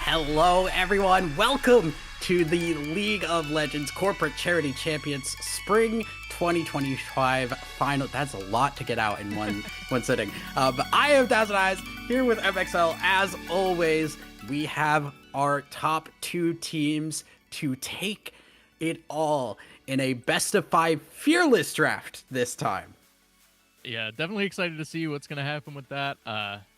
Hello, everyone. Welcome to the League of Legends Corporate Charity Champions Spring 2025 final. That's a lot to get out in one sitting. But I am Dazzled Eyes here with MXL. As always, we have our top two teams to take it all in a best of five fearless draft this time. Yeah, definitely excited to see what's going to happen with that.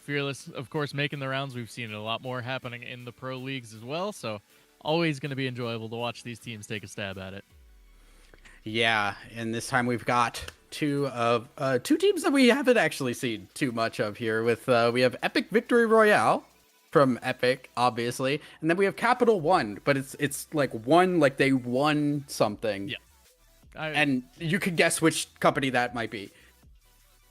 Fearless, of course, making the rounds. We've seen a lot more happening in the pro leagues as well, so always going to be enjoyable to watch these teams take a stab at it. Yeah, and this time we've got two teams that we haven't actually seen too much of here. With we have Epic Victory Royale from Epic, obviously, and then we have Capital One, but it's like one, like they won something. Yeah, and you could guess which company that might be.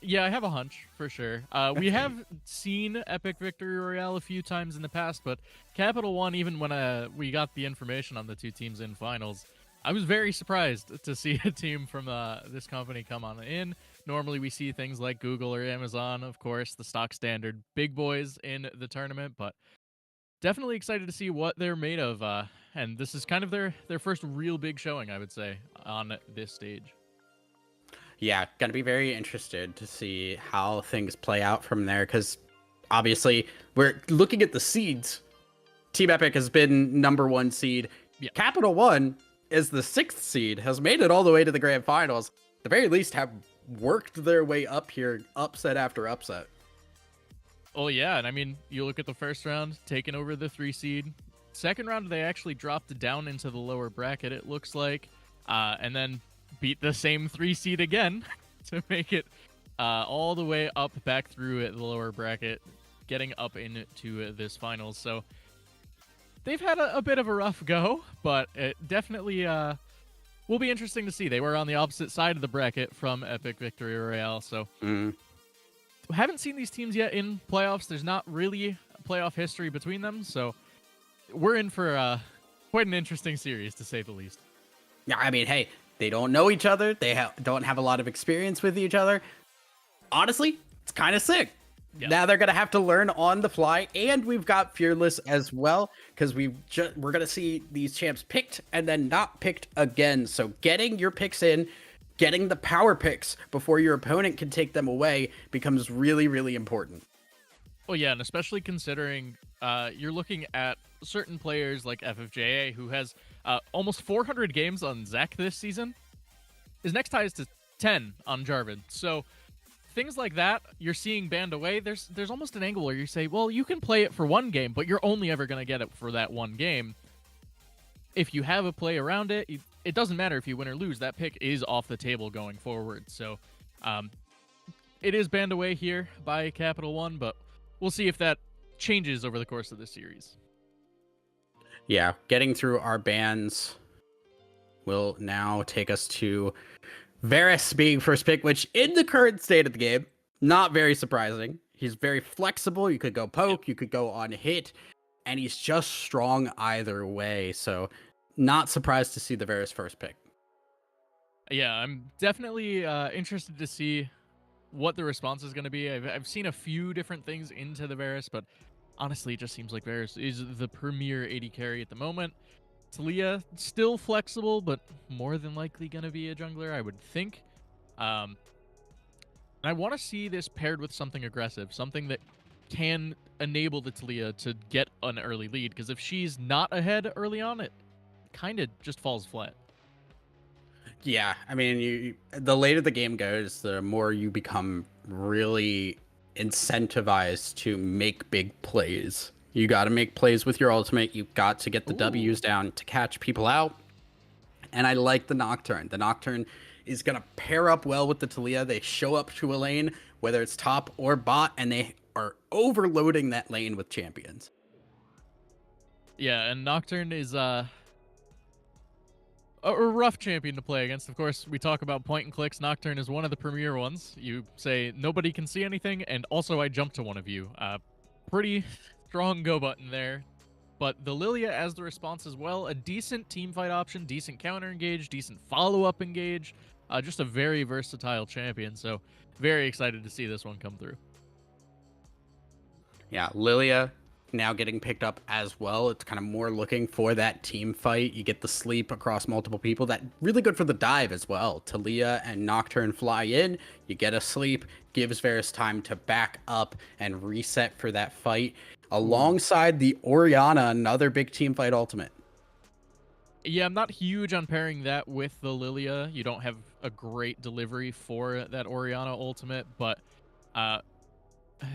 Yeah, I have a hunch for sure. We have seen Epic Victory Royale a few times in the past, but Capital One, even when we got the information on the two teams in finals, I was very surprised to see a team from this company come on in. Normally we see things like Google or Amazon, of course, the stock standard big boys in the tournament, but definitely excited to see what they're made of. And this is kind of their first real big showing, I would say, on this stage. Yeah, gonna be very interested to see how things play out from there, because obviously we're looking at the seeds. Team Epic has been number 1 seed. Yeah. Capital One is the 6th seed, has made it all the way to the grand finals. At the very least, have worked their way up here, upset after upset. Oh yeah, and I mean, you look at the first round, taking over the 3 seed. Second round, they actually dropped down into the lower bracket, it looks like, and then beat the same 3 seed again to make it all the way up back through the lower bracket, getting up into this finals. So they've had a bit of a rough go, but it definitely will be interesting to see. They were on the opposite side of the bracket from Epic Victory Royale, so haven't seen these teams yet in playoffs. There's not really a playoff history between them, so we're in for quite an interesting series, to say the least. Yeah, I mean, hey, they don't know each other. They don't have a lot of experience with each other. Honestly, it's kind of sick. Yeah. Now they're going to have to learn on the fly, and we've got Fearless as well, because we're going to see these champs picked and then not picked again. So getting your picks in, getting the power picks before your opponent can take them away becomes really, really important. Oh yeah, and especially considering you're looking at certain players like FFJA, who has almost 400 games on Zek this season. His next tie is to 10 on Jarvan. So things like that, you're seeing banned away. There's almost an angle where you say, well, you can play it for one game, but you're only ever going to get it for that one game. If you have a play around it, it doesn't matter if you win or lose. That pick is off the table going forward. So it is banned away here by Capital One, but we'll see if that changes over the course of the series. Yeah, getting through our bans will now take us to Varus being first pick, which in the current state of the game, not very surprising. He's very flexible. You could go poke, you could go on hit, and he's just strong either way. So not surprised to see the Varus first pick. Yeah, I'm definitely interested to see what the response is going to be. I've seen a few different things into the Varus, but honestly, it just seems like Varus is the premier AD carry at the moment. Talia still flexible, but more than likely going to be a jungler, I would think. And I want to see this paired with something aggressive, something that can enable the Talia to get an early lead. Because if she's not ahead early on, it kind of just falls flat. Yeah, I mean, the later the game goes, the more you become really incentivized to make big plays. You got to make plays with your ultimate. You've got to get the W's down to catch people out. And I like the Nocturne. The Nocturne is going to pair up well with the Talia. They show up to a lane, whether it's top or bot, and they are overloading that lane with champions. Yeah, and Nocturne is a rough champion to play against. Of course, we talk about point and clicks. Nocturne is one of the premier ones. You say nobody can see anything, and also I jump to one of you. Pretty strong go button there. But the Lilia as the response as well, a decent team fight option, decent counter engage, decent follow-up engage. Just a very versatile champion, so very excited to see this one come through. Yeah, Lilia now getting picked up as well. It's kind of more looking for that team fight. You get the sleep across multiple people. That really good for the dive as well. Talia and Nocturne fly in. You get a sleep. Gives Varus time to back up and reset for that fight. Alongside the Orianna, another big team fight ultimate. Yeah, I'm not huge on pairing that with the Lilia. You don't have a great delivery for that Orianna ultimate, but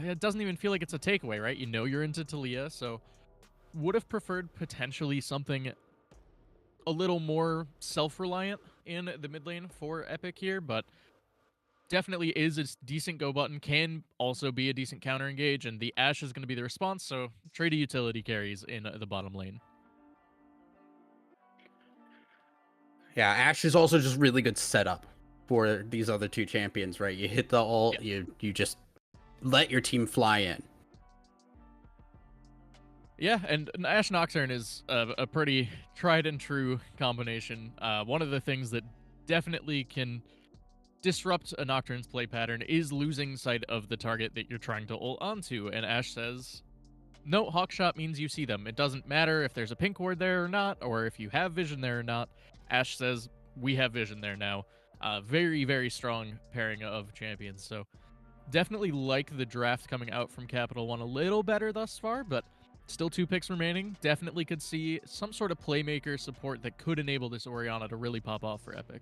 it doesn't even feel like it's a takeaway, right? You know you're into Talia, so would have preferred potentially something a little more self-reliant in the mid lane for Epic here, but definitely is a decent go button, can also be a decent counter engage, and the Ashe is going to be the response, so trade utility carries in the bottom lane. Yeah, Ashe is also just really good setup for these other two champions, right? You hit the ult, you just let your team fly in. Yeah, and Ashe Nocturne is a pretty tried and true combination. One of the things that definitely can disrupt a Nocturne's play pattern is losing sight of the target that you're trying to ult onto, and Ashe says, no, Hawkshot means you see them. It doesn't matter if there's a pink ward there or not, or if you have vision there or not. Ashe says, we have vision there now. Very, very strong pairing of champions, so definitely like the draft coming out from Capital One a little better thus far, but still 2 picks remaining. Definitely could see some sort of playmaker support that could enable this Orianna to really pop off for Epic.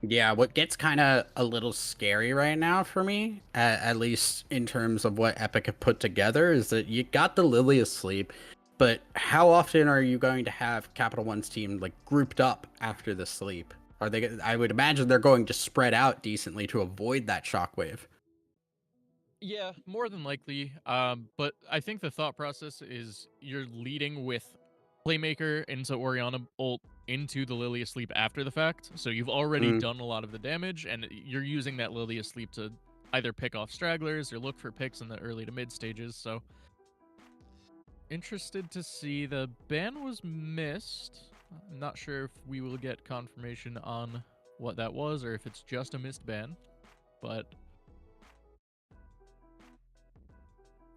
Yeah, what gets kind of a little scary right now for me, at least in terms of what Epic have put together, is that you got the Lily asleep, but how often are you going to have Capital One's team like grouped up after the sleep? Are they? I would imagine they're going to spread out decently to avoid that shockwave. Yeah, more than likely. But I think the thought process is you're leading with Playmaker into Orianna ult into the Lily asleep after the fact. So you've already done a lot of the damage, and you're using that Lily asleep to either pick off stragglers or look for picks in the early to mid stages. So interested to see. The ban was missed. I'm not sure if we will get confirmation on what that was or if it's just a missed ban, but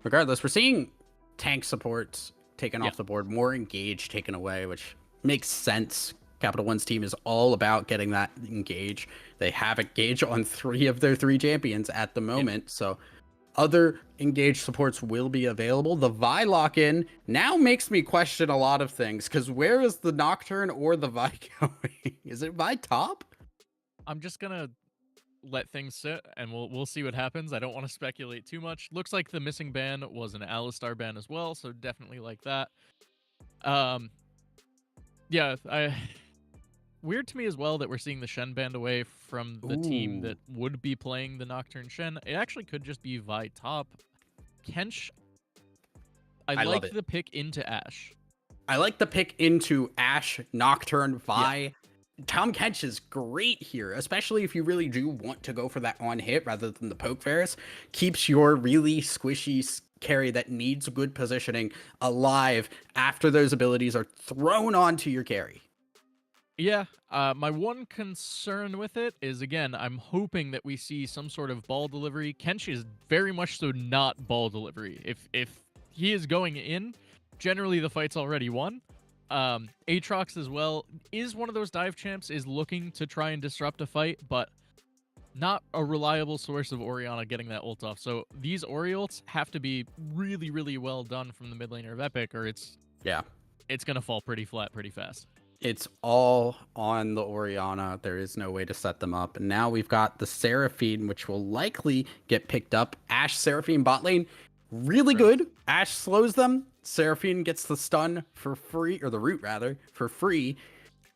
Regardless, we're seeing tank supports taken off the board, more engage taken away, which makes sense. Capital One's team is all about getting that engage. They have engage on 3 of their 3 champions at the moment, so other engage supports will be available. The Vi lock-in now makes me question a lot of things, because where is the Nocturne or the Vi going? Is it Vi top? I'm just gonna let things sit and we'll see what happens. I don't want to speculate too much. Looks like the missing ban was an Alistar ban as well, so definitely like that. Yeah, weird to me as well that we're seeing the Shen banned away from the team that would be playing the Nocturne Shen. It actually could just be Vi top. Kench, I like the pick into Ashe. I like the pick into Ashe, Nocturne, Vi. Yeah. Tom Kench is great here, especially if you really do want to go for that on hit rather than the poke Varus. Keeps your really squishy carry that needs good positioning alive after those abilities are thrown onto your carry. Yeah, my one concern with it is, again, I'm hoping that we see some sort of ball delivery. Kench is very much so not ball delivery. If he is going in, generally the fight's already won. Aatrox as well is one of those dive champs, is looking to try and disrupt a fight, but not a reliable source of Orianna getting that ult off. So these Ori ults have to be really, really well done from the mid laner of Epic, or it's going to fall pretty flat pretty fast. It's all on the Orianna. There is no way to set them up. And now we've got the Seraphine, which will likely get picked up. Ashe, Seraphine bot lane, really good. Ashe slows them. Seraphine gets the stun for free, or the root rather, for free.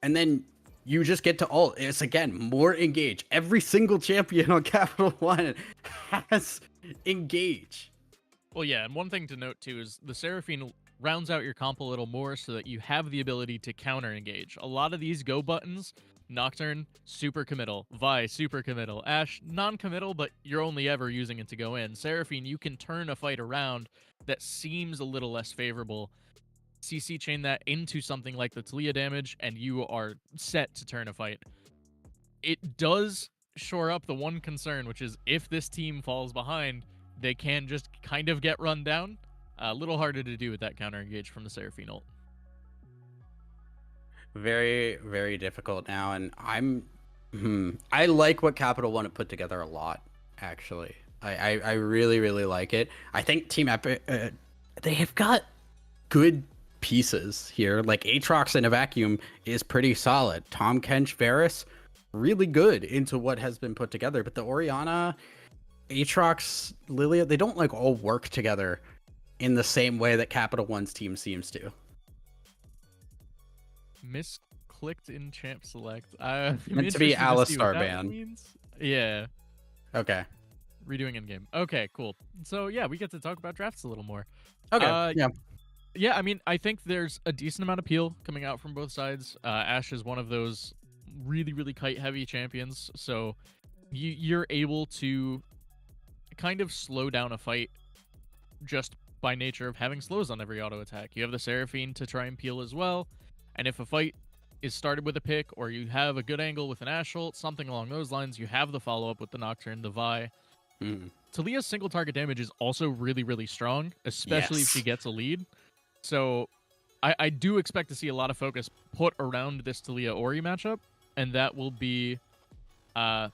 And then you just get to ult. It's, again, more engage. Every single champion on Capital One has engage. Well, yeah, and one thing to note, too, is the Seraphine rounds out your comp a little more so that you have the ability to counter engage. A lot of these go buttons, Nocturne, super committal. Vi, super committal. Ashe, non-committal, but you're only ever using it to go in. Seraphine, you can turn a fight around that seems a little less favorable. CC chain that into something like the Taliyah damage, and you are set to turn a fight. It does shore up the one concern, which is if this team falls behind, they can just kind of get run down. A little harder to do with that counter engage from the Seraphine ult. Very, very difficult now, and I like what Capital One have put together a lot, actually. I really, really like it. I think Team Epic, they have got good pieces here. Like Aatrox in a vacuum is pretty solid. Tahm Kench, Varus, really good into what has been put together. But the Orianna, Aatrox, Lilia, they don't like all work together in the same way that Capital One's team seems to. Misclicked in champ select. Meant to be Alistar ban. Means. Yeah. Okay. Redoing in game. Okay, cool. So yeah, we get to talk about drafts a little more. Okay. Yeah. Yeah, I mean, I think there's a decent amount of appeal coming out from both sides. Ashe is one of those really, really kite-heavy champions, so you're able to kind of slow down a fight just by nature of having slows on every auto attack. You have the Seraphine to try and peel as well, and if a fight is started with a pick, or you have a good angle with an Ashe ult, something along those lines, you have the follow-up with the Nocturne, the Vi. Taliyah's single target damage is also really, really strong, especially if she gets a lead. So I do expect to see a lot of focus put around this Taliyah Ori matchup, and that will be kind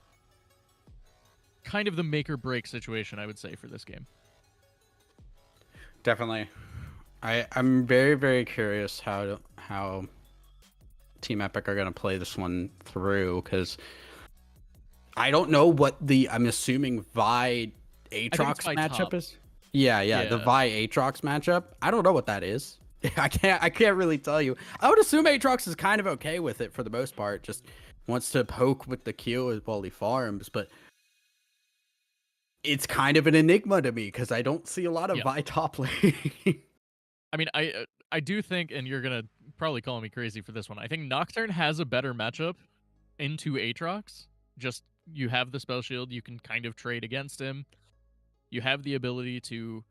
of the make or break situation, I would say, for this game. Definitely. I'm very, very curious how Team Epic are going to play this one through, because I don't know what I'm assuming Vi Aatrox matchup is. Yeah, the Vi Aatrox matchup. I don't know what that is. I can't really tell you. I would assume Aatrox is kind of okay with it for the most part. Just wants to poke with the Q while he farms, but it's kind of an enigma to me because I don't see a lot of Vi top lane. I mean, I do think, and you're gonna probably call me crazy for this one, I think Nocturne has a better matchup into Aatrox. Just you have the spell shield, you can kind of trade against him. You have the ability to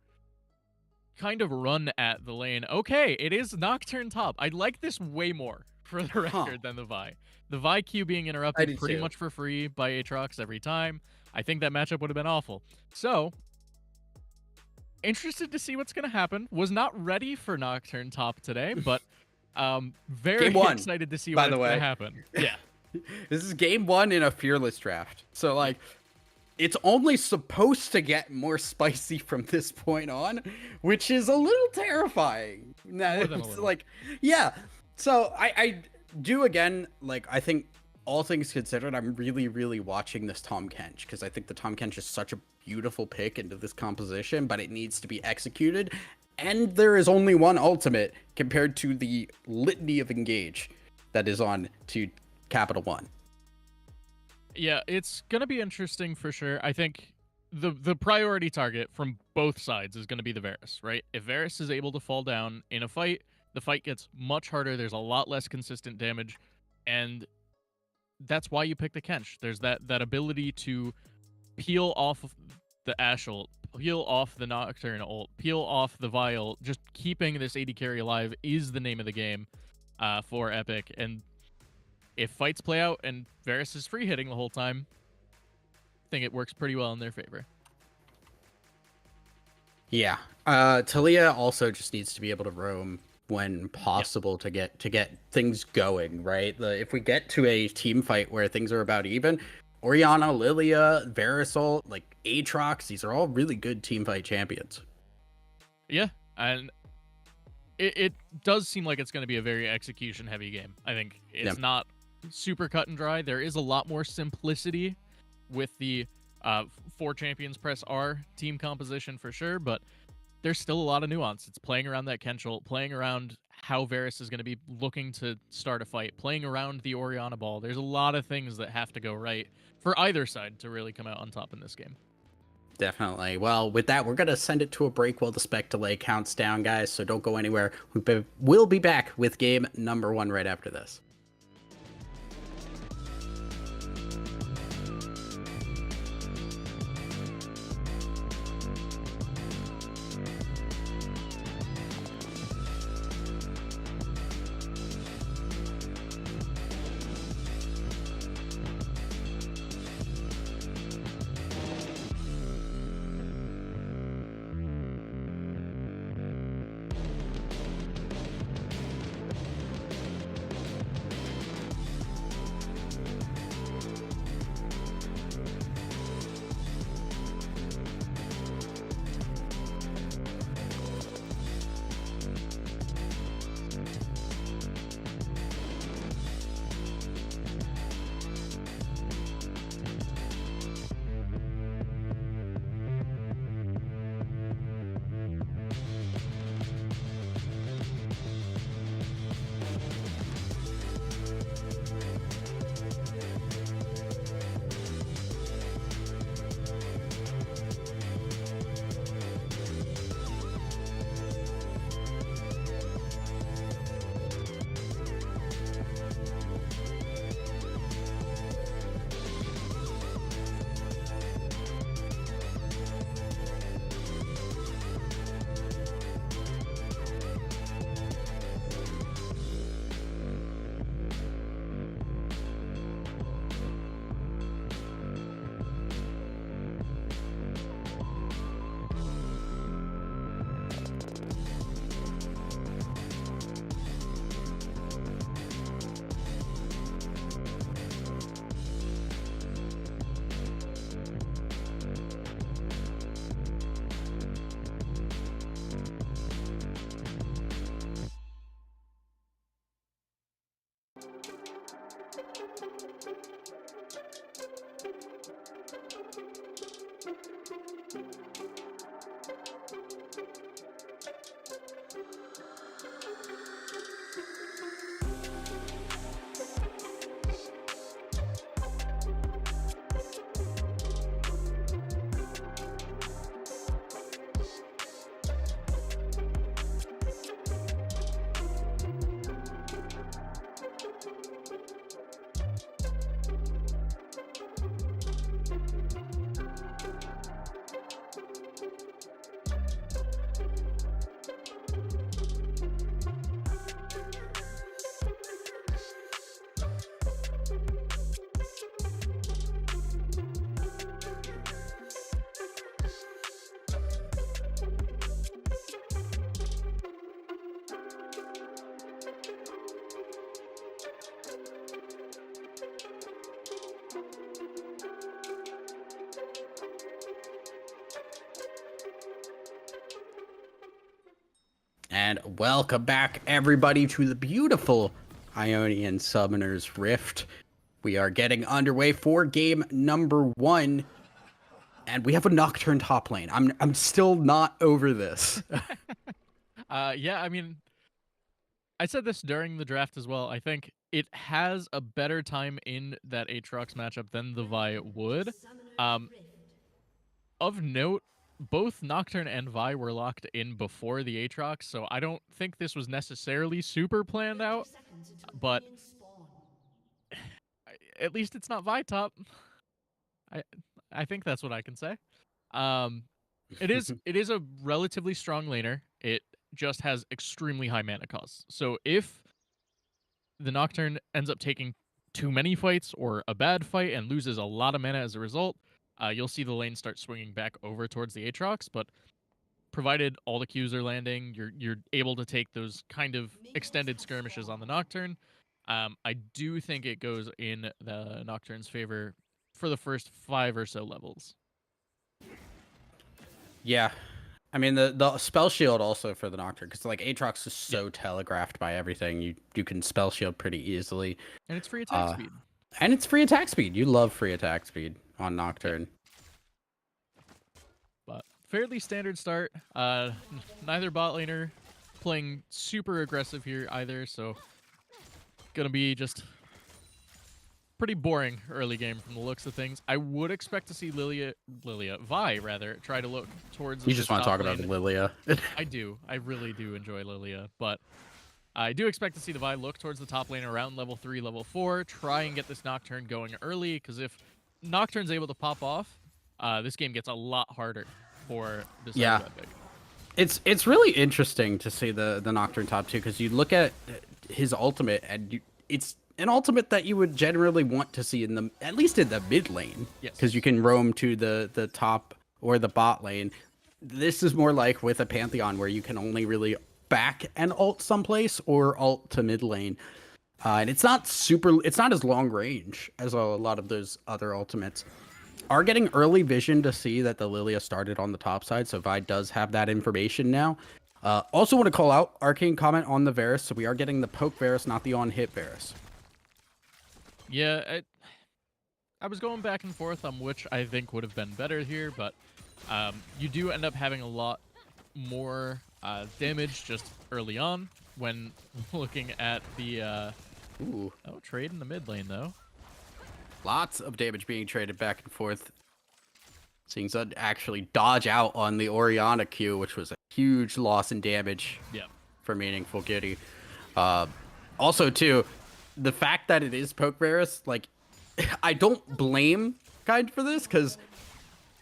kind of run at the lane. Okay, it is Nocturne top. I like this way more, for the record, than the Vi. The Vi Q being interrupted pretty much for free by Aatrox every time. I think that matchup would have been awful. So, interested to see what's going to happen. Was not ready for Nocturne top today, but very excited to see what's going to happen. Yeah. This is game one in a fearless draft. So, like, it's only supposed to get more spicy from this point on, which is a little terrifying. It's like, yeah. So I do, again, like, I think all things considered, I'm really, really watching this Tahm Kench, because I think the Tahm Kench is such a beautiful pick into this composition, but it needs to be executed. And there is only one ultimate compared to the litany of engage that is on to Capital One. Yeah, it's going to be interesting for sure. I think the priority target from both sides is going to be the Varus, right? If Varus is able to fall down in a fight, the fight gets much harder. There's a lot less consistent damage, and that's why you pick the Kench. There's that ability to peel off of the Ashe ult, peel off the Nocturne ult, peel off the Vial. Just keeping this AD carry alive is the name of the game for Epic. And if fights play out and Varus is free hitting the whole time, I think it works pretty well in their favor. Yeah. Talia also just needs to be able to roam when possible to get things going, right? If we get to a team fight where things are about even, Orianna, Lilia, Verisol, like Aatrox, these are all really good team fight champions. Yeah, and it does seem like it's going to be a very execution heavy game. I think it's not super cut and dry. There is a lot more simplicity with the 4 champions press R team composition for sure, but there's still a lot of nuance. It's playing around that Kenchel, playing around how Varus is going to be looking to start a fight, playing around the Orianna ball. There's a lot of things that have to go right for either side to really come out on top in this game. Definitely. Well, with that, we're going to send it to a break while the spec delay counts down, guys, so don't go anywhere. We'll be back with game number 1 right after this. And welcome back, everybody, to the beautiful Ionian Summoners Rift. We are getting underway for game number 1, and we have a Nocturne top lane. I'm still not over this. Yeah, I mean, I said this during the draft as well. I think it has a better time in that Aatrox matchup than the Vi would. Of note, both Nocturne and Vi were locked in before the Aatrox, so I don't think this was necessarily super planned out, but at least it's not Vi top. I think that's what I can say. It is a relatively strong laner. It just has extremely high mana costs. So if the Nocturne ends up taking too many fights or a bad fight and loses a lot of mana as a result, you'll see the lane start swinging back over towards the Aatrox. But provided all the Qs are landing, you're able to take those kind of extended skirmishes on the Nocturne. I do think it goes in the Nocturne's favor for the first 5 or so levels. Yeah. I mean, the spell shield also for the Nocturne, because like Aatrox is so telegraphed by everything. You can spell shield pretty easily. And it's free attack speed. And it's free attack speed. You love free attack speed on Nocturne. But fairly standard start. Neither bot laner playing super aggressive here either, so gonna be just pretty boring early game from the looks of things. I would expect to see Vi rather, try to look towards. You just want to talk about Lilia. I do. I really do enjoy Lilia, but I do expect to see the Vi look towards the top lane around level 3, level 4, try and get this Nocturne going early, because if Nocturne's able to pop off, this game gets a lot harder for this epic. It's really interesting to see the Nocturne top 2, because you look at his ultimate, and it's an ultimate that you would generally want to see in at least in the mid lane, because you can roam to the top or the bot lane. This is more like with a Pantheon, where you can only really back and ult someplace or ult to mid lane, and it's not as long range as a lot of those other ultimates. Are getting early vision to see that the Lilia started on the top side, so Vi does have that information now. Also want to call out Arcane comment on the Varus, so we are getting the poke Varus, not the on-hit Varus. Yeah, I was going back and forth on which I think would have been better here, but you do end up having a lot more damage just early on when looking at the... trade in the mid lane, though. Lots of damage being traded back and forth. Seeing Zud actually dodge out on the Orianna Q, which was a huge loss in damage for Meaningful Giddy. Also, too, the fact that it is Poke Varus, like, I don't blame Kind for this, because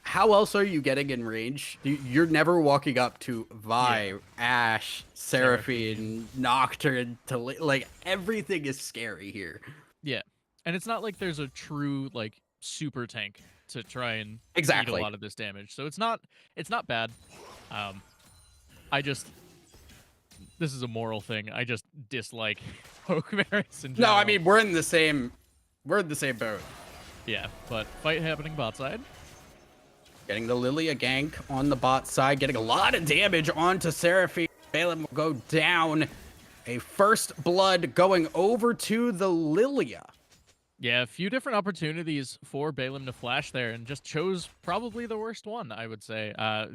how else are you getting in range? You're never walking up to Vi, Ashe, Seraphine, Nocturne, like, everything is scary here. Yeah. And it's not like there's a true, like, super tank to try and eat a lot of this damage. So it's not bad. This is a moral thing. I just dislike Poke Varus in general. No, I mean, we're in the same boat. Yeah, but fight happening bot side. Getting the Lilia gank on the bot side, getting a lot of damage onto Seraphine. Balaam will go down. A first blood going over to the Lilia. Yeah, a few different opportunities for Balaam to flash there, and just chose probably the worst one, I would say.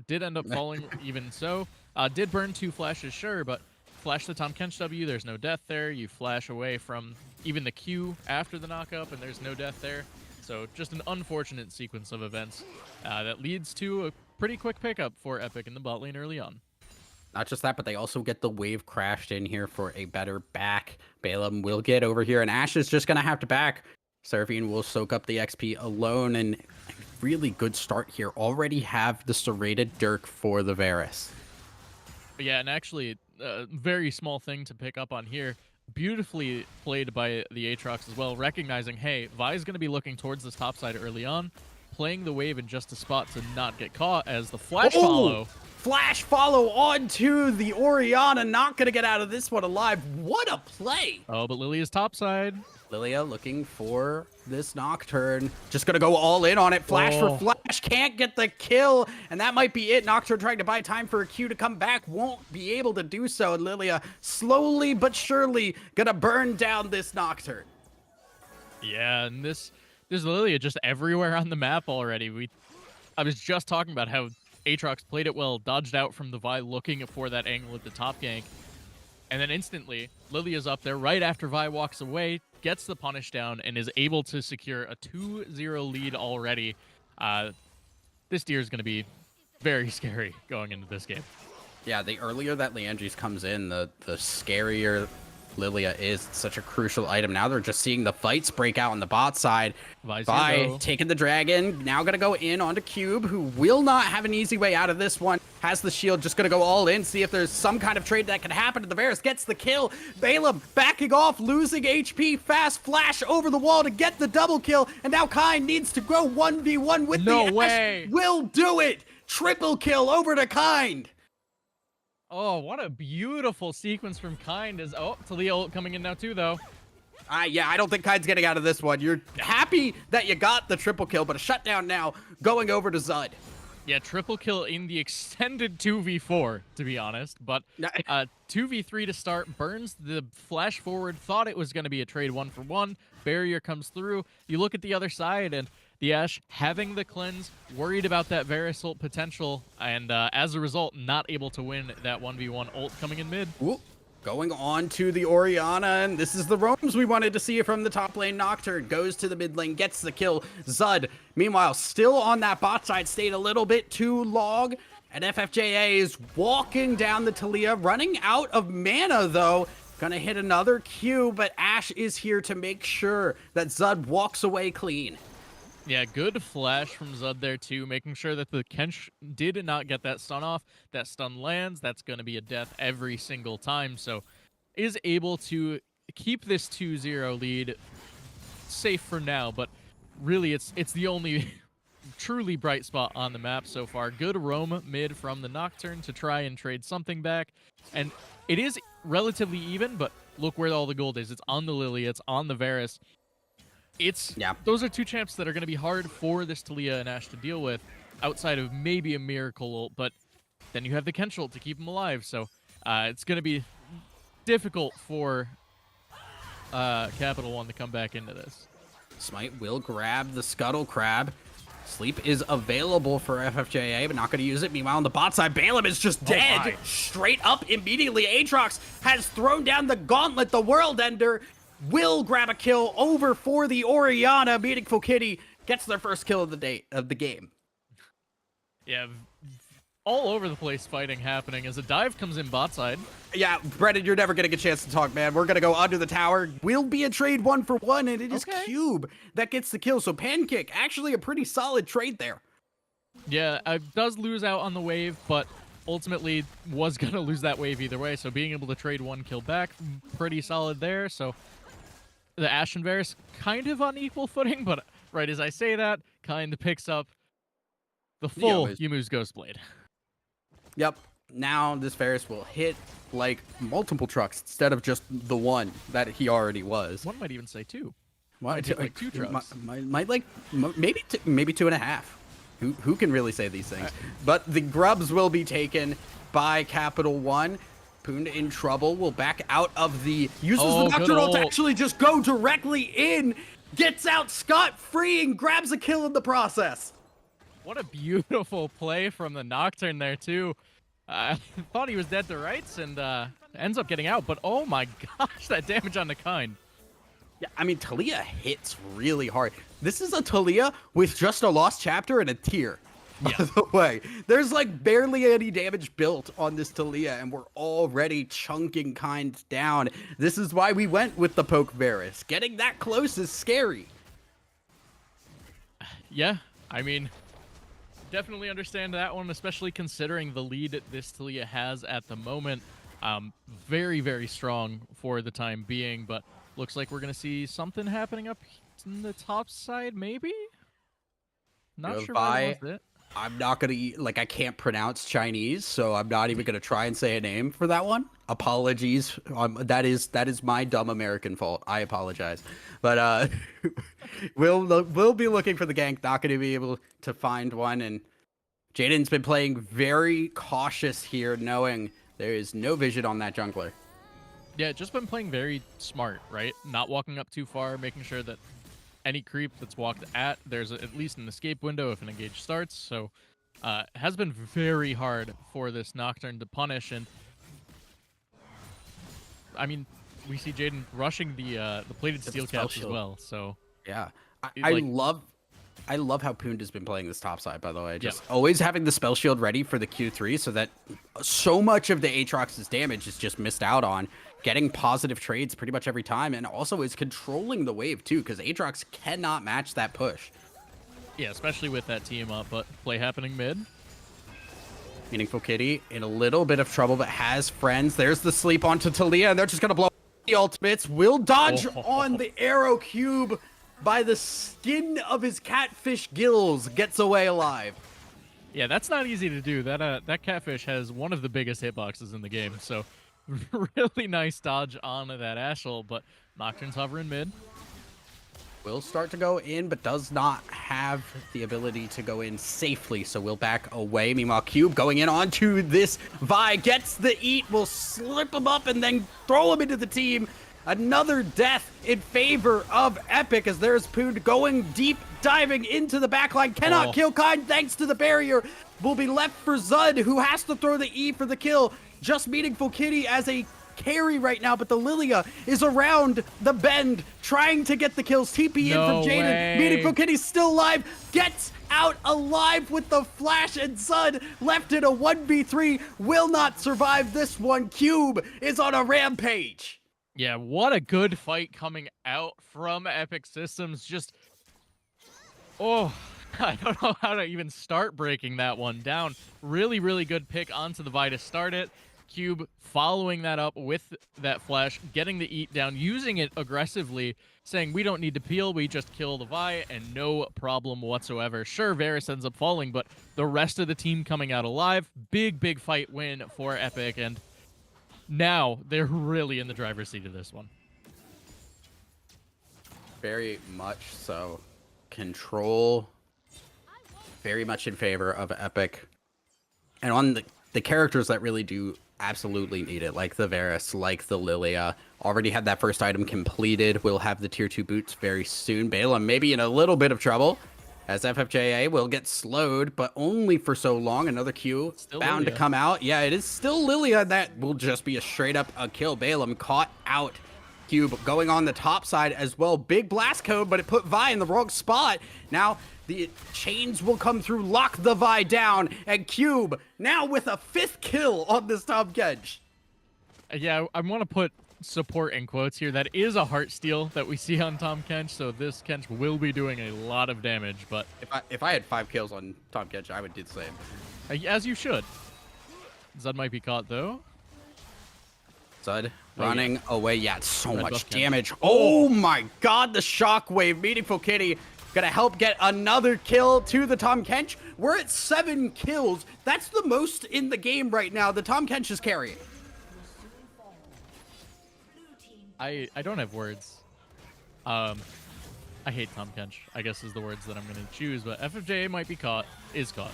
Did end up falling even so. Did burn 2 flashes, sure, but flash the Tahm Kench W, there's no death there. You flash away from even the Q after the knock-up, and there's no death there. So just an unfortunate sequence of events that leads to a pretty quick pickup for Epic in the bot lane early on. Not just that, but they also get the wave crashed in here for a better back. Balaam will get over here, and Ashe is just going to have to back. Seraphine will soak up the XP alone, and a really good start here. Already have the serrated Dirk for the Varus. Yeah, and actually, a very small thing to pick up on here. Beautifully played by the Aatrox as well, recognizing, hey, Vi's going to be looking towards this top side early on, playing the wave in just a spot to not get caught as the flash follow. Flash follow onto the Orianna, not going to get out of this one alive. What a play! Oh, but Lilia's top side. Lilia looking for this Nocturne. Just going to go all in on it. Flash for flash. Can't get the kill. And that might be it. Nocturne trying to buy time for a Q to come back. Won't be able to do so. And Lilia slowly but surely going to burn down this Nocturne. Yeah, and this Lilia just everywhere on the map already. I was just talking about how Aatrox played it well, dodged out from the Vi looking for that angle at the top gank. And then instantly, Lilia's up there right after Vi walks away, gets the punish down, and is able to secure a 2-0 lead already. This deer is going to be very scary going into this game. Yeah, the earlier that Leandris comes in, the scarier Lilia is such a crucial item. Now they're just seeing the fights break out on the bot side. By taking the dragon, now gonna go in onto Cube, who will not have an easy way out of this one. Has the shield, just gonna go all in, see if there's some kind of trade that can happen. To the Varus gets the kill. Balaam backing off, losing HP. Fast flash over the wall to get the double kill. And now Kind needs to go 1v1 with no way. Ash. Will do it. Triple kill over to Kind. Oh, what a beautiful sequence from Kind. Talia ult coming in now too, though. Yeah, I don't think Kind's getting out of this one. You're happy that you got the triple kill, but a shutdown now going over to Zud. Yeah, triple kill in the extended 2v4, to be honest. But 2v3 to start. Burns the flash forward, thought it was going to be a trade 1-for-1. Barrier comes through. You look at the other side, and the Ashe having the cleanse, worried about that Varus ult potential, and as a result, not able to win that 1v1 ult coming in mid. Ooh. Going on to the Orianna, and this is the roams we wanted to see from the top lane. Nocturne goes to the mid lane, gets the kill. Zud, meanwhile, still on that bot side, stayed a little bit too long, and FFJA is walking down the Talia, running out of mana, though. Gonna hit another Q, but Ashe is here to make sure that Zud walks away clean. Yeah, good flash from Zud there too, making sure that the Kench did not get that stun off. That stun lands, that's going to be a death every single time, so is able to keep this 2-0 lead safe for now, but really it's the only truly bright spot on the map so far. Good roam mid from the Nocturne to try and trade something back, and it is relatively even, but look where all the gold is. It's on the Lilia, it's on the Varus. Those are two champs that are going to be hard for this Talia and Ashe to deal with, outside of maybe a Miracle ult, but then you have the Kench ult to keep them alive, so it's going to be difficult for Capital One to come back into this. Smite will grab the Scuttle Crab. Sleep is available for FFJA, but not going to use it. Meanwhile, on the bot side, Balaam is just dead. Straight up immediately. Aatrox has thrown down the gauntlet, the World Ender. Will grab a kill over for the Orianna. Meaningful Kitty gets their first kill of the game. Yeah, all over the place fighting happening as a dive comes in bot side. Yeah, Brennan, you're never going to get a chance to talk, man. We're going to go under the tower. Will be a trade 1-for-1, and it is Cube that gets the kill. So Pancake, actually a pretty solid trade there. Yeah, does lose out on the wave, but ultimately was going to lose that wave either way. So being able to trade one kill back, pretty solid there. So the Ashe and Varus kind of on equal footing, but right as I say that, kind of picks up the full Yumu's Ghostblade. Yep. Now this Varus will hit like multiple trucks instead of just the one that he already was. One might even say two. What? Like two trucks. Might like maybe 2.5. Who can really say these things? But the grubs will be taken by Capital One. Poon in trouble, will back out of the... Uses the Nocturne ult to actually just go directly in. Gets out scot-free and grabs a kill in the process. What a beautiful play from the Nocturne there, too. I thought he was dead to rights and ends up getting out. But oh my gosh, that damage on the Kind. Yeah, I mean, Talia hits really hard. This is a Talia with just a lost chapter and a tear. By the way, there's like barely any damage built on this Talia, and we're already chunking Kind down. This is why we went with the poke Varus. Getting that close is scary. Yeah, I mean, definitely understand that one, especially considering the lead this Talia has at the moment. Very, very strong for the time being, but looks like we're going to see something happening up in the top side, maybe? Not sure why it. I'm not going to, like, I can't pronounce Chinese, so I'm not even going to try and say a name for that one. Apologies. That is my dumb American fault. I apologize. But we'll be looking for the gank, not going to be able to find one. And Jaden's been playing very cautious here, knowing there is no vision on that jungler. Yeah, just been playing very smart, right? Not walking up too far, making sure that any creep that's walked at, there's at least an escape window if an engage starts. So has been very hard for this Nocturne to punish. And I mean, we see Jaden rushing the plated steel caps as well. So yeah, I love how Poond has been playing this top side, by the way. Just always having the spell shield ready for the Q3 so that so much of the Aatrox's damage is just missed out on. getting positive trades pretty much every time, and also is controlling the wave too, because Aatrox cannot match that push. Yeah, especially with that team up, but play happening mid. Meaningful Kitty in a little bit of trouble, but has friends. There's the sleep onto Talia, and they're just going to blow the ultimates. Will dodge on the arrow cube by the skin of his catfish gills. Gets away alive. Yeah, that's not easy to do. That catfish has one of the biggest hitboxes in the game, so really nice dodge on that Ashel, but Nocturne's hovering mid. Will start to go in, but does not have the ability to go in safely, so will back away. Meanwhile, Cube going in onto this Vi, gets the eat, will slip him up and then throw him into the team. Another death in favor of Epic as there's Poon going deep, diving into the backline. Cannot kill Kind thanks to the barrier. Will be left for Zud, who has to throw the E for the kill. Just Meaningful Kitty as a carry right now, but the Lilia is around the bend trying to get the kills. TP in from Jaden. Meaningful Kitty's still alive, gets out alive with the flash, and Zud left in a 1v3 will not survive this one. Cube is on a rampage. Yeah, what a good fight coming out from Epic Systems. Just I don't know how to even start breaking that one down. Really, really good pick onto the Vi to start it. Cube following that up with that flash, getting the eat down, using it aggressively, saying we don't need to peel, we just kill the Vi, and no problem whatsoever. Sure, Varus ends up falling, but the rest of the team coming out alive. Big, big fight win for Epic, and now they're really in the driver's seat of this one. Very much so. Control very much in favor of Epic. And on the characters that really do absolutely need it, like the Varus, like the Lilia, already had that first item completed. We'll have the tier 2 boots very soon. Balaam maybe in a little bit of trouble as FFJA will get slowed, but only for so long. Another Q still bound Lilia to come out. Yeah, it is still Lilia. That will just be a straight up a kill. Balaam caught out. Cube going on the top side as well. Big blast code, but it put Vi in the wrong spot. Now the chains will come through, lock the Vi down, and Cube now with a 5th kill on this Tom Kench. Yeah, I want to put support in quotes here. That is a heart steal that we see on Tom Kench, so this Kench will be doing a lot of damage, but if I had 5 kills on Tom Kench, I would do the same. As you should. Zud might be caught though. Zud running away. Yeah, it's so much damage. Kench. Oh my god, the shockwave. Meaningful Kitty gonna help get another kill to the Tom Kench. We're at 7 kills. That's the most in the game right now. The Tom Kench is carrying. I don't have words. I hate Tom Kench, I guess is the words that I'm gonna choose, but FFJA might be caught, is caught.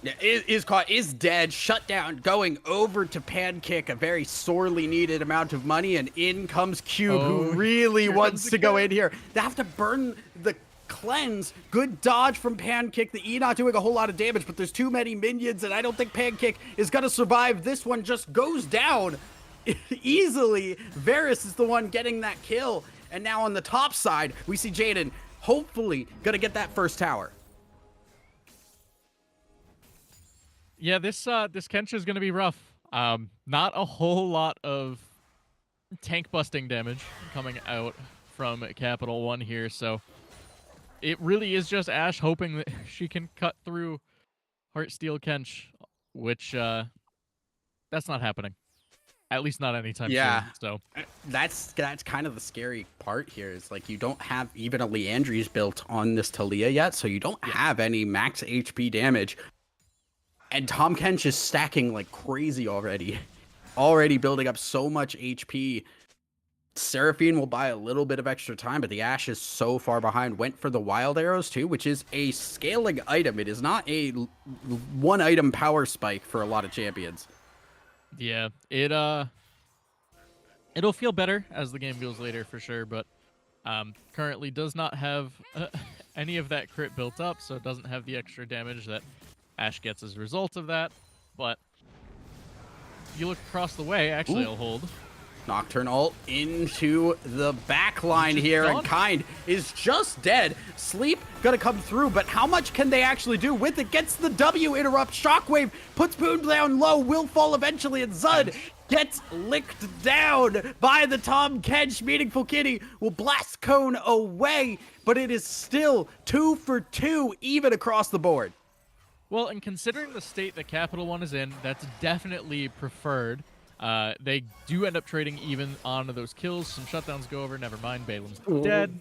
Yeah, is caught, is dead, shut down, going over to Pancake, a very sorely needed amount of money, and in comes Cube, who really wants to go in here. They have to burn the cleanse. Good dodge from Pancake. The E not doing a whole lot of damage, but there's too many minions, and I don't think Pancake is gonna survive. This one just goes down easily. Varus is the one getting that kill, and now on the top side, we see Jaden hopefully gonna get that first tower. Yeah, this Kench is gonna be rough. Not a whole lot of tank busting damage coming out from Capital One here, so it really is just Ashe hoping that she can cut through Heartsteel Kench, which that's not happening. At least not anytime soon. So that's kind of the scary part here. Is like you don't have even a Leandry's built on this Talia yet, so you don't have any max HP damage. And Tom Kench is stacking like crazy already. Already building up so much HP. Seraphine will buy a little bit of extra time, but the Ashe is so far behind. Went for the Wild Arrows too, which is a scaling item. It is not a one item power spike for a lot of champions. Yeah, it'll feel better as the game goes later for sure, but currently does not have any of that crit built up, so it doesn't have the extra damage that Ashe gets as a result of that. But if you look across the way, actually, I'll hold. Nocturne ult into the back line here, and Kind is just dead. Sleep gonna come through, but how much can they actually do with it? Gets the W interrupt, Shockwave puts Boone down low, will fall eventually, and Zud gets licked down by the Tom Kench. Meaningful Kitty will blast Cone away, but it is still 2 for 2 even across the board. Well, and considering the state that Capital One is in, that's definitely preferred. They do end up trading even on those kills. Some shutdowns go over. Never mind. Balem's dead.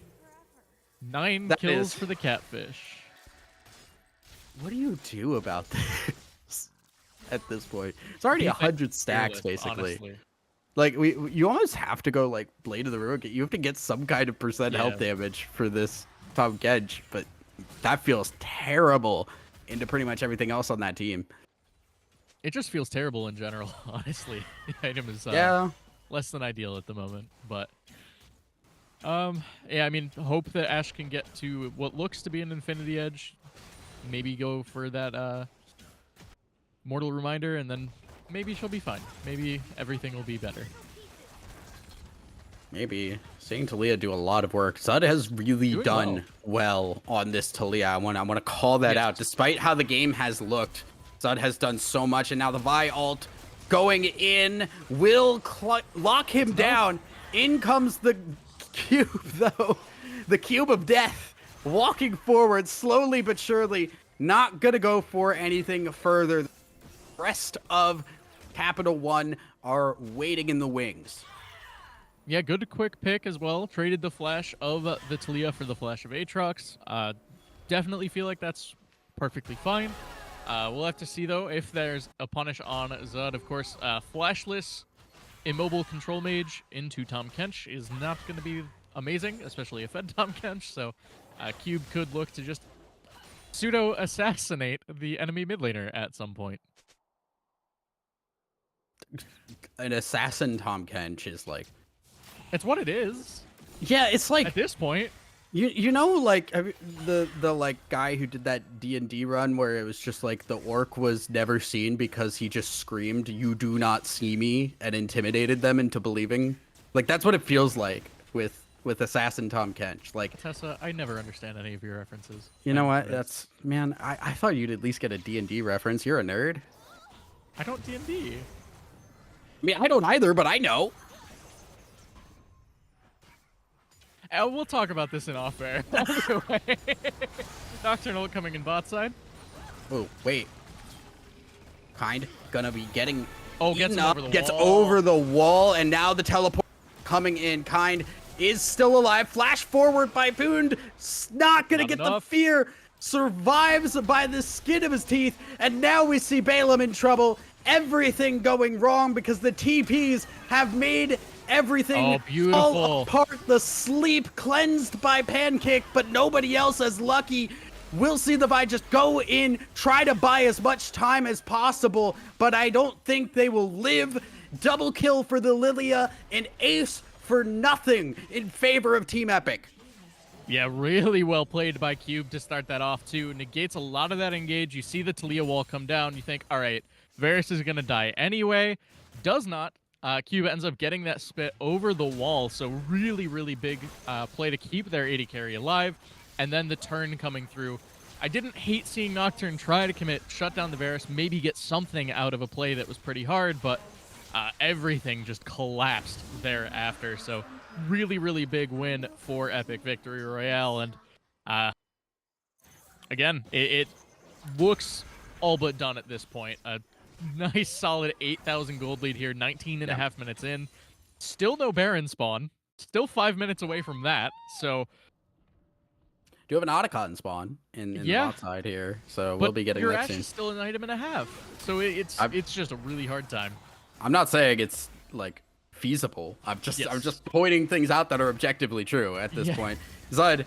9 kills for the Catfish. What do you do about this at this point? It's already 100 stacks, basically. Honestly. Like, you almost have to go, like, Blade of the Ruin. You have to get some kind of percent health damage for this Tom Kench, but that feels terrible into pretty much everything else on that team. It just feels terrible in general, honestly. The item is less than ideal at the moment, but yeah, I mean, hope that Ashe can get to what looks to be an Infinity Edge, maybe go for that Mortal Reminder, and then maybe she'll be fine. Maybe everything will be better. Maybe. Seeing Taliyah do a lot of work. Zud has really done well on this Taliyah. I want to call that out. Despite how the game has looked, Zud has done so much, and now the Vi ult going in will lock him down. In comes the cube, though. The cube of death walking forward slowly but surely. Not going to go for anything further. The rest of Capital One are waiting in the wings. Yeah, good quick pick as well. Traded the flash of the Taliyah for the flash of Aatrox. Definitely feel like that's perfectly fine. We'll have to see, though, if there's a punish on Zud. Of course, flashless immobile control mage into Tom Kench is not going to be amazing, especially a fed Tom Kench. So Cube could look to just pseudo-assassinate the enemy mid laner at some point. An assassin Tom Kench is like... It's what it is. Yeah, it's like... At this point... You know, like, the like, guy who did that D&D run where it was just, like, the orc was never seen because he just screamed, "You do not see me," and intimidated them into believing? Like, that's what it feels like with Assassin Tom Kench. Like, Tessa, I never understand any of your references. You know what? That's... Man, I thought you'd at least get a D&D reference. You're a nerd. I don't D&D. I mean, I don't either, but I know. We'll talk about this in off-air. Nocturnal coming in bot side. Oh, wait. Kind gonna be getting gets over the wall, and now the teleport coming in. Kind is still alive. Flash forward by Boond. Not gonna get the fear. Survives by the skin of his teeth, and now we see Balaam in trouble. Everything going wrong because the TPs have made everything fall apart. The sleep cleansed by Pancake, but nobody else as lucky. We'll see the Vi just go in, try to buy as much time as possible, but I don't think they will live. Double kill for the Lilia, and ace for nothing in favor of Team Epic. Yeah, really well played by Cube to start that off, too. Negates a lot of that engage. You see the Taliyah wall come down. You think, all right, Varus is going to die anyway. Does not. Cube ends up getting that spit over the wall, so really, really big play to keep their AD carry alive, and then the turn coming through. I didn't hate seeing Nocturne try to commit, shut down the Varus, maybe get something out of a play that was pretty hard, but everything just collapsed thereafter, so really, really big win for Epic Victory Royale, and again, it looks all but done at this point. Nice solid 8,000 gold lead here, 19 and a half minutes in. Still no Baron spawn. Still 5 minutes away from that, so... Do have an Otacon spawn in the bot side here, so we'll be getting that soon. But is still an item and a half, so it's just a really hard time. I'm not saying it's, like, feasible. I'm just pointing things out that are objectively true at this point. Zud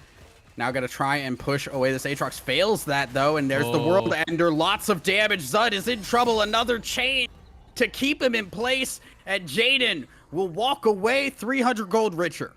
now gonna try and push away this Aatrox. Fails that, though, and there's the World Ender. Lots of damage. Zud is in trouble. Another chain to keep him in place, and Jaden will walk away 300 gold richer.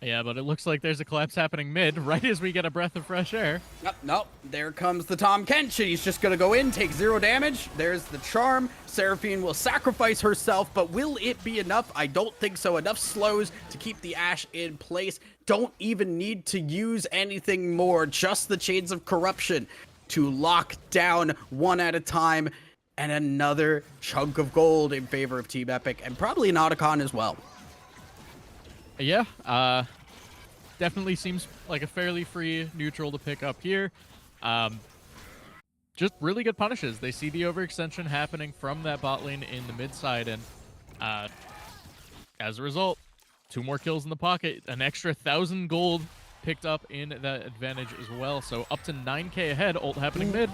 Yeah, but it looks like there's a collapse happening mid right as we get a breath of fresh air. Nope. There comes the Tom Kench. He's just going to go in, take 0 damage. There's the charm. Seraphine will sacrifice herself, but will it be enough? I don't think so. Enough slows to keep the Ashe in place. Don't even need to use anything more. Just the Chains of Corruption to lock down one at a time. And another chunk of gold in favor of Team Epic, and probably an Otacon as well. Yeah, definitely seems like a fairly free neutral to pick up here. Just really good punishes. They see the overextension happening from that bot lane in the mid side, and as a result, 2 more kills in the pocket, an extra 1,000 gold picked up in that advantage as well. So up to 9k ahead, ult happening mid.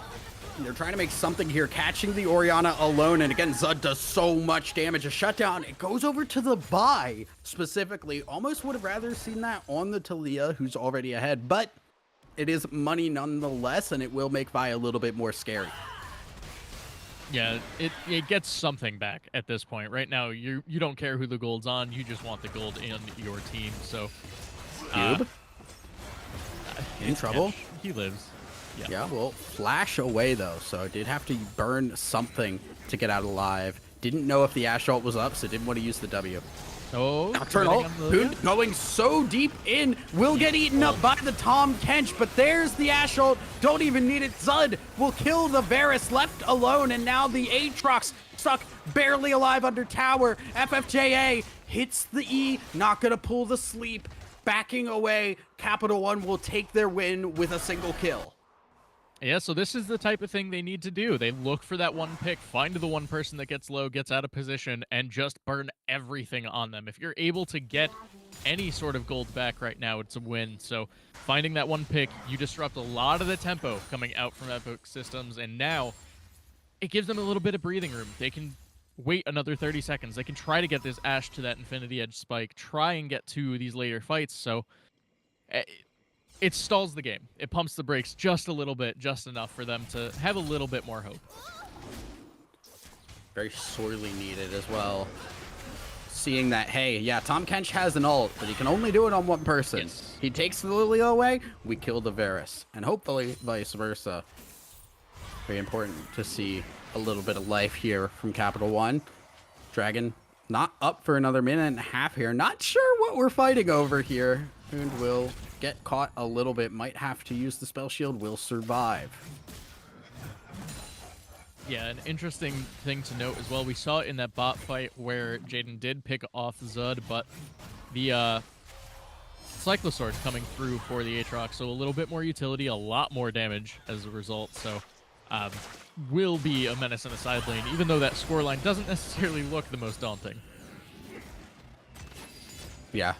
They're trying to make something here, catching the Orianna alone, and again, Zud does so much damage. A shutdown, it goes over to the buy, specifically. Almost would have rather seen that on the Talia, who's already ahead, but it is money nonetheless, and it will make Vi a little bit more scary. Yeah, it gets something back at this point. Right now, you don't care who the gold's on, you just want the gold in your team, so... Cube? In trouble? He lives. Yeah, well, flash away though, so did have to burn something to get out alive. Didn't know if the Ashe ult was up, so didn't want to use the W. Oh, Nocturnal, Hoon going so deep in, will get eaten up by the Tom Kench, but there's the Ashe ult, don't even need it. Zud will kill the Varus, left alone, and now the Aatrox stuck barely alive under tower. FFJA hits the E, not gonna pull the sleep, backing away. Capital One will take their win with a single kill. Yeah, so this is the type of thing they need to do. They look for that one pick, find the one person that gets low, gets out of position, and just burn everything on them. If you're able to get any sort of gold back right now, it's a win. So finding that one pick, you disrupt a lot of the tempo coming out from Epic Systems, and now it gives them a little bit of breathing room. They can wait another 30 seconds. They can try to get this Ashe to that Infinity Edge spike, try and get to these later fights. So it stalls the game. It pumps the brakes just a little bit, just enough for them to have a little bit more hope. Very sorely needed as well. Seeing that, hey, yeah, Tom Kench has an ult, but he can only do it on one person. Yes. He takes the Lilia away, we kill the Varus. And hopefully vice versa. Very important to see a little bit of life here from Capital One. Dragon not up for another minute and a half here. Not sure what we're fighting over here. Hoond will get caught a little bit. Might have to use the spell shield. Will survive. Yeah, an interesting thing to note as well. We saw it in that bot fight where Jaden did pick off Zud, but the Cyclosword coming through for the Aatrox, so a little bit more utility, a lot more damage as a result. So will be a menace in the side lane, even though that scoreline doesn't necessarily look the most daunting. Yeah.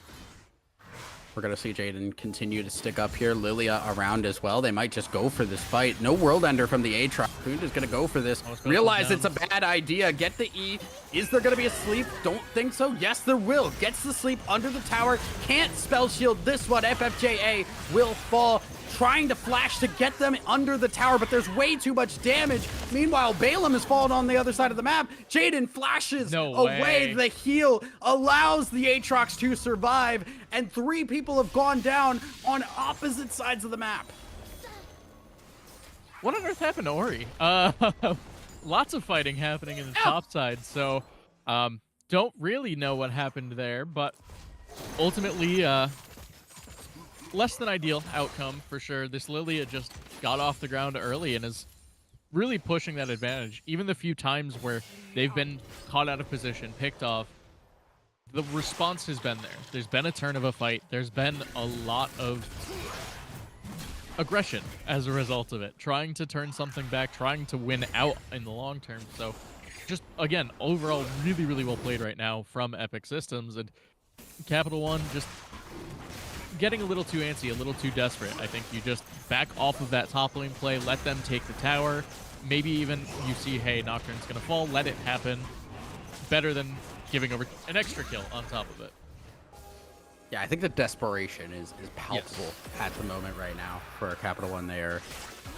We're going to see Jaden continue to stick up here. Lilia around as well. They might just go for this fight. No World Ender from the Aatrox. Hoond is going to go for this. Realize it's a bad idea. Get the E. Is there going to be a sleep? Don't think so. Yes, there will. Gets the sleep under the tower. Can't spell shield this one. FFJA will fall. Trying to flash to get them under the tower, but there's way too much damage. Meanwhile, Balaam has fallen on the other side of the map. Jaden flashes away the heal, allows the Aatrox to survive, and 3 people have gone down on opposite sides of the map. What on earth happened to Ori? Lots of fighting happening in the top side, so don't really know what happened there, but ultimately, less than ideal outcome for sure. This Lilia just got off the ground early and is really pushing that advantage. Even the few times where they've been caught out of position, picked off, the response has been there. There's been a turn of a fight. There's been a lot of aggression as a result of it. Trying to turn something back, trying to win out in the long term. So just, again, overall really, really well played right now from Epic Systems. And Capital One just getting a little too antsy, a little too desperate. I think you just back off of that top lane play, let them take the tower. Maybe even you see, hey, Nocturne's going to fall, let it happen. Better than giving over an extra kill on top of it. Yeah, I think the desperation is palpable at the moment right now for Capital One. They are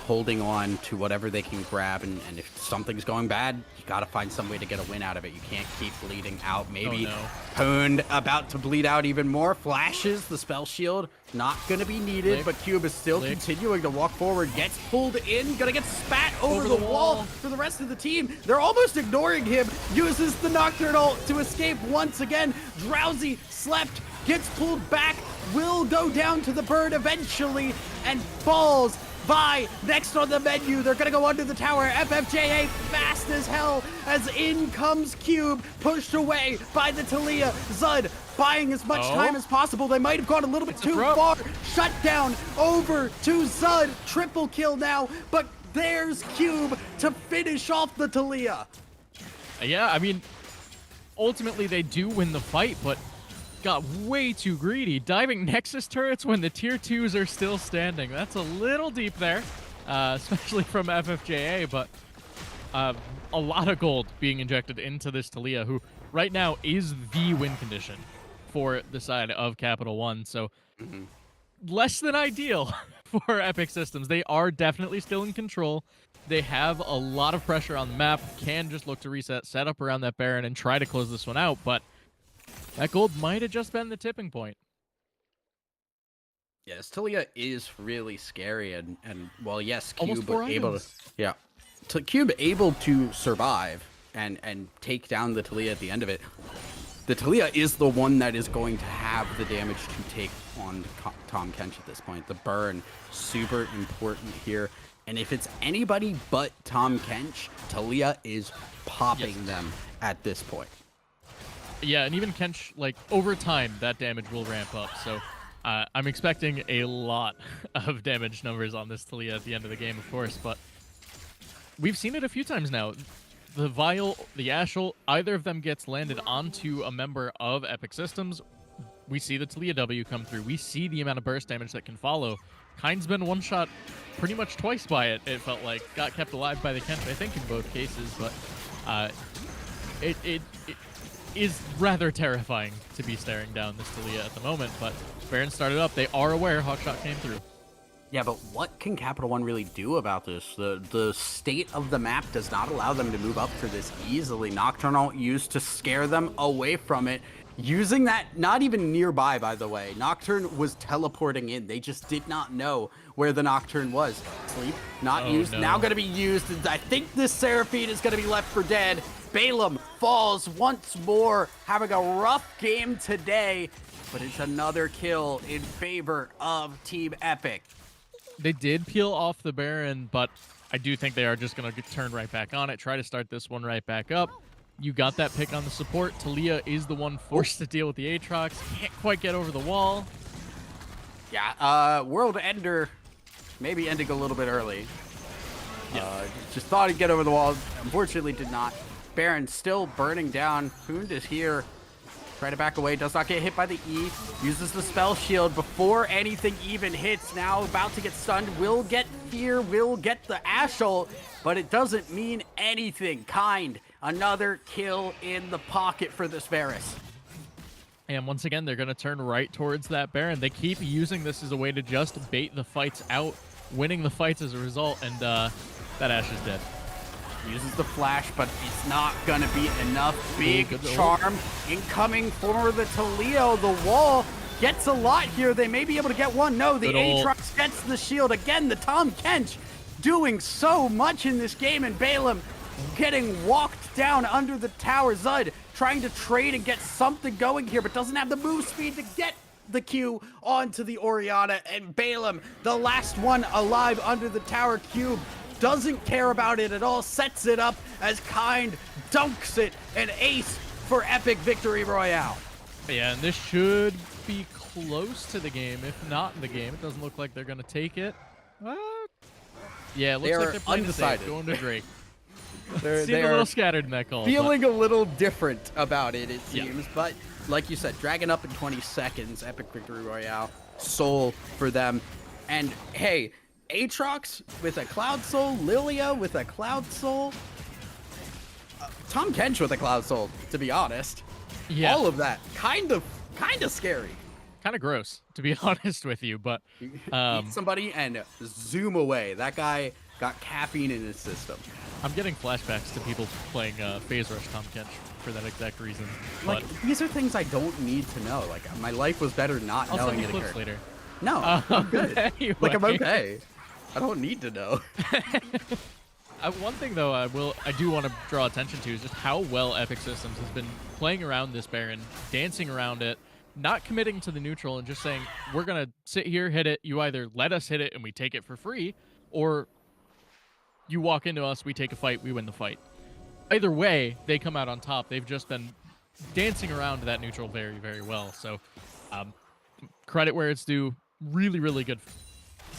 holding on to whatever they can grab, and if something's going bad, you gotta find some way to get a win out of it. You can't keep bleeding out. Maybe Poon about to bleed out even more. Flashes the spell shield, not gonna be needed, but Cube is still continuing to walk forward. Gets pulled in, gonna get spat over the wall for the rest of the team. They're almost ignoring him. Uses the Nocturnal to escape once again. Drowsy slept, gets pulled back, will go down to the bird eventually, and falls by. Next on the menu, they're gonna go under the tower. FFJA fast as hell as in comes Cube, pushed away by the Talia. Zud buying as much time as possible. They might have gone a little bit too far. Shut down over to Zud. Triple kill now, but there's Cube to finish off the Talia. Yeah, I mean, ultimately they do win the fight, but got way too greedy. Diving Nexus turrets when the tier 2s are still standing. That's a little deep there, especially from FFJA, but a lot of gold being injected into this Talia, who right now is the win condition for the side of Capital One. So less than ideal for Epic Systems. They are definitely still in control. They have a lot of pressure on the map, can just look to reset, set up around that Baron, and try to close this one out, but that gold might have just been the tipping point. Yes, Talia is really scary, and well, yes, Cube able to, Cube able to survive and take down the Talia at the end of it. The Talia is the one that is going to have the damage to take on Tom Kench at this point. The burn, super important here. And if it's anybody but Tom Kench, Talia is popping them at this point. Yeah, and even Kench, like, over time, that damage will ramp up. So I'm expecting a lot of damage numbers on this Talia at the end of the game, of course. But we've seen it a few times now. The Vial, the Ashel, either of them gets landed onto a member of Epic Systems. We see the Talia W come through. We see the amount of burst damage that can follow. Kind's been one-shot pretty much twice by it, it felt like. Got kept alive by the Kench, I think, in both cases. But it is rather terrifying to be staring down this Talia at the moment. But Baron started up. They are aware Hawkshot came through. Yeah, but what can Capital One really do about this? The state of the map does not allow them to move up for this easily. Nocturnal used to scare them away from it. Using that, not even nearby, by the way. Nocturne was teleporting in. They just did not know where the Nocturne was. Sleep, not used, now going to be used. I think this Seraphine is going to be left for dead. Balaam falls once more, having a rough game today, but it's another kill in favor of Team Epic. They did peel off the Baron, but I do think they are just going to turn right back on it, try to start this one right back up. You got that pick on the support. Talia is the one forced to deal with the Aatrox. Can't quite get over the wall. Yeah, World Ender maybe ending a little bit early. Just thought he'd get over the wall. Unfortunately did not. Baron still burning down. Poond is here. Try to back away, does not get hit by the E. Uses the spell shield before anything even hits. Now about to get stunned. Will get fear, will get the Ashel, but it doesn't mean anything. Kind, another kill in the pocket for this Varus. And once again, they're going to turn right towards that Baron. They keep using this as a way to just bait the fights out, winning the fights as a result, and that Ashe is dead. Uses the flash, but it's not gonna be enough. Big charm incoming for the Talia. The wall gets a lot here. They may be able to get one. No, the Aatrox gets the shield. Again, the Tom Kench doing so much in this game, and Balaam getting walked down under the tower. Zud trying to trade and get something going here, but doesn't have the move speed to get the Q onto the Orianna, and Balaam, the last one alive under the tower. Cube doesn't care about it at all, sets it up as Kind dunks it, an ace for Epic Victory Royale. Yeah, and this should be close to the game, if not the game. It doesn't look like they're going to take it. Yeah, it looks like they're playing undecided. Going to Drake. Seemed a little scattered in that call. Feeling a little different about it, it seems. But like you said, dragging up in 20 seconds, Epic Victory Royale, Soul for them. And hey, Aatrox with a Cloud Soul, Lilia with a Cloud Soul, Tom Kench with a Cloud Soul, to be honest. Yeah. All of that, kind of scary. kind of gross, to be honest with you. But Eat somebody and zoom away. That guy got caffeine in his system. I'm getting flashbacks to people playing Phase Rush Tom Kench for that exact reason. Like, But these are things I don't need to know. Like, my life was better not I'll knowing send you it clips occurred. later. No, I'm good. Anyway. Like, I'm okay. I don't need to know. One thing though, I do want to draw attention to is just how well Epic Systems has been playing around this Baron, dancing around it, not committing to the neutral, and just saying we're gonna sit here, hit it. You either let us hit it and we take it for free, or you walk into us, we take a fight, we win the fight. Either way, they come out on top. They've just been dancing around that neutral very, very well. So, credit where it's due. Really, really good.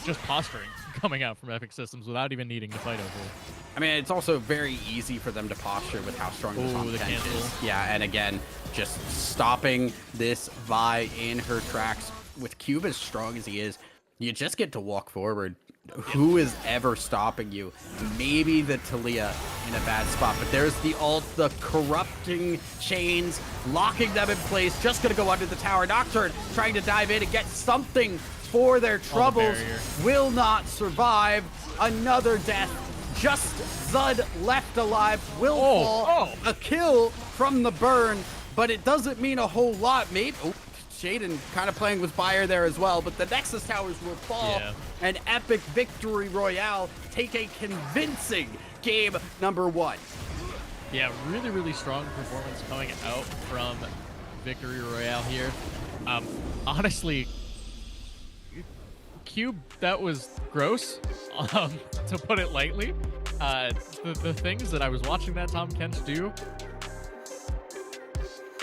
Just posturing coming out from Epic Systems without even needing to fight over it. I mean, it's also very easy for them to posture with how strong the Tom Kench is. Yeah, and again, just stopping this Vi in her tracks with Cube as strong as he is, you just get to walk forward. Who is ever stopping you? Maybe the Talia in a bad spot, but there's the ult, the corrupting chains, locking them in place, just gonna go under the tower. Nocturne trying to dive in and get something for their troubles, will not survive. Another death. Just Zud left alive, will fall. A kill from the burn, but it doesn't mean a whole lot. Maybe Shaden kind of playing with fire there as well, but the Nexus towers will fall. An epic victory royale. Take a convincing game number 1. Yeah, really, really strong performance coming out from Victory Royale here. Honestly, Cube, that was gross, to put it lightly. The things that I was watching that Tom Kench do,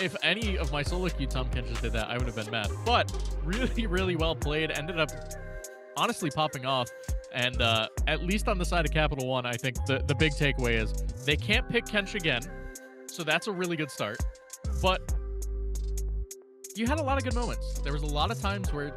if any of my solo queue Tom Kenches did that, I would have been mad. But really, really well played. Ended up honestly popping off. And at least on the side of Capital One, I think the big takeaway is they can't pick Kench again. So that's a really good start. But you had a lot of good moments. There was a lot of times where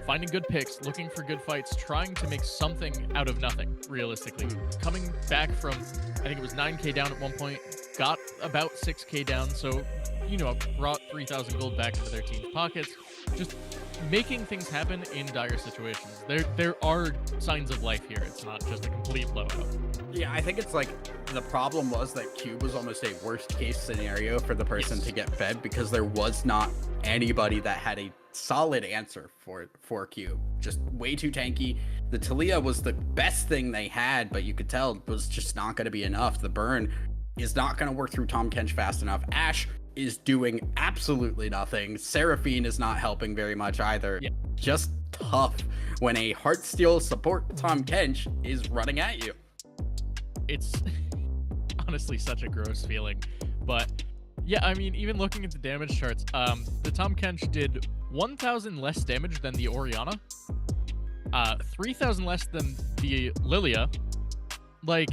finding good picks, looking for good fights, trying to make something out of nothing, realistically. Coming back from, I think it was 9k down at one point, got about 6k down, so, you know, brought 3,000 gold back into their team's pockets. Just making things happen in dire situations. There are signs of life here. It's not just a complete blowout. Yeah, I think it's like the problem was that Cube was almost a worst case scenario for the person to get fed because there was not anybody that had a solid answer for Cube. Just way too tanky. The Talia was the best thing they had, but you could tell it was just not going to be enough. The burn is not going to work through Tom Kench fast enough. Ashe is doing absolutely nothing. Seraphine is not helping very much either. Yeah. Just tough when a Heartsteel support Tom Kench is running at you. It's honestly such a gross feeling. But yeah, I mean, even looking at the damage charts, the Tom Kench did 1,000 less damage than the Orianna, 3,000 less than the Lilia. Like,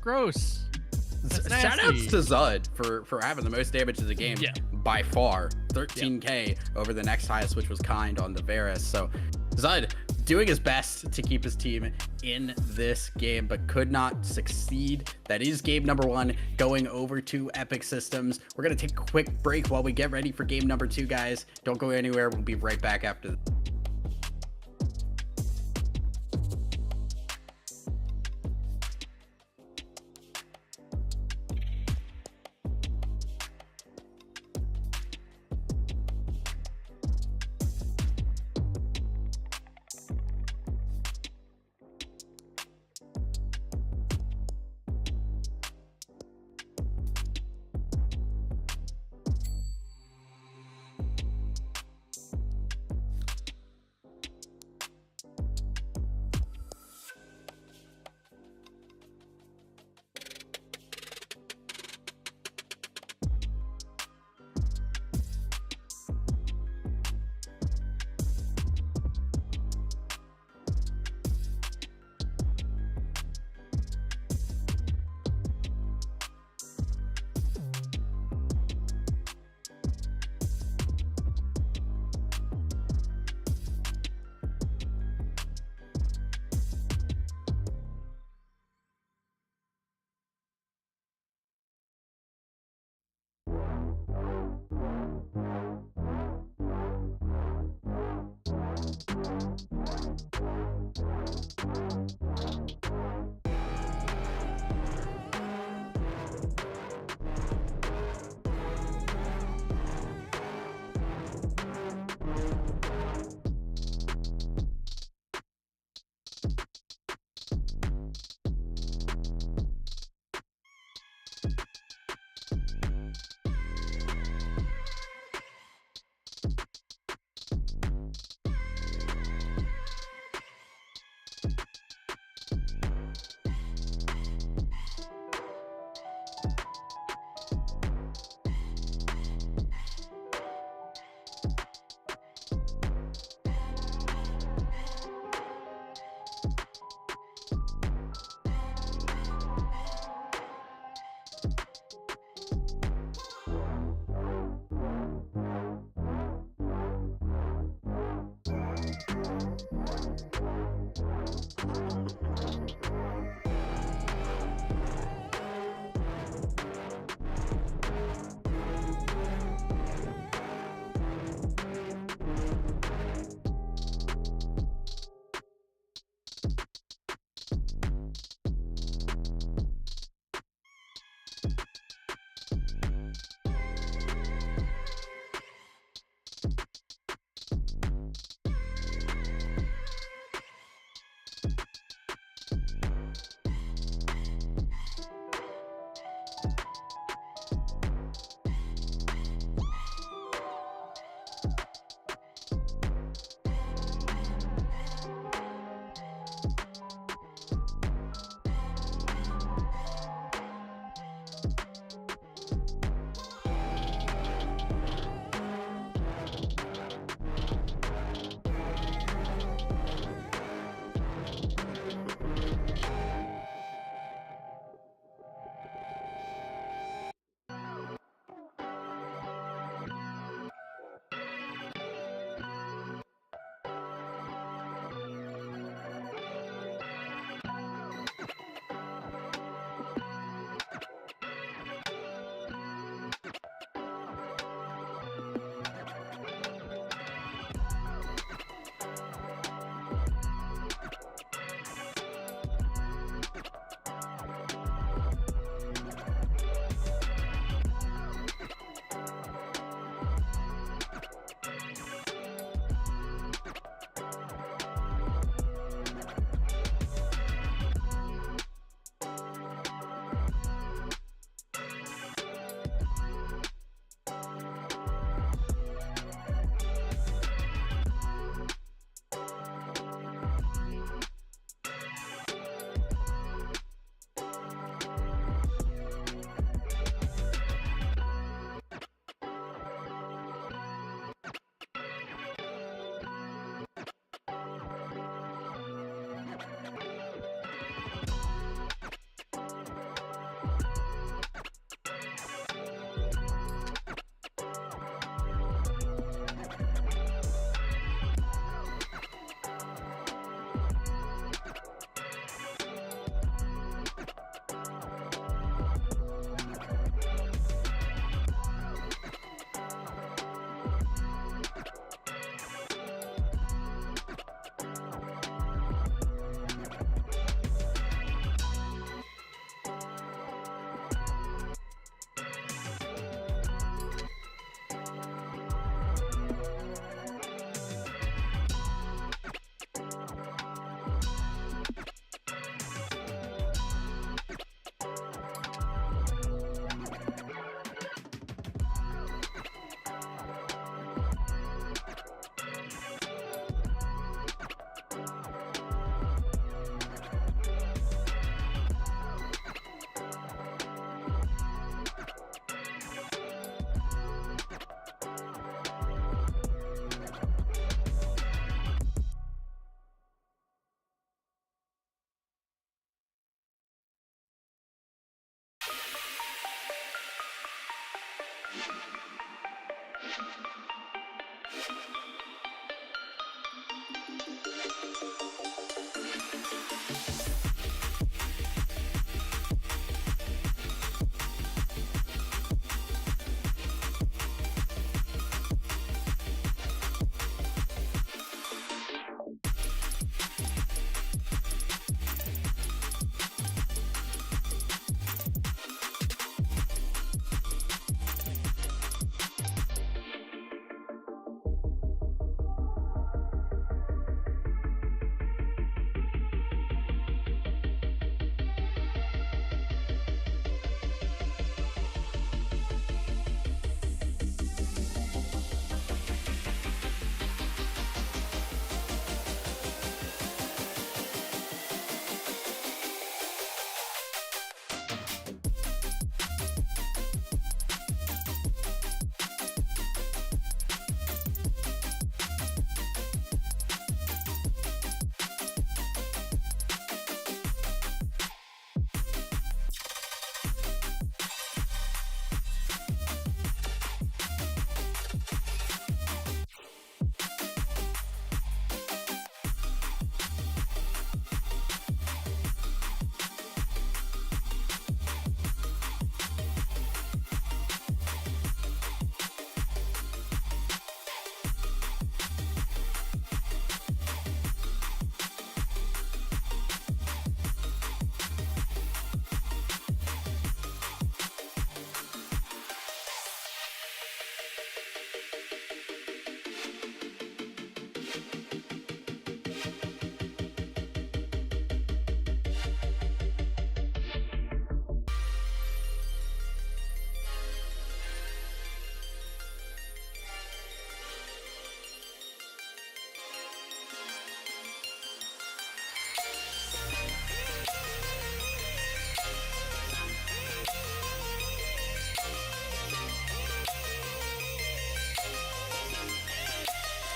gross. Shout outs to Zud for having the most damage in the game by far. 13k over the next highest, which was Kind on the Varus. So Zud doing his best to keep his team in this game, but could not succeed. That is game number 1 going over to Epic Systems. We're going to take a quick break while we get ready for game number 2, guys. Don't go anywhere. We'll be right back after this.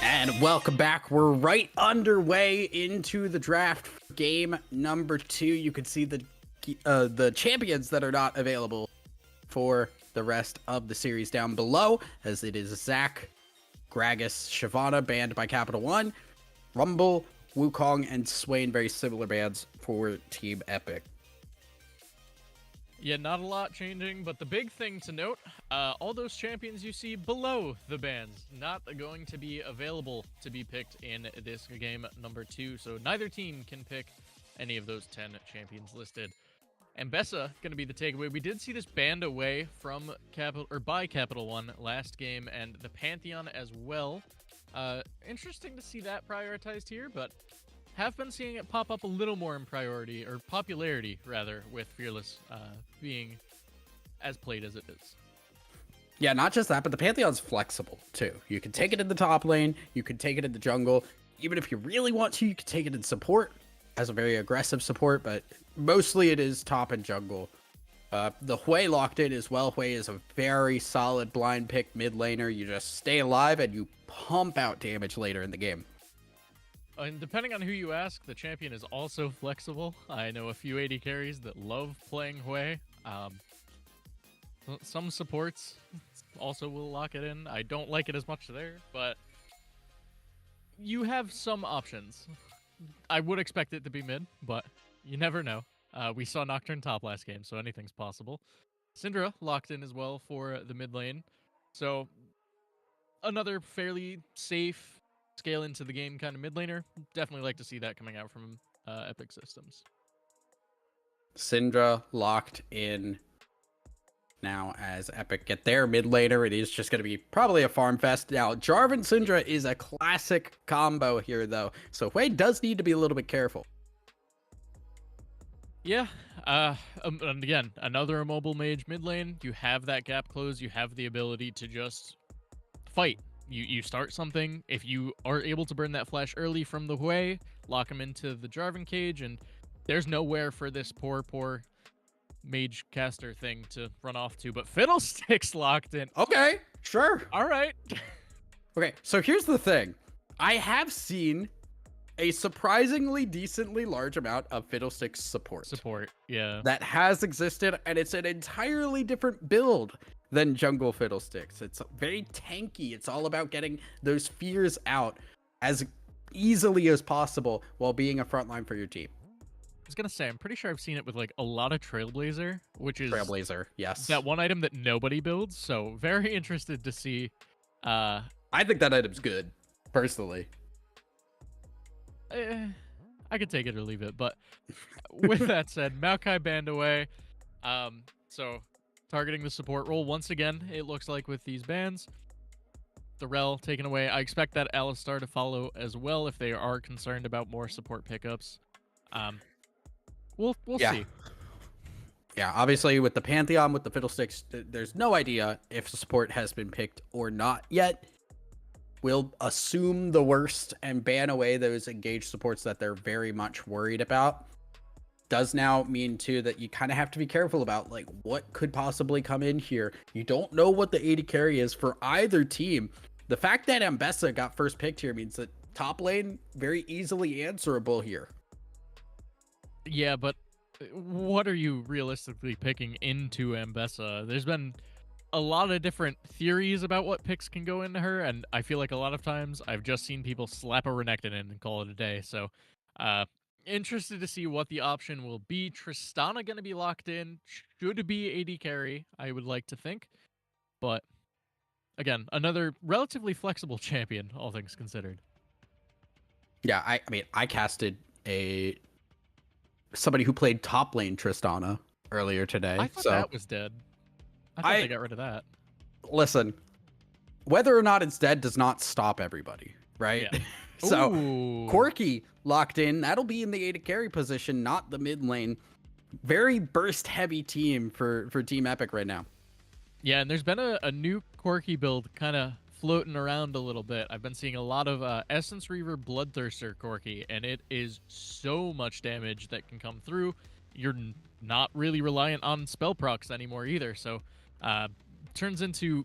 And welcome back. We're right underway into the draft for game number 2. You can see the champions that are not available for the rest of the series down below, as it is Zach, Gragas, Shyvana banned by Capital One, Rumble, Wukong, and Swain, very similar bans for Team Epic. Yeah, not a lot changing, but the big thing to note, all those champions you see below the bans, not going to be available to be picked in this game number 2, so neither team can pick any of those 10 champions listed. Mbessa going to be the takeaway. We did see this banned away from by Capital One last game, and the Pantheon as well. Interesting to see that prioritized here, but have been seeing it pop up a little more in popularity rather, with Fearless being as played as it is. Yeah, not just that, but the Pantheon's flexible too. You can take it in the top lane, you can take it in the jungle. Even if you really want to, you can take it in support as a very aggressive support, but mostly it is top and jungle. The Hui locked in as well. Hui is a very solid blind pick mid laner. You just stay alive and you pump out damage later in the game. And depending on who you ask, the champion is also flexible. I know a few AD carries that love playing Hui. Some supports also will lock it in. I don't like it as much there, but you have some options. I would expect it to be mid, but you never know. We saw Nocturne top last game, so anything's possible. Syndra locked in as well for the mid lane. So another fairly safe scale into the game kind of mid laner. Definitely like to see that coming out from Epic Systems. Syndra locked in now as Epic get their mid laner. It is just going to be probably a farm fest. Now, Jarvan Syndra is a classic combo here, though, so Hui does need to be a little bit careful. Yeah, and again, another immobile mage mid lane. You have that gap close. You have the ability to just fight. You start something. If you are able to burn that flash early from the Hui, lock him into the Jarvan cage, and there's nowhere for this poor mage caster thing to run off to. But Fiddlesticks locked in. Okay, sure. All right. Okay, so here's the thing. I have seen a surprisingly decently large amount of Fiddlesticks support. Yeah. That has existed, and it's an entirely different build than jungle Fiddlesticks. It's very tanky. It's all about getting those fears out as easily as possible while being a frontline for your team. I was gonna say, I'm pretty sure I've seen it with like a lot of Trailblazer, which is Trailblazer, yes. that one item that nobody builds. So very interested to see. I think that item's good, personally. I could take it or leave it, but with that said, Maokai banned away. So targeting the support role once again, it looks like with these bans. The Rel taken away. I expect that Alistar to follow as well if they are concerned about more support pickups. We'll see. Yeah, obviously with the Pantheon, with the Fiddlesticks, there's no idea if support has been picked or not yet. We'll assume the worst and ban away those engaged supports that they're very much worried about. Does now mean too that you kind of have to be careful about like what could possibly come in here. You don't know what the AD carry is for either team. The fact that Mbessa got first picked here means that top lane very easily answerable here. Yeah, but what are you realistically picking into Mbessa? There's been a lot of different theories about what picks can go into her, and I feel like a lot of times I've just seen people slap a Renekton in and call it a day. So interested to see what the option will be. Tristana going to be locked in. Should be AD carry, I would like to think. But again, another relatively flexible champion, all things considered. Yeah, I mean, I casted somebody who played top lane Tristana earlier today. I thought that was dead. I thought they got rid of that. Listen, whether or not it's dead does not stop everybody, right? Yeah. So Ooh. Corki locked in. That'll be in the AD carry position, not the mid lane. Very burst heavy team for Team Epic right now. Yeah, and there's been a new Corki build kind of floating around a little bit. I've been seeing a lot of Essence Reaver Bloodthirster Corki, and it is so much damage that can come through. You're not really reliant on spell procs anymore either, so turns into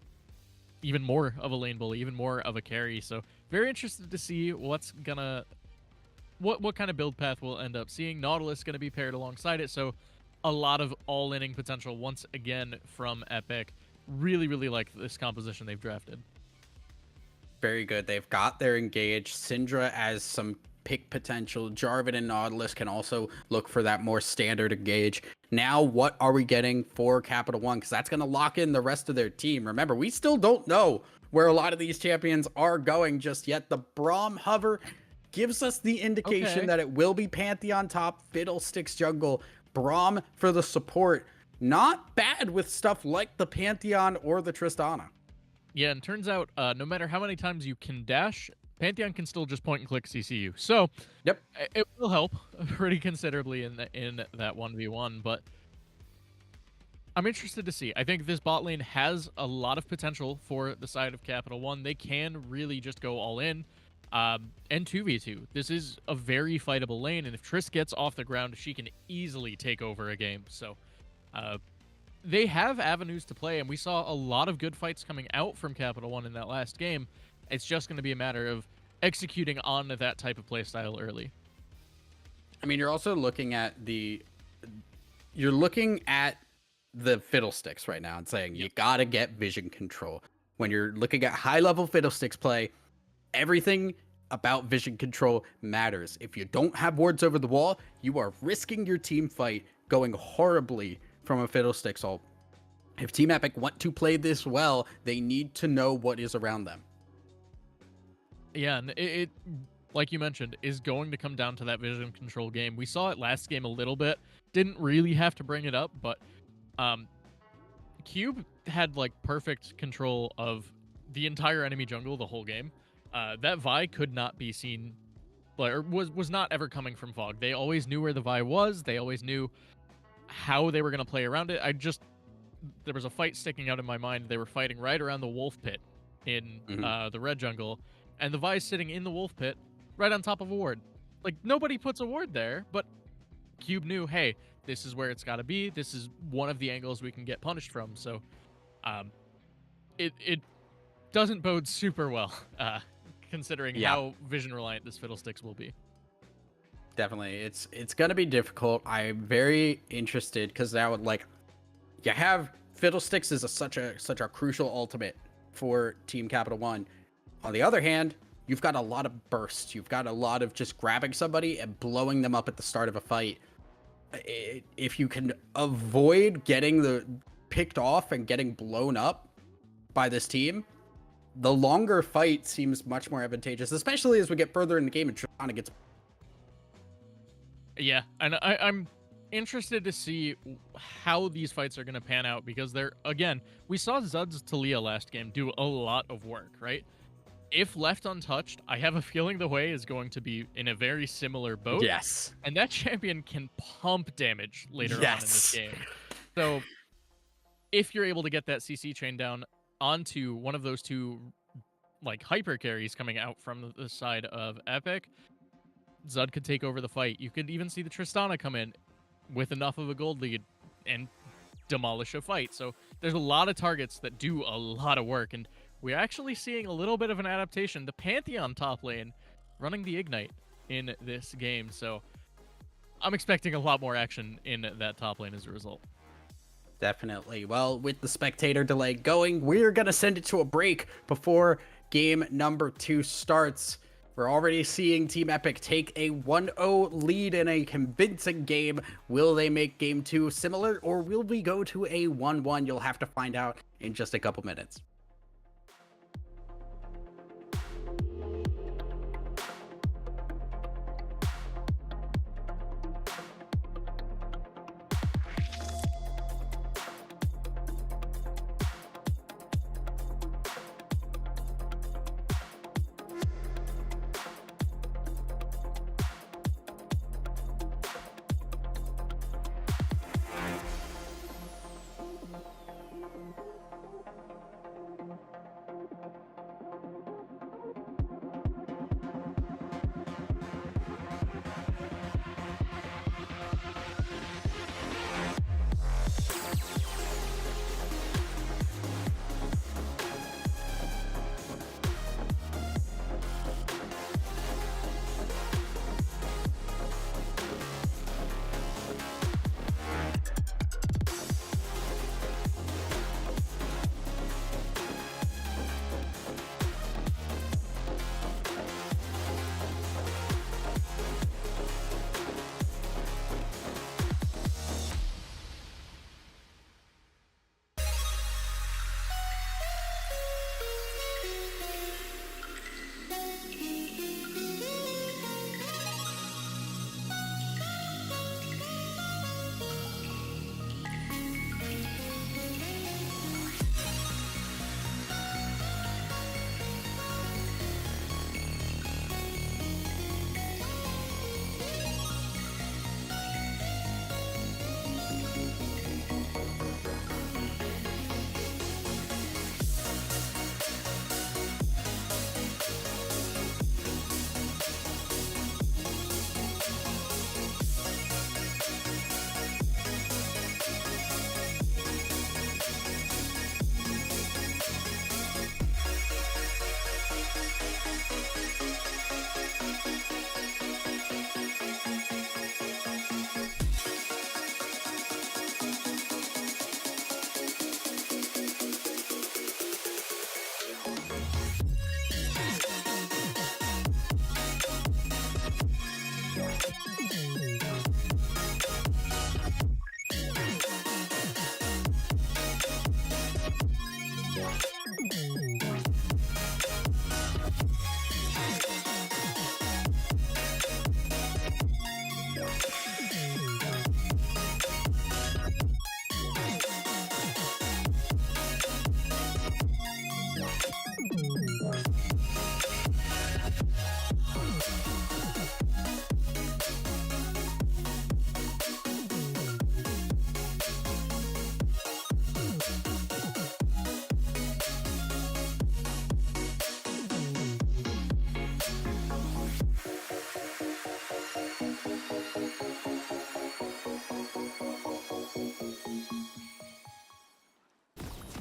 even more of a lane bully, even more of a carry. So very interested to see what kind of build path we'll end up seeing. Nautilus going to be paired alongside it, so a lot of all-inning potential once again from Epic. Really, really like this composition they've drafted. Very good. They've got their engage. Syndra as some pick potential. Jarvan and Nautilus can also look for that more standard engage. Now, what are we getting for Capital One? Because that's going to lock in the rest of their team. Remember, we still don't know where a lot of these champions are going just yet. The Braum hover gives us the indication that it will be Pantheon top, Fiddlesticks jungle, Braum for the support. Not bad with stuff like the Pantheon or the Tristana. Yeah, and turns out no matter how many times you can dash, Pantheon can still just point and click CCU. So yep, it will help pretty considerably in that 1v1, but I'm interested to see. I think this bot lane has a lot of potential for the side of Capital One. They can really just go all in. And 2v2. This is a very fightable lane, and if Triss gets off the ground, she can easily take over a game. So they have avenues to play, and we saw a lot of good fights coming out from Capital One in that last game. It's just going to be a matter of executing on that type of playstyle early. I mean, you're also looking at the Fiddlesticks right now and saying you got to get vision control. When you're looking at high-level Fiddlesticks play, everything about vision control matters. If you don't have wards over the wall, you are risking your team fight going horribly from a Fiddlesticks ult. If Team Epic want to play this well, they need to know what is around them. Yeah, and it like you mentioned, is going to come down to that vision control game. We saw it last game a little bit. Didn't really have to bring it up, but Cube had like perfect control of the entire enemy jungle the whole game. That Vi could not be seen, or was not ever coming from Fog. They always knew where the Vi was. They always knew how they were going to play around it. There was a fight sticking out in my mind. They were fighting right around the wolf pit in the red jungle, and the Vi's sitting in the wolf pit right on top of a ward. Like, nobody puts a ward there, but Cube knew, hey, this is where it's got to be. This is one of the angles we can get punished from. So it doesn't bode super well, considering how vision reliant this Fiddlesticks will be. Definitely, it's gonna be difficult. I'm very interested because now, like, you have Fiddlesticks is such a crucial ultimate for Team Capital One. On the other hand, you've got a lot of bursts. You've got a lot of just grabbing somebody and blowing them up at the start of a fight. If you can avoid getting picked off and getting blown up by this team, the longer fight seems much more advantageous, especially as we get further in the game and Tristana gets. Yeah, and I'm interested to see how these fights are going to pan out, because we saw Zud's Talia last game do a lot of work, right? If left untouched, I have a feeling the Wei is going to be in a very similar boat. Yes. And that champion can pump damage later on in this game. So if you're able to get that CC chain down onto one of those two like hyper carries coming out from the side of Epic, Zud could take over the fight. You could even see the Tristana come in with enough of a gold lead and demolish a fight. So there's a lot of targets that do a lot of work, and we're actually seeing a little bit of an adaptation. The Pantheon top lane running the Ignite in this game, so I'm expecting a lot more action in that top lane as a result. Definitely. Well, with the spectator delay going, we're going to send it to a break before game number 2 starts. We're already seeing Team Epic take a 1-0 lead in a convincing game. Will they make game 2 similar, or will we go to a 1-1? You'll have to find out in just a couple minutes.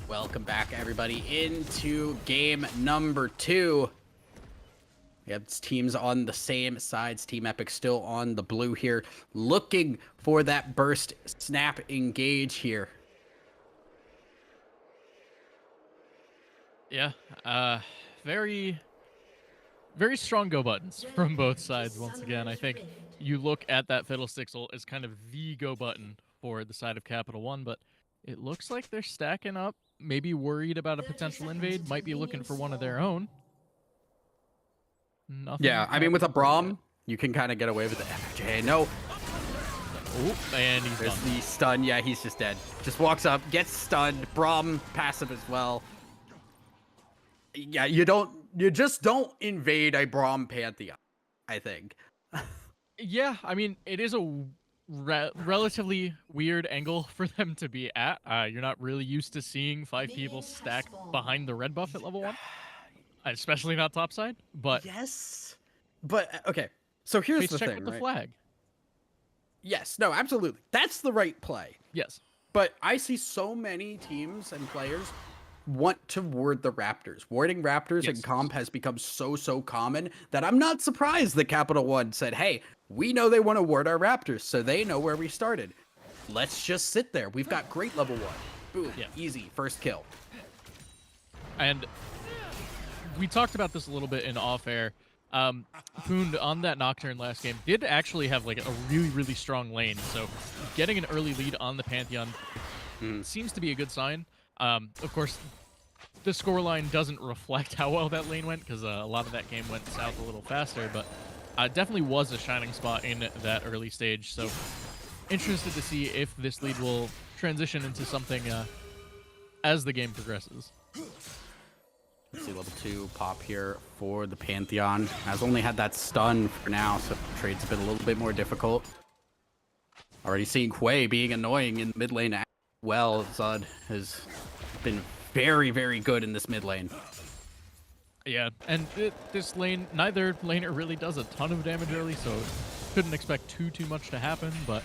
Welcome back, everybody, into game number 2. We have teams on the same sides. Team Epic still on the blue here, looking for that burst snap engage here. Yeah, very strong go buttons from both sides once again. I think you look at that Fiddlesticks ult as kind of the go button for the side of Capital One, but it looks like they're stacking up, maybe worried about a potential invade, might be looking for one of their own. Nothing. Yeah, I mean, with a Braum, you can kind of get away with it. FFJ, no. Oh, and he's There's done. the stun. Yeah, he's just dead. Just walks up, gets stunned. Braum passive as well. Yeah, you just don't invade a Braum Pantheon, I think. Yeah, I mean, it is a relatively weird angle for them to be at. You're not really used to seeing 5 people stack behind the red buff at level 1, especially not topside. But yes, but okay. So here's the check thing, with the right? flag. Yes, no, absolutely. That's the right play. Yes, but I see so many teams and players want to ward the Raptors. Warding Raptors in comp has become so common that I'm not surprised that Capital One said, hey, we know they want to ward our Raptors, so they know where we started. Let's just sit there. We've got great level 1. Boom, easy, first kill. And we talked about this a little bit in off-air. Poond on that Nocturne last game did actually have like a really strong lane, so getting an early lead on the Pantheon seems to be a good sign. Of course, the scoreline doesn't reflect how well that lane went because a lot of that game went south a little faster, but definitely was a shining spot in that early stage. So interested to see if this lead will transition into something as the game progresses. Let's see level 2 pop here for the Pantheon. Has only had that stun for now, so trade's been a little bit more difficult. Already seeing Quay being annoying in mid lane. Well, Zud has been very good in this mid lane. Yeah, and this lane, neither laner really does a ton of damage early, so couldn't expect too much to happen, but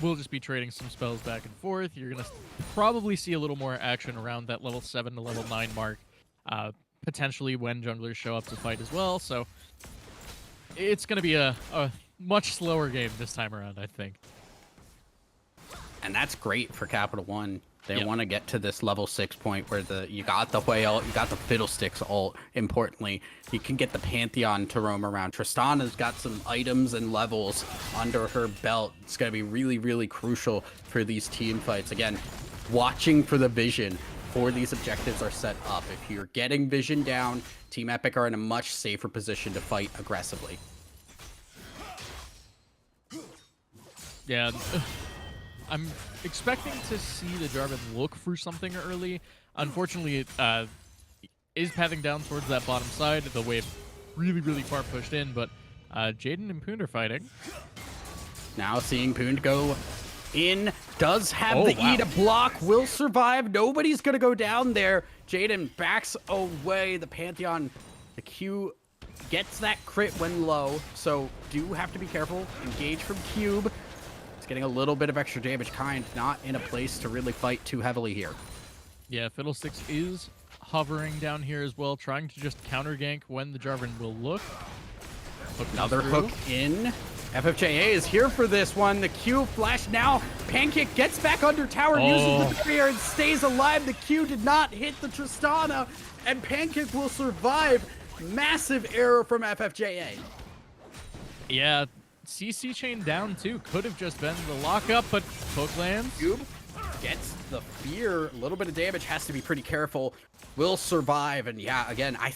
we'll just be trading some spells back and forth. You're going to probably see a little more action around that level 7 to level 9 mark, potentially when junglers show up to fight as well, so it's going to be a much slower game this time around, I think. And that's great for Capital One. They want to get to this level 6 point where you got the whale, you got the Fiddlesticks ult. Importantly, you can get the Pantheon to roam around. Tristana's got some items and levels under her belt. It's going to be really crucial for these team fights. Again, watching for the vision for these objectives are set up. If you're getting vision down, Team Epic are in a much safer position to fight aggressively. Yeah. I'm expecting to see the Jarvan look for something early. Unfortunately, it is pathing down towards that bottom side. The wave really far pushed in, but Jaden and Poond are fighting. Now seeing Poond go in, does have E to block, will survive. Nobody's going to go down there. Jaden backs away. The Pantheon, the Q gets that crit when low, so do have to be careful. Engage from Cube. Getting a little bit of extra damage, not in a place to really fight too heavily here. Yeah, Fiddlesticks is hovering down here as well, trying to just counter gank when the Jarvan will look. Another hook in. FFJA is here for this one. The Q flash now. Pancake gets back under tower, uses the barrier and stays alive. The Q did not hit the Tristana, and Pancake will survive. Massive error from FFJA. Yeah. CC chain down too. Could have just been the lockup, but hook lands. Cube gets the fear. A little bit of damage. Has to be pretty careful. Will survive. And yeah, again, I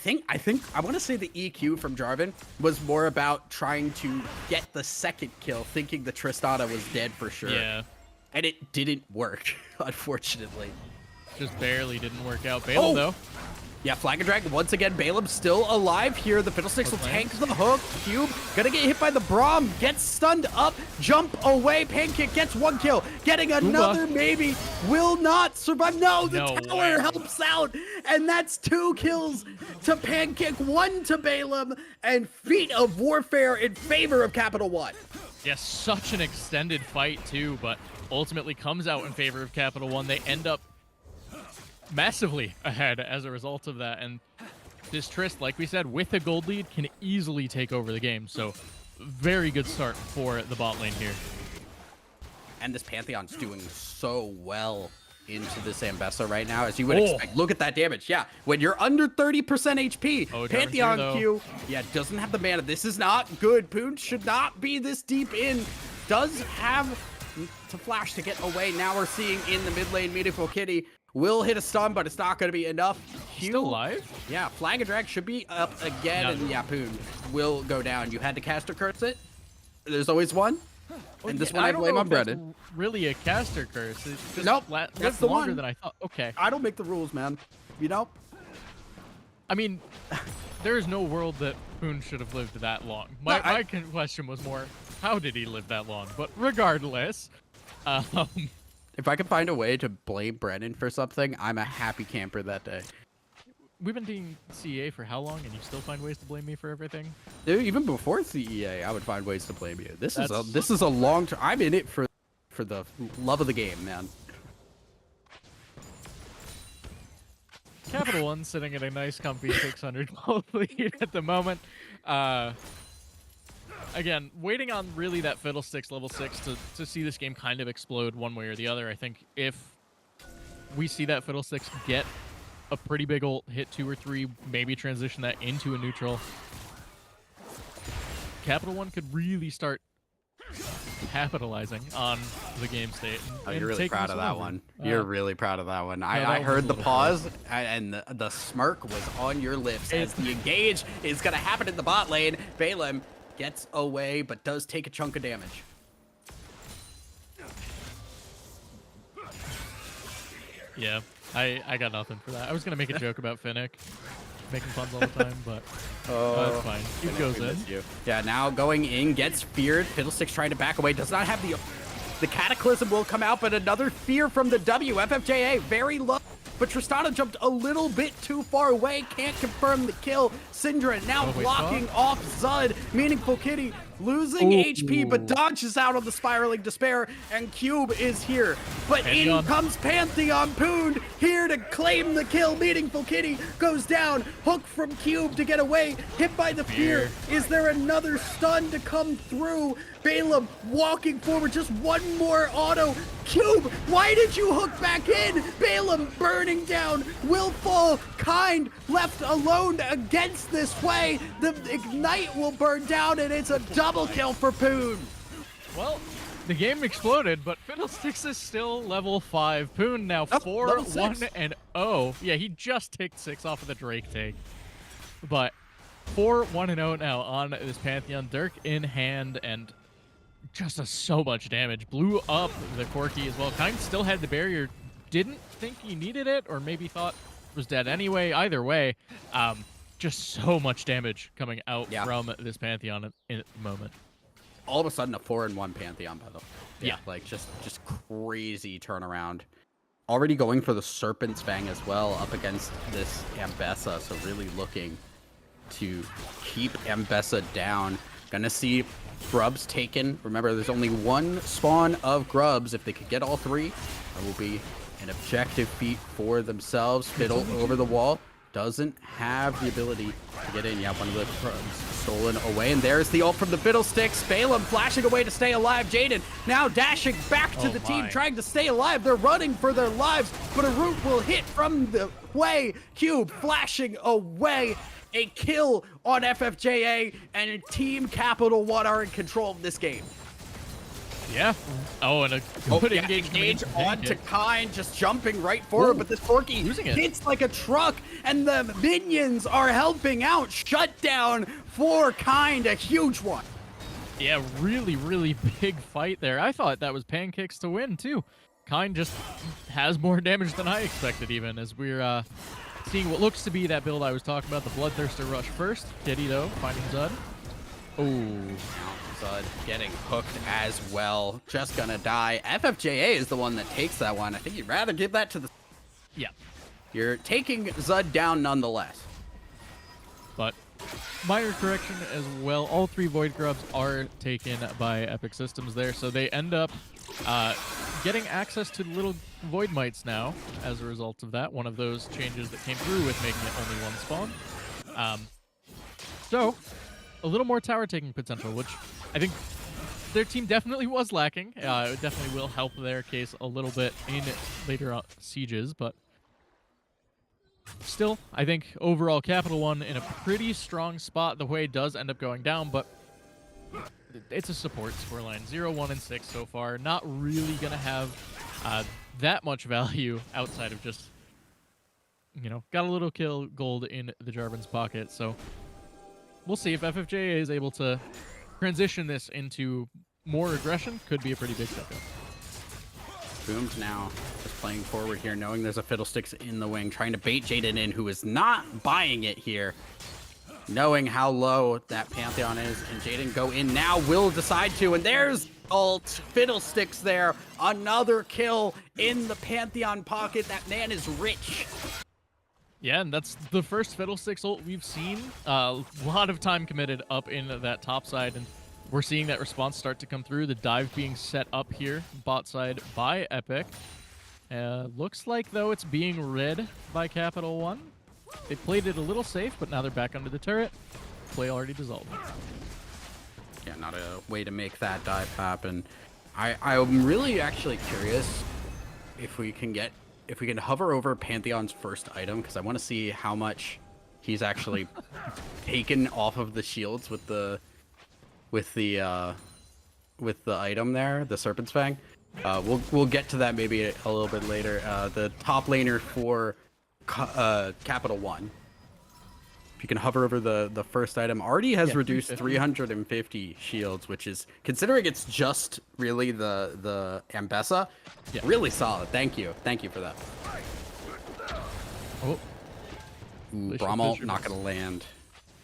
want to say the EQ from Jarvan was more about trying to get the second kill, thinking the Tristana was dead for sure. Yeah. And it didn't work, unfortunately. Just barely didn't work out. Bale though. Yeah, Flag and Drag once again. Balaam's still alive here. The Fiddlesticks will tank the hook. Cube gonna get hit by the Braum. Gets stunned up. Jump away. Pancake gets 1 kill. Getting another maybe. Will not survive. No, the tower helps out. And that's 2 kills to Pancake, 1 to Balaam. And Feat of Warfare in favor of Capital One. Yes, such an extended fight too, but ultimately comes out in favor of Capital One. They end up massively ahead as a result of that. And this Trist, like we said, with a gold lead, can easily take over the game. So very good start for the bot lane here. And this Pantheon's doing so well into this Ambessa right now, as you would expect. Look at that damage. Yeah, when you're under 30% HP, Pantheon Q, doesn't have the mana. This is not good. Poon should not be this deep in. Does have to flash to get away. Now we're seeing in the mid lane, Meaningful Kitty will hit a stun, but it's not going to be enough. Still alive? Yeah, Flag and Drag should be up again, and yeah, Poon will go down. You had to caster curse it. There's always one. And this one I blame on Brennan. Really a caster curse. It's just nope, that's the longer one than I thought. Okay. I don't make the rules, man. You know? I mean, there is no world that Poon should have lived that long. My question was more, how did he live that long? But regardless, if I can find a way to blame Brennan for something, I'm a happy camper that day. We've been doing CEA for how long, and you still find ways to blame me for everything? Dude, even before CEA, I would find ways to blame you. This is a long term. I'm in it for the love of the game, man. Capital One sitting at a nice, comfy 600 gold lead at the moment. Again, waiting on really that Fiddlesticks level 6 to see this game kind of explode one way or the other. I think if we see that Fiddlesticks get a pretty big ult, hit 2 or 3, maybe transition that into a neutral, Capital One could really start capitalizing on the game state. Oh, you're really proud of that one. You're really proud of that one. I heard the pause, and the smirk was on your lips as the engage is going to happen in the bot lane. Balaam gets away, but does take a chunk of damage. Yeah, I got nothing for that. I was going to make a joke about Finnick making puns all the time, but that's fine. He goes in. Yeah, now going in, gets feared. Fiddlesticks trying to back away. Does not have the Cataclysm will come out, but another fear from the W. FFJA, very low. But Tristana jumped a little bit too far away. Can't confirm the kill. Syndra now blocking off Zud. Meaningful Kitty losing HP, but dodges out on the Spiraling Despair, and Cube is here. But in comes Pantheon Poon, here to claim the kill. Meaningful Kitty goes down. Hook from Cube to get away. Hit by the fear. Is there another stun to come through? Balaam walking forward, just one more auto. Cube, why did you hook back in? Balaam burning down, will fall, Kind left alone against this way. The Ignite will burn down, and it's a double kill for Poon. Well, the game exploded, but Fiddlesticks is still level 5. Poon now 4-1-0. Yeah, he just ticked 6 off of the Drake take. But 4-1-0 now on this Pantheon. Dirk in hand, and just does so much damage. Blew up the Corki as well. Kind still had the barrier. Didn't think he needed it, or maybe thought was dead anyway. Either way, just so much damage coming out from this Pantheon in the moment. All of a sudden, a 4-1 Pantheon, by the way. Yeah, like just crazy turnaround. Already going for the Serpent's Fang as well up against this Ambessa, so really looking to keep Ambessa down. Gonna see Grubs taken. Remember, there's only one spawn of Grubs. If they could get all 3, that will be an objective feat for themselves. Fiddle over the wall. Doesn't have the ability to get in. Yeah, one of the Grubs stolen away. And there's the ult from the Fiddlesticks. Balaam flashing away to stay alive. Jaden now dashing back to the team, trying to stay alive. They're running for their lives, but a root will hit from the way. Cube flashing away. A kill on FFJA, and Team Capital One are in control of this game. Yeah. Oh, and a good engage onto Kind, just jumping right forward, but this Corki hits like a truck, and the minions are helping out. Shutdown for Kind, a huge one. Yeah, really, really big fight there. I thought that was Pancakes to win, too. Kind just has more damage than I expected, even, as we're seeing what looks to be that build I was talking about, the Bloodthirster rush first. Kitty, though, finding Zud. Oh. Zud getting hooked as well. Just gonna die. FFJA is the one that takes that one. I think you'd rather give that to the... Yeah. You're taking Zud down nonetheless. But minor correction as well. All 3 Void Grubs are taken by Epic Systems there, so they end up getting access to little Void Mites now as a result of that. One of those changes that came through with making it only one spawn. So, a little more tower taking potential, which I think their team definitely was lacking. It definitely will help their case a little bit in later sieges, but still, I think overall Capital One in a pretty strong spot. The Hui does end up going down, but it's a support scoreline. 0, 1, and 6 so far. Not really going to have that much value outside of just, got a little kill gold in the Jarvan's pocket. So we'll see if FFJA is able to transition this into more aggression. Could be a pretty big step up. Boom's now just playing forward here, knowing there's a Fiddlesticks in the wing, trying to bait Jaden in, who is not buying it here. Knowing how low that Pantheon is, and Jaden go in now, will decide to, and there's ult. Fiddlesticks there. Another kill in the Pantheon pocket. That man is rich. Yeah, and that's the first Fiddlesticks ult we've seen. A lot of time committed up in that top side, and we're seeing that response start to come through. The dive being set up here, bot side by Epic. Looks like, though, it's being read by Capital One. They played it a little safe, but now they're back under the turret. Play already dissolved. Yeah, not a way to make that dive happen. I'm really actually curious if we can hover over Pantheon's first item, because I want to see how much he's actually taken off of the shields with the item there, the Serpent's Fang. We'll get to that maybe a little bit later. The top laner for Capital One, if you can hover over the first item, already has reduced 350 shields, which is, considering it's just really the Ambessa, really solid. Thank you for that. Oh, Bramall not gonna land.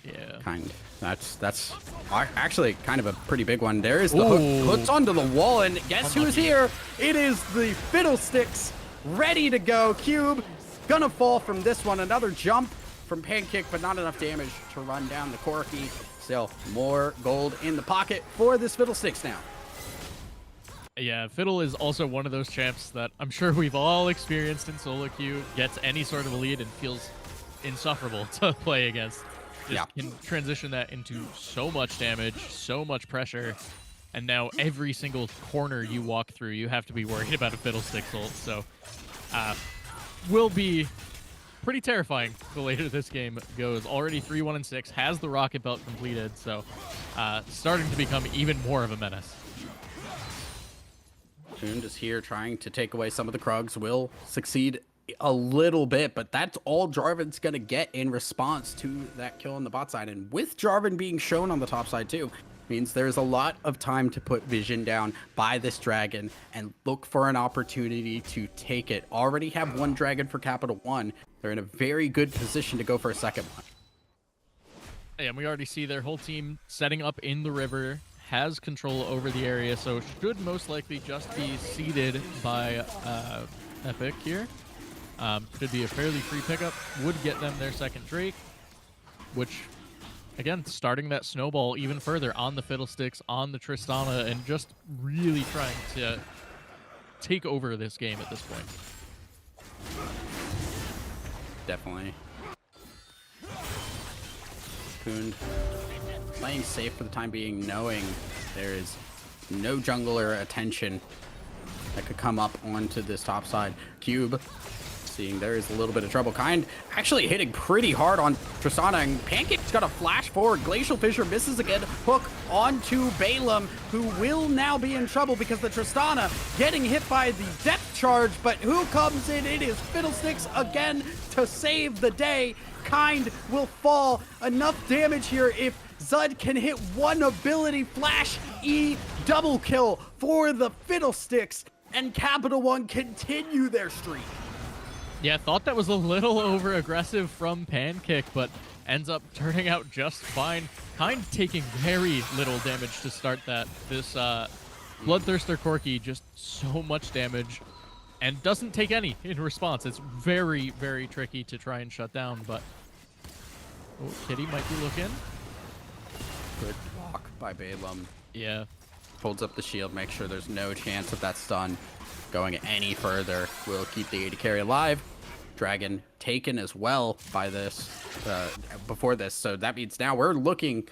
Yeah, That's actually kind of a pretty big one. There is the hook, puts onto the wall, and guess who's here? It is the Fiddlesticks, ready to go. Cube gonna fall from this one. Another jump from Pancake, but not enough damage to run down the Corki. Still more gold in the pocket for this Fiddlesticks now. Yeah, Fiddle is also one of those champs that I'm sure we've all experienced in solo queue. Gets any sort of a lead and feels insufferable to play against. Just can transition that into so much damage, so much pressure, and now every single corner you walk through, you have to be worried about a Fiddlesticks ult. So, will be pretty terrifying the later this game goes. Already 3, 1, and 6, has the Rocket Belt completed, so starting to become even more of a menace. Toon is here trying to take away some of the Krugs. Will succeed a little bit, but that's all Jarvan's gonna get in response to that kill on the bot side. And with Jarvan being shown on the top side too, means there's a lot of time to put vision down by this dragon and look for an opportunity to take it. Already have one dragon for Capital One. They're in a very good position to go for a second one. Yeah, and we already see their whole team setting up in the river, has control over the area, so should most likely just be seeded by Epic here. Should be a fairly free pickup. Would get them their second Drake, which, again, starting that snowball even further on the Fiddlesticks, on the Tristana, and just really trying to take over this game at this point. Definitely. Kund playing safe for the time being, knowing there is no jungler attention that could come up onto this top side. Cube seeing there is a little bit of trouble. Kind actually hitting pretty hard on Tristana, and Pancake's got a flash forward. Glacial Fissure misses again. Hook onto Balaam, who will now be in trouble because the Tristana getting hit by the depth charge, but who comes in? It is Fiddlesticks again to save the day. Kind will fall. Enough damage here if Zud can hit one ability. Flash E double kill for the Fiddlesticks, and Capital One continue their streak. Yeah, thought that was a little over-aggressive from Pancake, but ends up turning out just fine. Kind taking very little damage to start that. This Bloodthirster Corki, just so much damage, and doesn't take any in response. It's very, very tricky to try and shut down, but... Oh, Kitty might be looking. Good block by Balaam. Yeah. holds up the shield, makes sure there's no chance of that stun going any further. Will keep the AD carry alive. Dragon taken as well by this before this, so that means now we're looking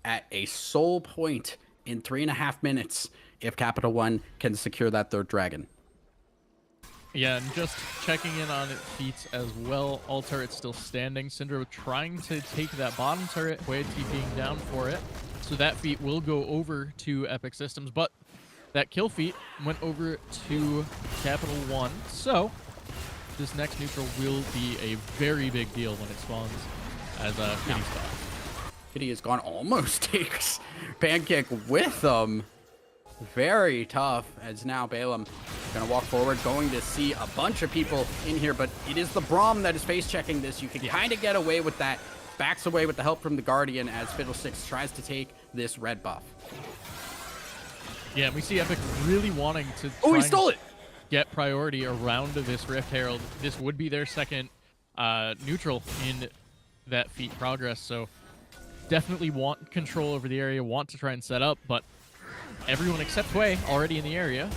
at a soul point in 3.5 minutes if Capital One can secure that third dragon. Yeah, and just checking in on feats as well. All turrets still standing. Syndra trying to take that bottom turret, Hwei TPing down for it. So that feat will go over to Epic Systems, but that kill feat went over to Capital One. So this next neutral will be a very big deal when it spawns as a Kitty spot. Kitty is gone, almost takes Pancake with them. Very tough, as now Balaam gonna walk forward, going to see a bunch of people in here, but it is the Braum that is face checking this. You can kind of get away with that. Backs away with the help from the Guardian as Fiddlesticks tries to take this red buff. Yeah, and we see Epic really wanting to he stole it! Get priority around this Rift Herald. This would be their second neutral in that feat progress, so definitely want control over the area, want to try and set up, but everyone except Hwei already in the area.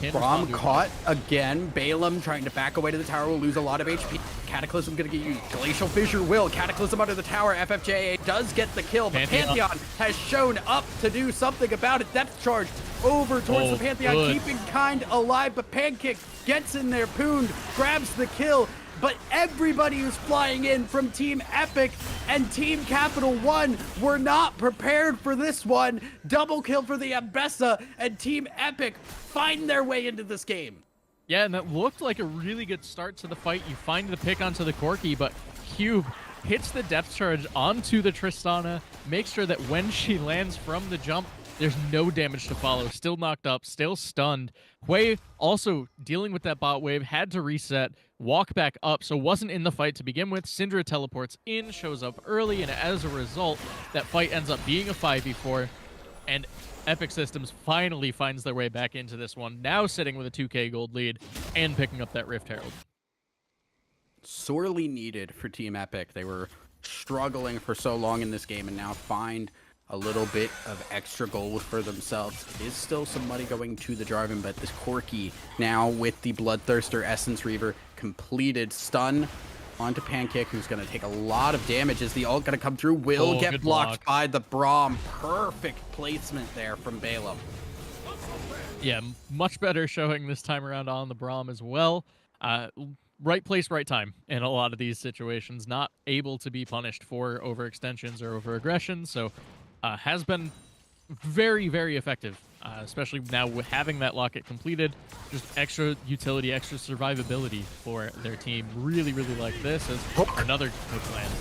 Braum caught again. Balaam trying to back away to the tower will lose a lot of HP. Cataclysm gonna get used. Glacial Fissure will. Cataclysm under the tower. FFJA does get the kill, but Pantheon has shown up to do something about it. Depth charge over towards the Pantheon, keeping Kind alive, but Pancake gets in there. Poon grabs the kill, but everybody who's flying in from Team Epic and Team Capital One were not prepared for this one. Double kill for the Ambessa, and Team Epic find their way into this game. Yeah, and that looked like a really good start to the fight. You find the pick onto the Corki, but Cube hits the depth charge onto the Tristana, makes sure that when she lands from the jump, there's no damage to follow. Still knocked up, still stunned. Hwei also dealing with that bot wave, had to reset, walk back up, so wasn't in the fight to begin with. Syndra teleports in, shows up early, and as a result, that fight ends up being a 5v4, and Epic Systems finally finds their way back into this one, now sitting with a 2k gold lead and picking up that Rift Herald. Sorely needed for Team Epic. They were struggling for so long in this game and now find a little bit of extra gold for themselves. It is still some money going to the Jarvan, but this Corki now with the Bloodthirster Essence Reaver completed. Stun onto Pancake, who's going to take a lot of damage. Is the ult going to come through? Will get blocked by the Braum. Perfect placement there from Balaam. Yeah, much better showing this time around on the Braum as well. Right place, right time in a lot of these situations. Not able to be punished for overextensions or overaggression, so has been very, very effective, especially now with having that locket completed. Just extra utility, extra survivability for their team. Really, really like this as another hook land.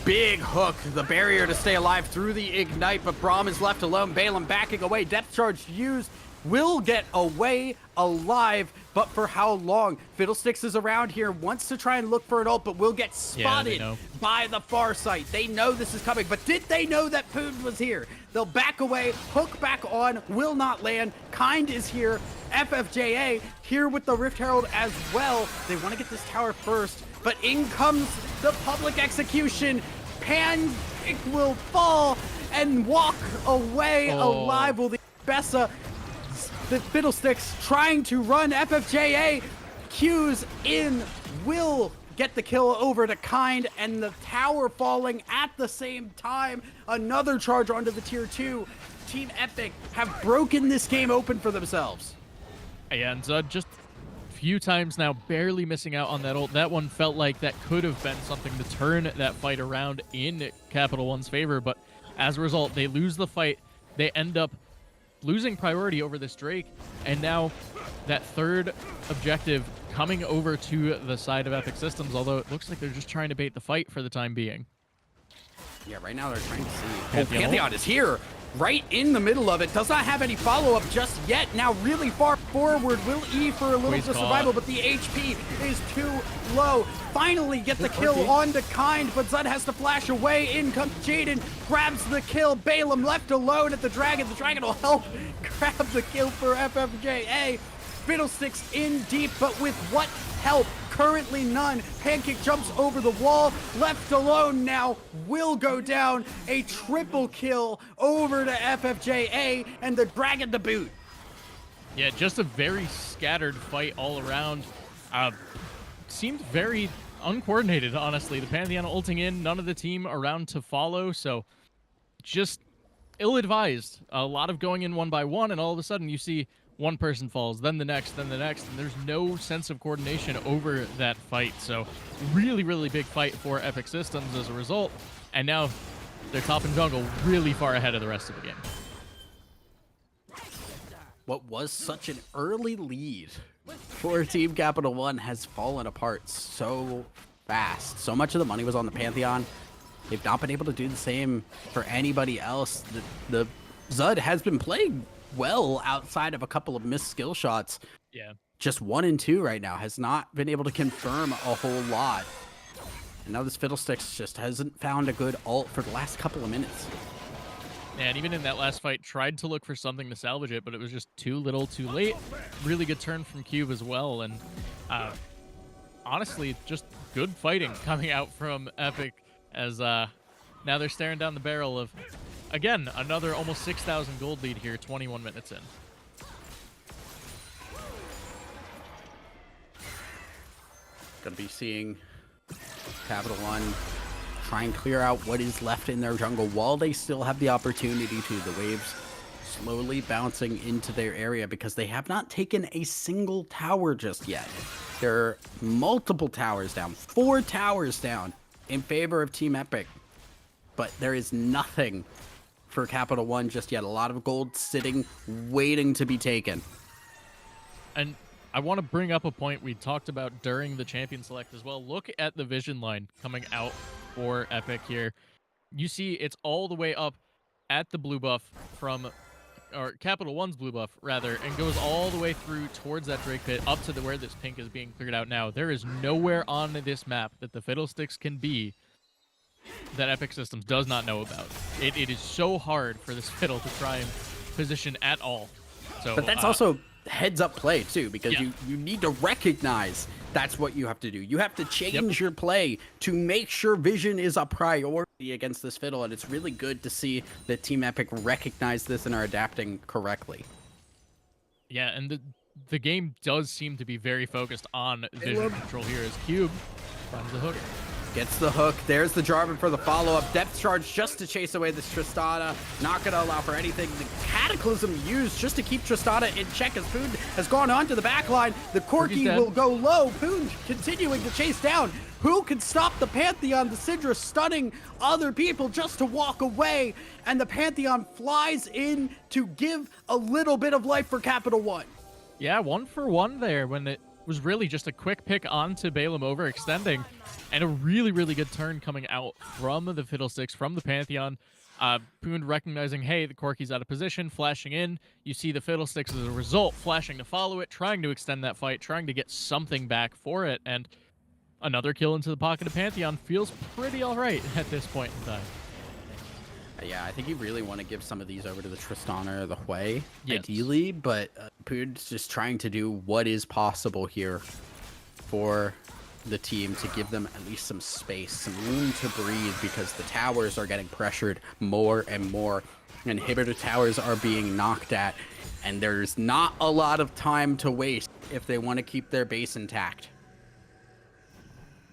Big hook, the barrier to stay alive through the ignite, but Braum is left alone. Balaam backing away, depth charge used, will get away alive, but for how long? Fiddlesticks is around here, wants to try and look for an ult, but will get spotted by the far side. They know this is coming, but did they know that Poon was here? They'll back away, hook back on, will not land. Kind is here. FFJA here with the Rift Herald as well. They want to get this tower first, but in comes the public execution. Pancake will fall and walk away alive. Will the Bessa, the Fiddlesticks trying to run. FFJA Q's in, will get the kill over to Kind, and the tower falling at the same time. Another charge onto the tier 2. Team Epic have broken this game open for themselves. And just a few times now, barely missing out on that ult. That one felt like that could have been something to turn that fight around in Capital One's favor, but as a result, they lose the fight. They end up losing priority over this Drake, and now that third objective coming over to the side of Epic Systems, although it looks like they're just trying to bait the fight for the time being. Yeah, right now they're trying to see. Pantheon is here, right in the middle of it. Does not have any follow-up just yet. Now really far forward. Will E for a little bit of survival, but the HP is too low. Finally get the kill onto Kind, but Zud has to flash away. In comes Jaden, grabs the kill. Balaam left alone at the Dragon. The Dragon will help grab the kill for FFJA. Fiddlesticks in deep, but with what help currently none. Pancake jumps over the wall, left alone now, will go down. A triple kill over to FFJA and the Dragon to boot. Yeah, just a very scattered fight all around. Seemed very uncoordinated, honestly. The Pantheon ulting in, none of the team around to follow, so just ill-advised. A lot of going in one by one, and all of a sudden you see one person falls, then the next, and there's no sense of coordination over that fight. So really, really big fight for Epic Systems as a result, and now they're top and jungle really far ahead of the rest of the game. What was such an early lead for Team Capital One has fallen apart so fast. So much of the money was on the Pantheon. They've not been able to do the same for anybody else. The Zud has been playing well outside of a couple of missed skill shots. Yeah. Just 1 and 2 right now. Has not been able to confirm a whole lot. And now this Fiddlesticks just hasn't found a good ult for the last couple of minutes. And even in that last fight, tried to look for something to salvage it, but it was just too little, too late. Really good turn from Cube as well, and honestly, just good fighting coming out from Epic, as now they're staring down the barrel of, again, another almost 6,000 gold lead here, 21 minutes in. Gonna be seeing Capital One try and clear out what is left in their jungle while they still have the opportunity to. The waves slowly bouncing into their area because they have not taken a single tower just yet. There are multiple towers down, 4 towers down in favor of Team Epic, but there is nothing for Capital One just yet. A lot of gold sitting, waiting to be taken. And I want to bring up a point we talked about during the champion select as well. Look at the vision line coming out for Epic here. You see it's all the way up at the blue buff from, or Capital One's blue buff rather, and goes all the way through towards that Drake pit up to where this pink is being cleared out now. There is nowhere on this map that the Fiddlesticks can be that Epic Systems does not know about. It is so hard for this Fiddle to try and position at all. So, but that's also heads up play too, because you need to recognize that's what you have to do. You have to change your play to make sure vision is a priority against this Fiddle, and it's really good to see that Team Epic recognize this and are adapting correctly. Yeah, and the game does seem to be very focused on vision control here as Cube finds the hook. Gets the hook. There's the Jarvan for the follow-up. Depth charge just to chase away this Tristana. Not going to allow for anything. The Cataclysm used just to keep Tristana in check as Poon has gone onto the backline. The Corki will go low. Poon continuing to chase down. Who can stop the Pantheon? The Syndra stunning other people just to walk away. And the Pantheon flies in to give a little bit of life for Capital One. Yeah, 1 for 1 there when it was really just a quick pick onto Balaam overextending. And a really, really good turn coming out from the Fiddlesticks, from the Pantheon. Poon recognizing, hey, the Corki's out of position, flashing in. You see the Fiddlesticks as a result, flashing to follow it, trying to extend that fight, trying to get something back for it. And another kill into the pocket of Pantheon feels pretty all right at this point in time. Yeah, I think you really want to give some of these over to the Tristana or the Hui, ideally, but Poon's just trying to do what is possible here for the team to give them at least some space, some room to breathe, because the towers are getting pressured more and more. Inhibitor towers are being knocked at, and there's not a lot of time to waste if they want to keep their base intact.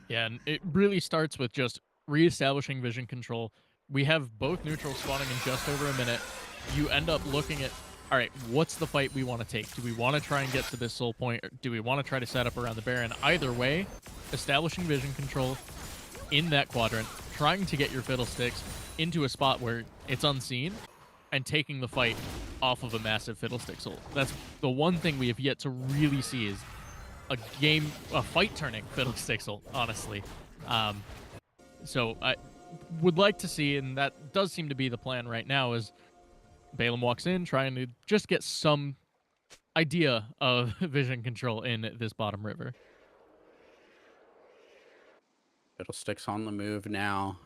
Yeah, and it really starts with just reestablishing vision control. We have both neutrals spawning in just over a minute. You end up looking at, all right, what's the fight we want to take? Do we want to try and get to this soul point? Or do we want to try to set up around the Baron? Either way, establishing vision control in that quadrant, trying to get your Fiddlesticks into a spot where it's unseen, and taking the fight off of a massive Fiddlesticks ult. That's the one thing we have yet to really see is a fight-turning Fiddlesticks ult, honestly. So I would like to see, and that does seem to be the plan right now, is Balaam walks in, trying to just get some idea of vision control in this bottom river. Fiddlesticks on the move now.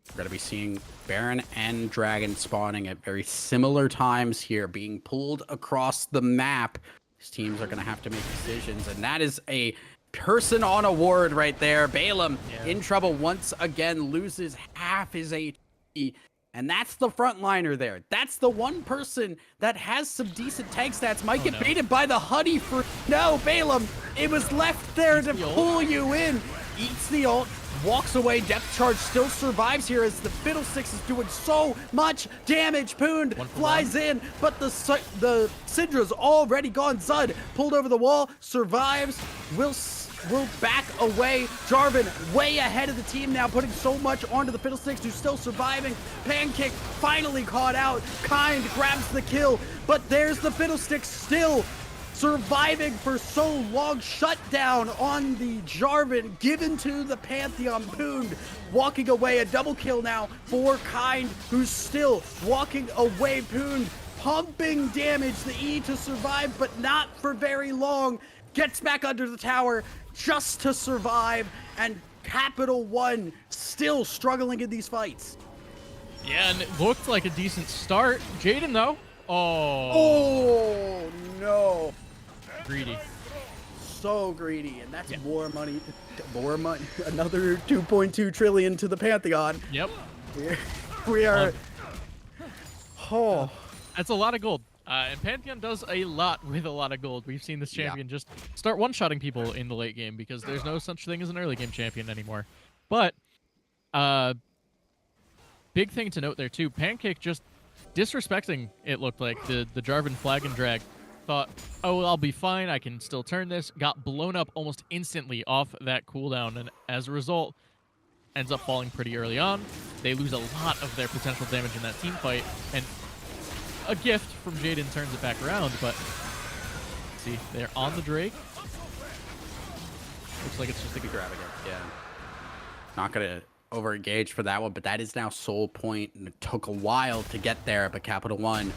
We're going to be seeing Baron and Dragon spawning at very similar times here, being pulled across the map. These teams are going to have to make decisions, and that is a person on a ward right there. Balaam Yeah. in trouble once again, loses half his HP. And that's the frontliner there. That's the one person that has some decent tank stats. Might get baited by the honey for no, Balaam. It was left there to pull you in. Eats the ult, walks away. Depth charge still survives here as the Fiddlesticks is doing so much damage. Poond flies in, but the Syndra's already gone. Zud pulled over the wall, survives. Will back away. Jarvan way ahead of the team now, putting so much onto the Fiddlesticks, who's still surviving. Pancake finally caught out. Kind grabs the kill, but there's the Fiddlesticks still surviving for so long. Shut down on the Jarvan, given to the Pantheon. Poond walking away. A double kill now for Kind, who's still walking away. Poond pumping damage, the E to survive, but not for very long. Gets back under the tower just to survive, and Capital One still struggling in these fights. Yeah, and it looked like a decent start. Jaden, though. Oh, no. Greedy. So greedy, and that's more money. Another 2.2 trillion to the Pantheon. Yep. We are... Oh. That's a lot of gold. And Pantheon does a lot with a lot of gold. We've seen this champion just start one-shotting people in the late game because there's no such thing as an early game champion anymore. But, big thing to note there too, Pancake just disrespecting, it looked like, the Jarvan flag and drag. Thought, oh, I'll be fine, I can still turn this. Got blown up almost instantly off that cooldown, and as a result, ends up falling pretty early on. They lose a lot of their potential damage in that team fight, and a gift from Jaden turns it back around, but see, they're on the Drake. Looks like it's just a good grabbing it. Yeah. Not gonna over-engage for that one, but that is now Soul Point, and it took a while to get there, but Capital One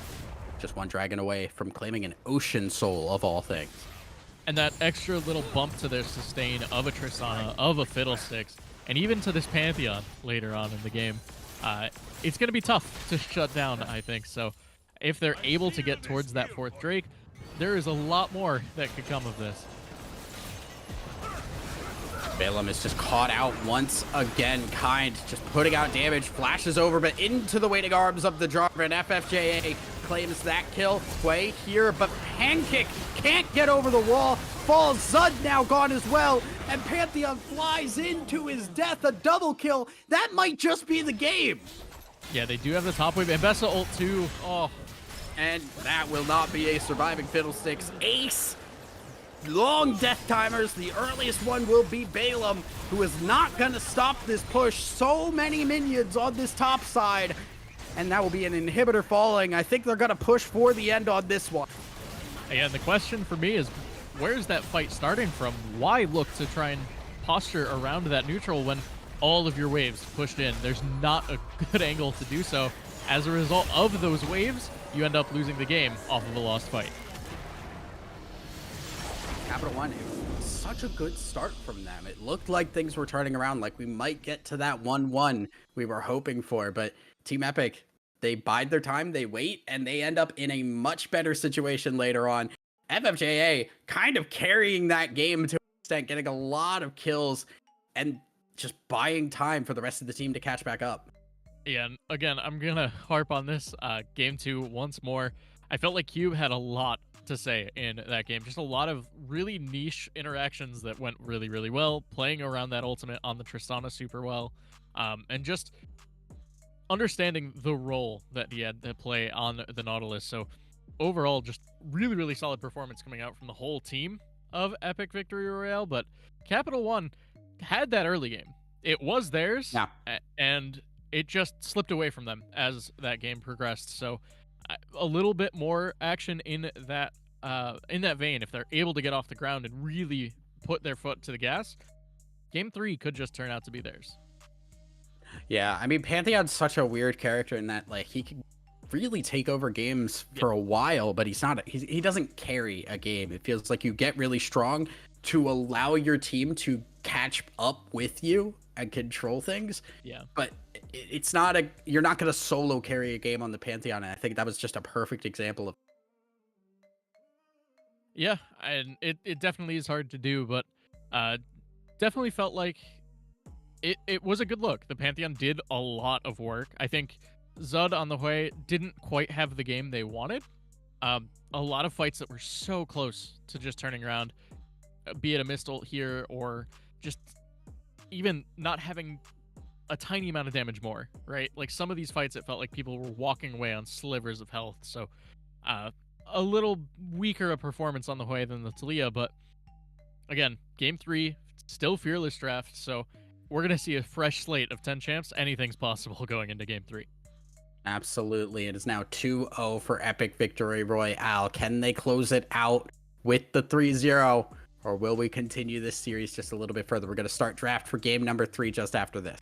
just one dragon away from claiming an Ocean Soul of all things. And that extra little bump to their sustain of a Tristana, of a Fiddlesticks, and even to this Pantheon later on in the game, it's going to be tough to shut down, I think. So if they're able to get towards that fourth Drake, there is a lot more that could come of this. Balaam is just caught out once again. Kind just putting out damage, flashes over, but into the waiting arms of the Jarvan. FFJA claims that kill way here, but Pancake can't get over the wall. Falls. Zud now gone as well, and Pantheon flies into his death. A double kill. That might just be the game. Yeah, they do have the top wave. And Bessa ult too. Oh. And that will not be a surviving Fiddlesticks ace. Long death timers. The earliest one will be Balaam, who is not going to stop this push. So many minions on this top side. And that will be an inhibitor falling. I think they're going to push for the end on this one. And the question for me is, where's that fight starting from? Why look to try and posture around that neutral when all of your waves pushed in? There's not a good angle to do so. As a result of those waves, you end up losing the game off of a lost fight. Capital One, it was such a good start from them. It looked like things were turning around, like we might get to that 1-1 we were hoping for, but Team Epic, they bide their time, they wait, and they end up in a much better situation later on. FFJA kind of carrying that game to an extent, getting a lot of kills, and just buying time for the rest of the team to catch back up. Yeah, and again, I'm going to harp on this game 2 once more. I felt like Cube had a lot to say in that game. Just a lot of really niche interactions that went really, really well, playing around that ultimate on the Tristana super well, and just understanding the role that he had to play on the Nautilus. So overall, just really, really solid performance coming out from the whole team of Epic Victory Royale, but Capital One had that early game. It was theirs, and it just slipped away from them as that game progressed. So a little bit more action in that vein. If they're able to get off the ground and really put their foot to the gas, game 3 could just turn out to be theirs. Yeah, I mean, Pantheon's such a weird character in that, like, he can really take over games for a while, but he doesn't carry a game. It feels like you get really strong to allow your team to catch up with you and control things. Yeah. But it's not you're not going to solo carry a game on the Pantheon, and I think that was just a perfect example of. Yeah, and it definitely is hard to do, but Uh, Definitely felt like it was a good look. The Pantheon did a lot of work. I think Zud on the way didn't quite have the game they wanted. A lot of fights that were so close to just turning around, be it a missile here or just even not having a tiny amount of damage more, right? Like some of these fights, it felt like people were walking away on slivers of health. So uh, a little weaker a performance on the way than the Talia, but again, game 3, still fearless draft. So we're going to see a fresh slate of 10 champs. Anything's possible going into game 3. Absolutely. It is now 2-0 for Epic Victory Royale. Can they close it out with the 3-0? Or will we continue this series just a little bit further? We're going to start draft for game number 3 just after this.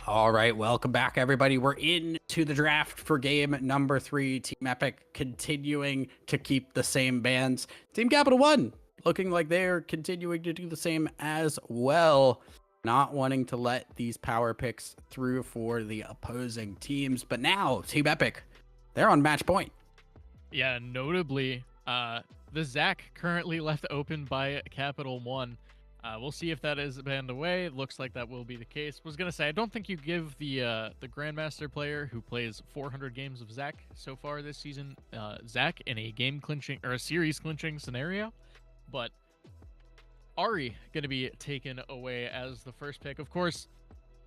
All right, welcome back, everybody. We're into the draft for game number 3. Team Epic continuing to keep the same bans. Team Capital One looking like they're continuing to do the same as well. Not wanting to let these power picks through for the opposing teams. But now, Team Epic, they're on match point. Yeah, notably, the Zach currently left open by Capital One. We'll see if that is banned away. It looks like that will be the case. Was gonna say I don't think you give the Grandmaster player who plays 400 games of Zach so far this season, Zach in a game clinching or a series clinching scenario, but Ari gonna be taken away as the first pick. Of course,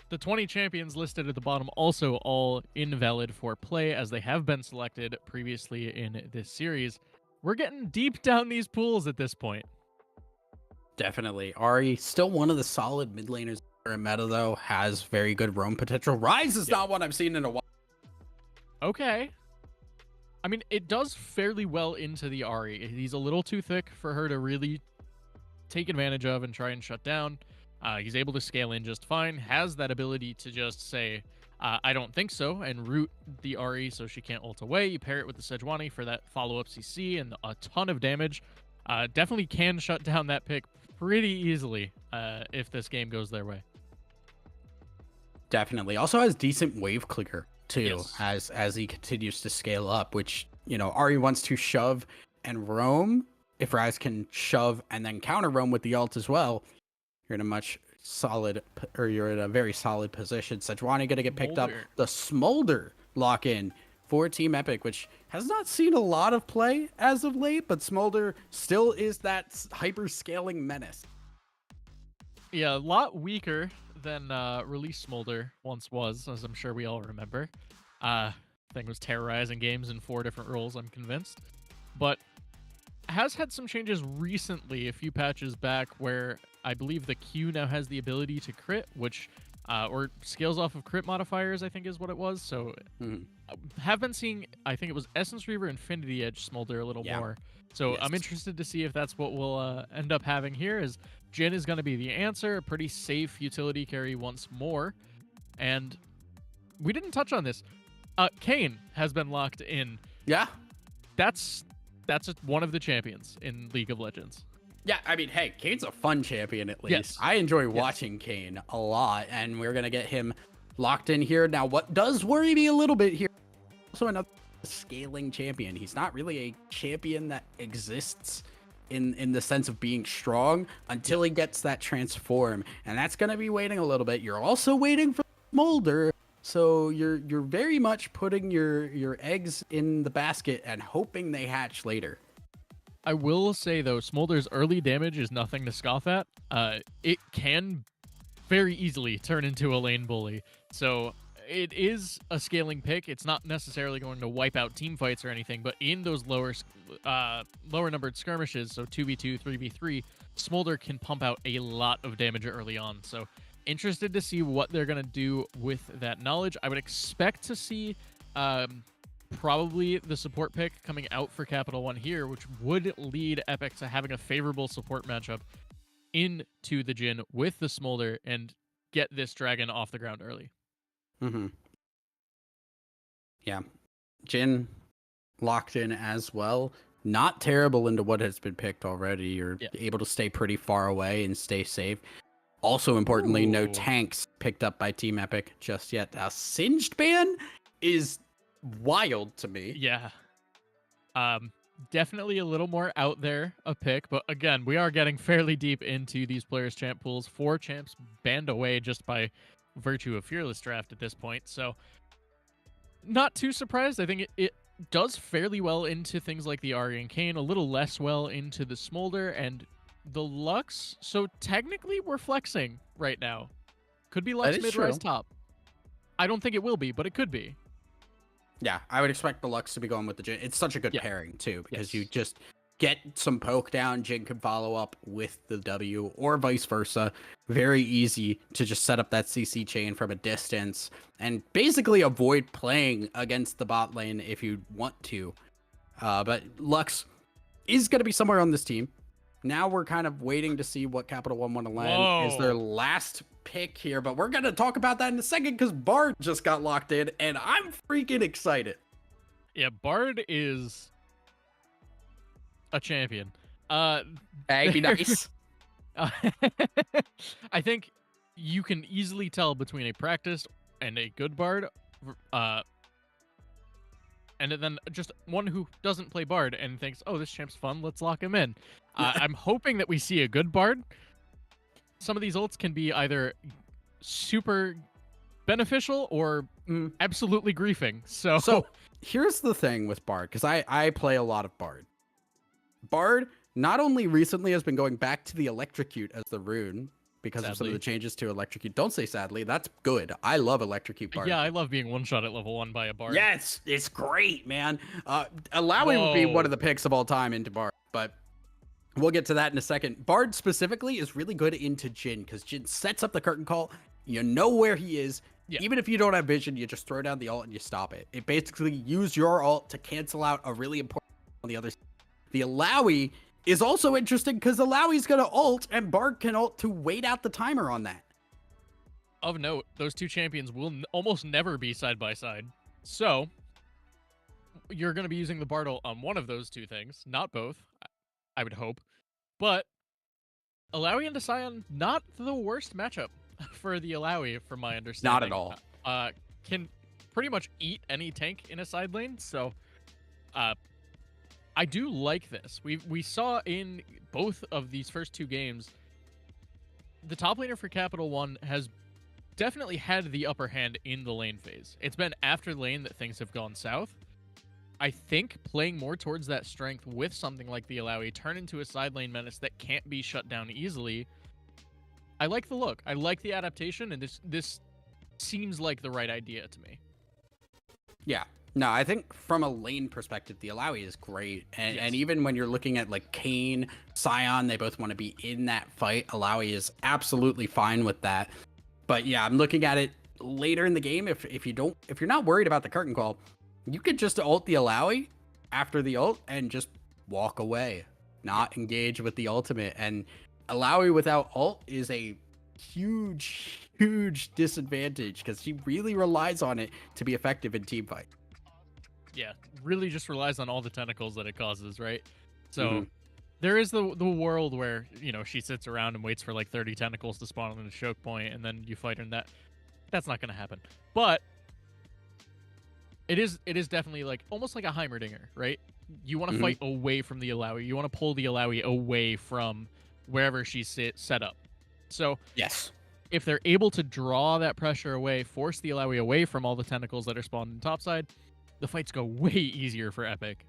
the 20 champions listed at the bottom also all invalid for play as they have been selected previously in this series. We're getting deep down these pools at this point. Definitely. Ari, still one of the solid mid laners in meta, though, has very good roam potential. Rise is not one I've seen in a while. Okay. I mean, it does fairly well into the Ari. He's a little too thick for her to really take advantage of and try and shut down. He's able to scale in just fine, has that ability to just say, I don't think so, and root the Ari so she can't ult away. You pair it with the Sejuani for that follow-up CC and a ton of damage. Definitely can shut down that pick pretty easily if this game goes their way. Definitely. Also has decent wave clicker too, Yes. as he continues to scale up, which, you know, Ari wants to shove and roam. If Rise can shove and then counter roam with the ult as well, you're in a very solid position. Sejuani gonna get picked up. The Smolder lock in for Team Epic, which has not seen a lot of play as of late, but Smolder still is that hyper scaling menace. Yeah, a lot weaker than Release Smolder once was, as I'm sure we all remember. Thing was terrorizing games in 4 different roles, I'm convinced. But has had some changes recently, a few patches back, where I believe the Q now has the ability to crit, which or scales off of crit modifiers, I think is what it was. So have been seeing, I think it was Essence Reaver Infinity Edge Smolder a little more. So I'm interested to see if that's what we'll end up having here, is Jhin is going to be the answer, a pretty safe utility carry once more. And we didn't touch on this. Kayn has been locked in. Yeah. That's one of the champions in League of Legends. Yeah, I mean, hey, Kayn's a fun champion at least. Yes. I enjoy watching Kayn a lot, and we're going to get him locked in here. Now, what does worry me a little bit here, also another scaling champion. He's not really a champion that exists in the sense of being strong until he gets that transform, and that's going to be waiting a little bit. You're also waiting for Smolder, so you're very much putting your eggs in the basket and hoping they hatch later. I will say, though, Smolder's early damage is nothing to scoff at. It can very easily turn into a lane bully. So it is a scaling pick. It's not necessarily going to wipe out team fights or anything, but in those lower numbered skirmishes, so 2v2, 3v3, Smolder can pump out a lot of damage early on. So interested to see what they're going to do with that knowledge. I would expect to see probably the support pick coming out for Capital One here, which would lead Epic to having a favorable support matchup into the Jhin with the Smolder and get this dragon off the ground early. Yeah. Jhin locked in as well. Not terrible into what has been picked already. You're able to stay pretty far away and stay safe. Also, importantly, no tanks picked up by Team Epic just yet. A Singed ban is wild to me. Yeah. Definitely a little more out there a pick, but again, we are getting fairly deep into these players' champ pools. 4 champs banned away just by virtue of Fearless Draft at this point, so not too surprised. I think it does fairly well into things like the Ari and Kayn, a little less well into the Smolder and the Lux. So technically we're flexing right now. Could be Lux mid, Rise top. I don't think it will be, but it could be. Yeah, I would expect the Lux to be going with the Jhin. It's such a good pairing, too, because you just get some poke down, Jhin can follow up with the W, or vice versa. Very easy to just set up that CC chain from a distance, and basically avoid playing against the bot lane if you want to. But Lux is going to be somewhere on this team. Now we're kind of waiting to see what Capital One want to land. Is their last pick here, but we're going to talk about that in a second because Bard just got locked in, and I'm freaking excited. Yeah, Bard is a champion. That'd be nice. I think you can easily tell between a practiced and a good Bard, and then just one who doesn't play Bard and thinks, "Oh, this champ's fun. Let's lock him in." I'm hoping that we see a good Bard. Some of these ults can be either super beneficial or absolutely griefing. So here's the thing with Bard, because I play a lot of Bard. Bard not only recently has been going back to the Electrocute as the rune because of some of the changes to Electrocute. Don't say sadly. That's good. I love Electrocute Bard. Yeah, I love being one-shot at level 1 by a Bard. Yeah, it's great, man. Alawi would be one of the picks of all time into Bard, but we'll get to that in a second. Bard specifically is really good into Jhin because Jhin sets up the curtain call. You know where he is. Yeah. Even if you don't have vision, you just throw down the ult and you stop it. It basically use your ult to cancel out a really important on the other side. The Alawi is also interesting because Alawi's going to ult and Bard can ult to wait out the timer on that. Of note, those two champions will almost never be side by side. So you're going to be using the Bard ult on one of those two things, not both, I would hope. But Alawi into Sion, not the worst matchup for the Alawi, from my understanding. Not at all. Can pretty much eat any tank in a side lane, so I do like this. We saw in both of these first two games, the top laner for Capital One has definitely had the upper hand in the lane phase. It's been after lane that things have gone south. I think playing more towards that strength with something like the Alawi, turn into a side lane menace that can't be shut down easily. I like the look. I like the adaptation, and this seems like the right idea to me. Yeah. No, I think from a lane perspective, the Alawi is great. And even when you're looking at like Kayn, Sion, they both want to be in that fight. Alawi is absolutely fine with that. But yeah, I'm looking at it later in the game. If you're not worried about the curtain call, you could just ult the Alawi after the ult and just walk away, not engage with the ultimate. And Alawi without ult is a huge disadvantage because she really relies on it to be effective in team fight. Yeah, really just relies on all the tentacles that it causes, right? So there is the world where, you know, she sits around and waits for like 30 tentacles to spawn on the choke point, and then you fight her, and that's not going to happen. But it is definitely like almost like a Heimerdinger, right? You want to fight away from the Alawi. You want to pull the Alawi away from wherever she's set up. So yes, if they're able to draw that pressure away, force the Alawi away from all the tentacles that are spawned in topside, the fights go way easier for Epic.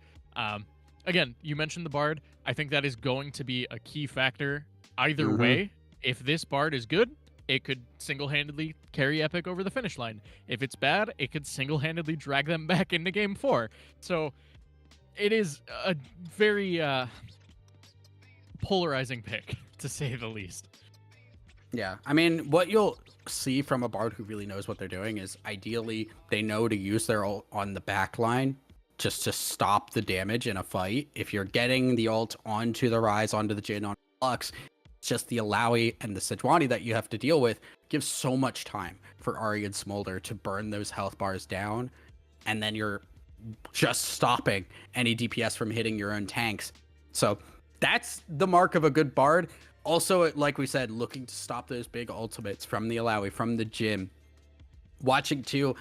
Again, you mentioned the Bard. I think that is going to be a key factor either way. If this Bard is good, it could single-handedly carry Epic over the finish line. If it's bad, it could single-handedly drag them back into Game 4. So it is a very polarizing pick, to say the least. Yeah, I mean, what you'll see from a Bard who really knows what they're doing is ideally they know to use their ult on the back line just to stop the damage in a fight. If you're getting the ult onto the Rise, onto the Jhin, on Lux, it's just the Alawi and the Sejuani that you have to deal with gives so much time for Ahri and Smolder to burn those health bars down, and then you're just stopping any DPS from hitting your own tanks. So that's the mark of a good Bard. Also, like we said, looking to stop those big ultimates from the Alawi, from the Jhin. Watching too,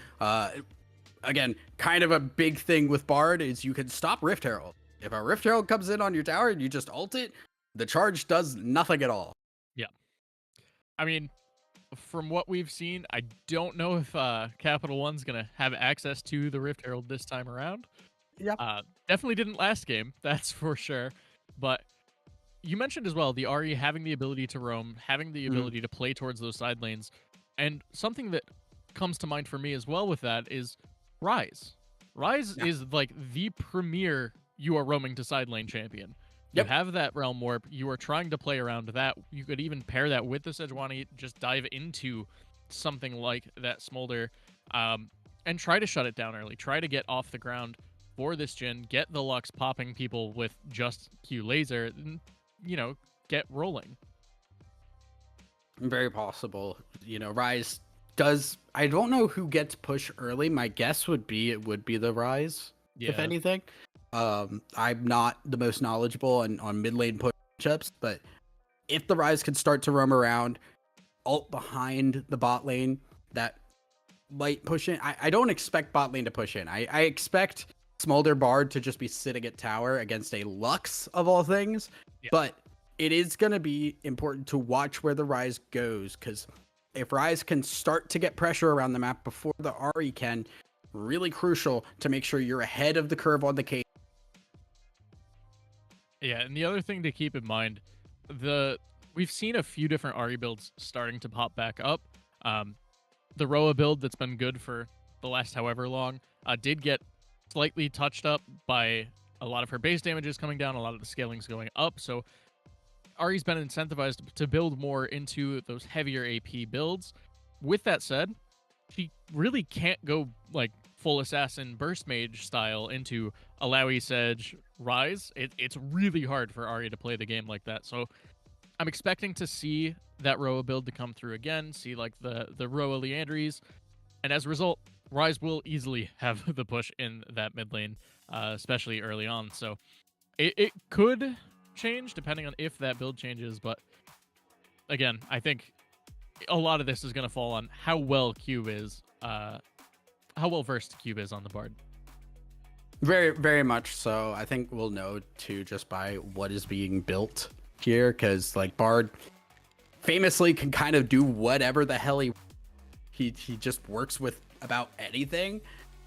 again, kind of a big thing with Bard is you can stop Rift Herald. If a Rift Herald comes in on your tower and you just ult it, the charge does nothing at all. Yeah. I mean, from what we've seen, I don't know if Capital One's going to have access to the Rift Herald this time around. Yep. Definitely didn't last game, that's for sure. But you mentioned as well the Ahri having the ability to roam, having the ability to play towards those side lanes. And something that comes to mind for me as well with that is Rise. Rise is like the premier you are roaming to side lane champion. You have that Realm Warp. You are trying to play around that. You could even pair that with the Sejuani, just dive into something like that Smolder, and try to shut it down early. Try to get off the ground for this Jhin, get the Lux popping people with just Q laser, and, you know, get rolling. Very possible. Rise does. I don't know who gets push early. My guess would be it would be the Rise, if Yeah. anything. I'm not the most knowledgeable on mid lane push-ups, but if the Rise could start to roam around, ult behind the bot lane, that might push in. I don't expect bot lane to push in. I expect Smolder Bard to just be sitting at tower against a Lux of all things. Yeah. But it is going to be important to watch where the Rise goes, because if Rise can start to get pressure around the map before the Ahri can, really crucial to make sure you're ahead of the curve on the case. Yeah, and the other thing to keep in mind, we've seen a few different Ahri builds starting to pop back up. The Roa build that's been good for the last however long did get slightly touched up by a lot of her base damages coming down, a lot of the scalings going up. So Ahri's been incentivized to build more into those heavier AP builds. With that said, she really can't go like full assassin burst mage style into Alawi Sedge Rise. It's really hard for Ahri to play the game like that. So I'm expecting to see that Roa build to come through again, see like the Roa Leandries, and as a result, Rise will easily have the push in that mid lane, especially early on. So it could change depending on if that build changes, but again, I think a lot of this is going to fall on how well Cube is, how well versed Cube is on the Bard. Very, very much so. I think we'll know too just by what is being built here, because like Bard famously can kind of do whatever the hell he just works with about anything.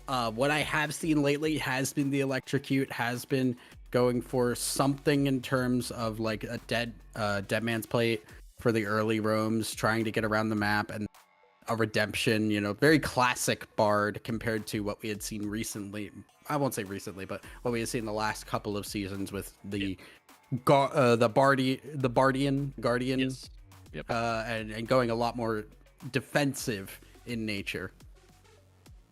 What I have seen lately has been the electrocute, has been going for something in terms of like a dead man's plate for the early roams, trying to get around the map, and a redemption, very classic Bard compared to what we had seen recently. I won't say recently, but what we had seen the last couple of seasons with the Bardian Guardian, Yes. Yep. and going a lot more defensive in nature.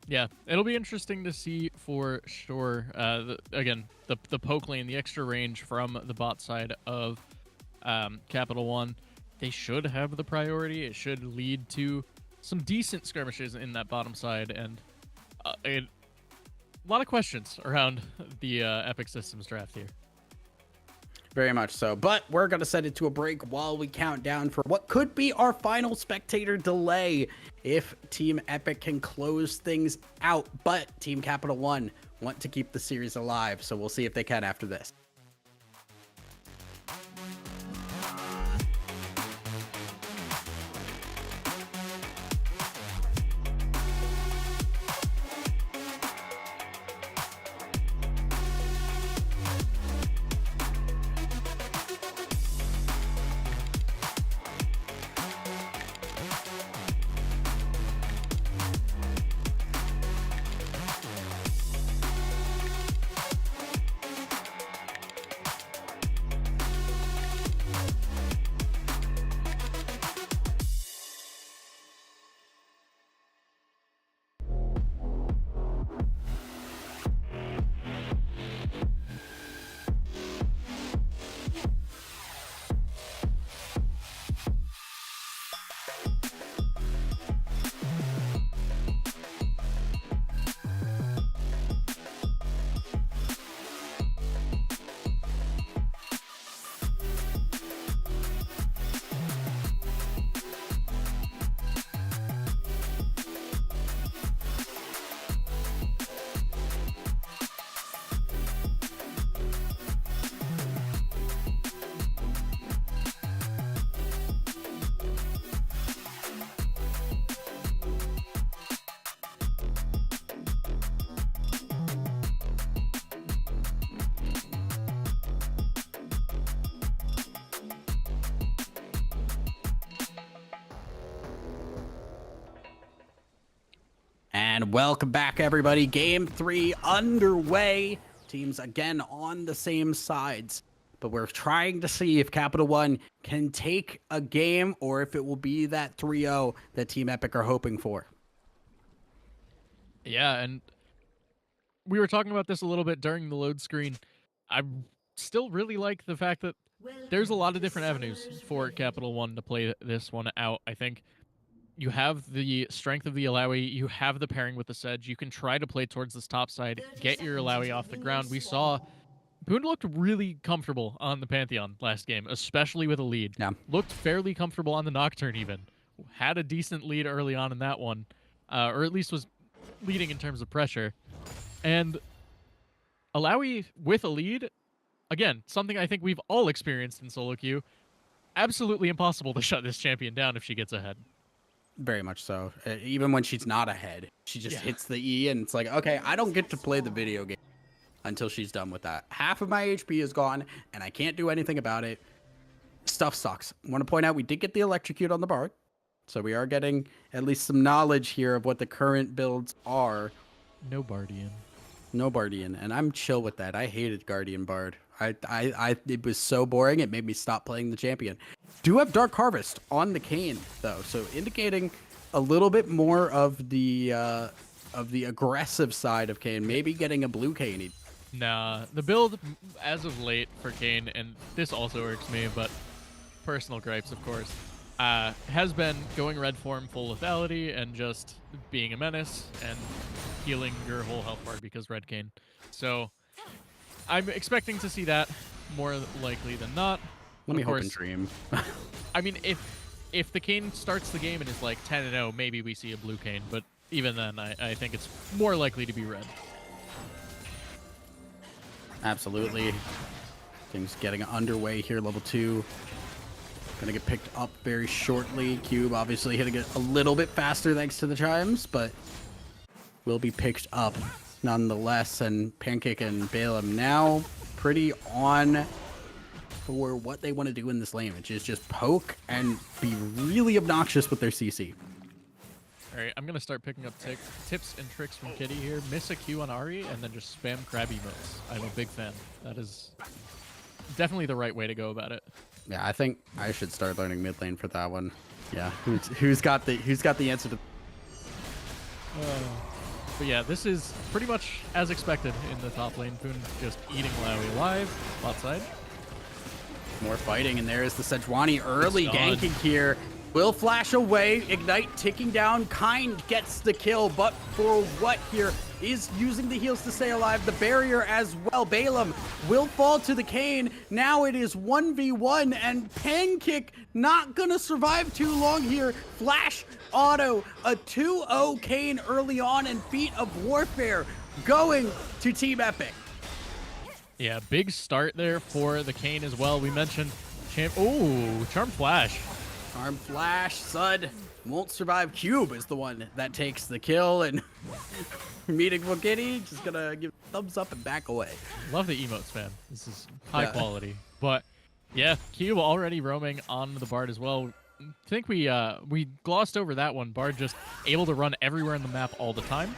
Yeah, it'll be interesting to see for sure. The poke lane, the extra range from the bot side of Capital One, they should have the priority. It should lead to some decent skirmishes in that bottom side, and a lot of questions around the Epic Systems draft here. Very much so. But we're going to send it to a break while we count down for what could be our final spectator delay if Team Epic can close things out. But Team Capital One want to keep the series alive, so we'll see if they can after this. And welcome back, everybody. Game 3 underway. Teams again on the same sides. But we're trying to see if Capital One can take a game or if it will be that 3-0 that Team Epic are hoping for. Yeah, and we were talking about this a little bit during the load screen. I still really like the fact that there's a lot of different avenues for Capital One to play this one out. I think you have the strength of the Alawi, you have the pairing with the Sedge. You can try to play towards this top side, get your Alawi off the ground. We saw Poon looked really comfortable on the Pantheon last game, especially with a lead. Yeah. Looked fairly comfortable on the Nocturne even. Had a decent lead early on in that one, or at least was leading in terms of pressure. And Alawi with a lead, again, something I think we've all experienced in solo queue. Absolutely impossible to shut this champion down if she gets ahead. Very much so. Even when she's not ahead, she just hits the E, and it's like, okay, I don't get to play the video game until she's done with that. Half of my HP is gone, and I can't do anything about it. Stuff sucks. I want to point out we did get the electrocute on the Bard, so we are getting at least some knowledge here of what the current builds are. No Bardian. No Bardian, and I'm chill with that. I hated Guardian Bard. It was so boring, it made me stop playing the champion. Do have Dark Harvest on the Kayn, though, so indicating a little bit more of the aggressive side of Kayn, maybe getting a blue Kayn. Nah, the build as of late for Kayn, and this also irks me, but personal gripes, of course, has been going red form full lethality and just being a menace and healing your whole health bar because red Kayn. So I'm expecting to see that more likely than not. Let me hope and dream. I mean, if the Kayn starts the game and is like 10-0, maybe we see a blue Kayn, but even then, I think it's more likely to be red. Absolutely. Things getting underway here, level 2. Gonna get picked up very shortly. Cube obviously hitting it a little bit faster thanks to the chimes, but will be picked up nonetheless. And Pancake and Balaam now pretty on for what they want to do in this lane, which is just poke and be really obnoxious with their CC. All right, I'm going to start picking up tips and tricks from Kitty here. Miss a Q on Ari, and then just spam crab emotes. I'm a big fan. That is definitely the right way to go about it. Yeah, I think I should start learning mid lane for that one. Yeah, who's got the answer to? But yeah, this is pretty much as expected in the top lane. Poon just eating Laui alive, bot side. More fighting, and there is the Sejuani early ganking here. Will flash away, Ignite ticking down, Kind gets the kill, but for what here is using the heals to stay alive, the barrier as well. Balaam will fall to the Kayn. Now it is 1v1, and Pancake not gonna survive too long here. Flash auto, a 2-0 Kayn early on, and Feat of Warfare going to Team Epic. Yeah, big start there for the Kayn as well. We mentioned Charm Flash. Charm Flash, Sud won't survive. Cube is the one that takes the kill, and meeting Wokitty just gonna give thumbs up and back away. Love the emotes, man. This is high quality. But yeah, Cube already roaming on the Bard as well. I think we glossed over that one. Bard just able to run everywhere in the map all the time.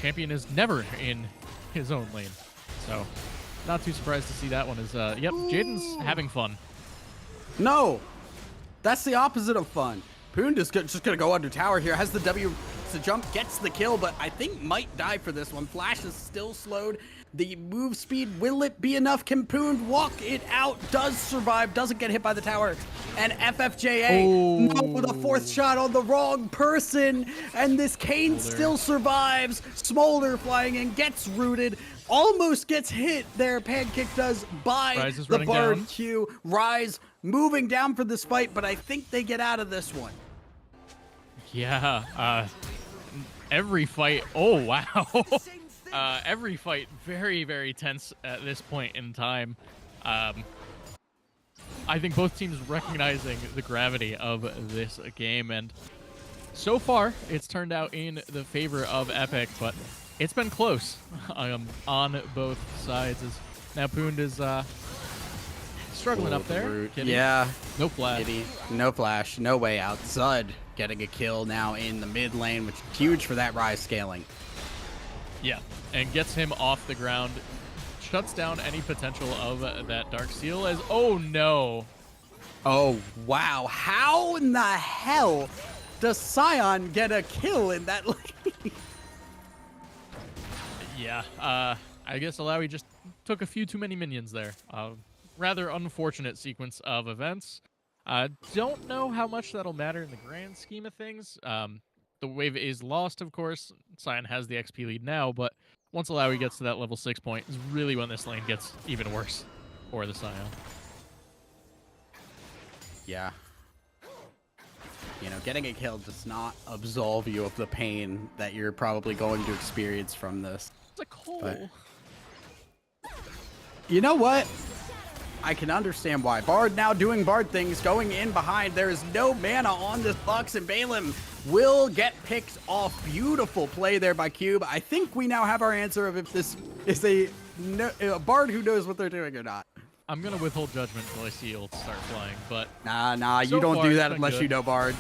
Champion is never in his own lane. So not too surprised to see that one. Is yep, Jaden's having fun. No! That's the opposite of fun. Poon just gonna go under tower here. Has the W to jump, gets the kill, but I think might die for this one. Flash is still slowed. The move speed, will it be enough? Can Poon walk it out? Does survive, doesn't get hit by the tower. And FFJA, no, with a fourth shot on the wrong person. And this Kayn still survives. Smolder flying in, gets rooted. Almost gets hit there, Pancake does, by the Bard Q. Rise moving down for this fight, but I think they get out of this one. Yeah, every fight, oh wow. Every fight very, very tense at this point in time. I think both teams recognizing the gravity of this game, and so far it's turned out in the favor of Epic, but it's been close on both sides. As now Poond is struggling up there. Kitty. Yeah. No flash. Kitty. No flash. No way out. Sud getting a kill now in the mid lane, which is huge for that Rise scaling. Yeah, and gets him off the ground. Shuts down any potential of that Dark Seal as, oh no. Oh, wow. How in the hell does Sion get a kill in that lane? Yeah, I guess Alawi just took a few too many minions there. rather unfortunate sequence of events. Don't know how much that'll matter in the grand scheme of things. The wave is lost, of course. Cyan has the XP lead now, but once Alawi gets to that level 6 point is really when this lane gets even worse for the Cyan. Yeah. You know, getting a kill does not absolve you of the pain that you're probably going to experience from this. It's a coal. But you know what? I can understand why. Bard now doing Bard things, going in behind. There is no mana on this Lux, and Balaam will get picked off. Beautiful play there by Cube. I think we now have our answer of if this is a Bard who knows what they're doing or not. I'm going to withhold judgment until I see ults start flying, but... Nah, so you don't far, do that unless you know Bard.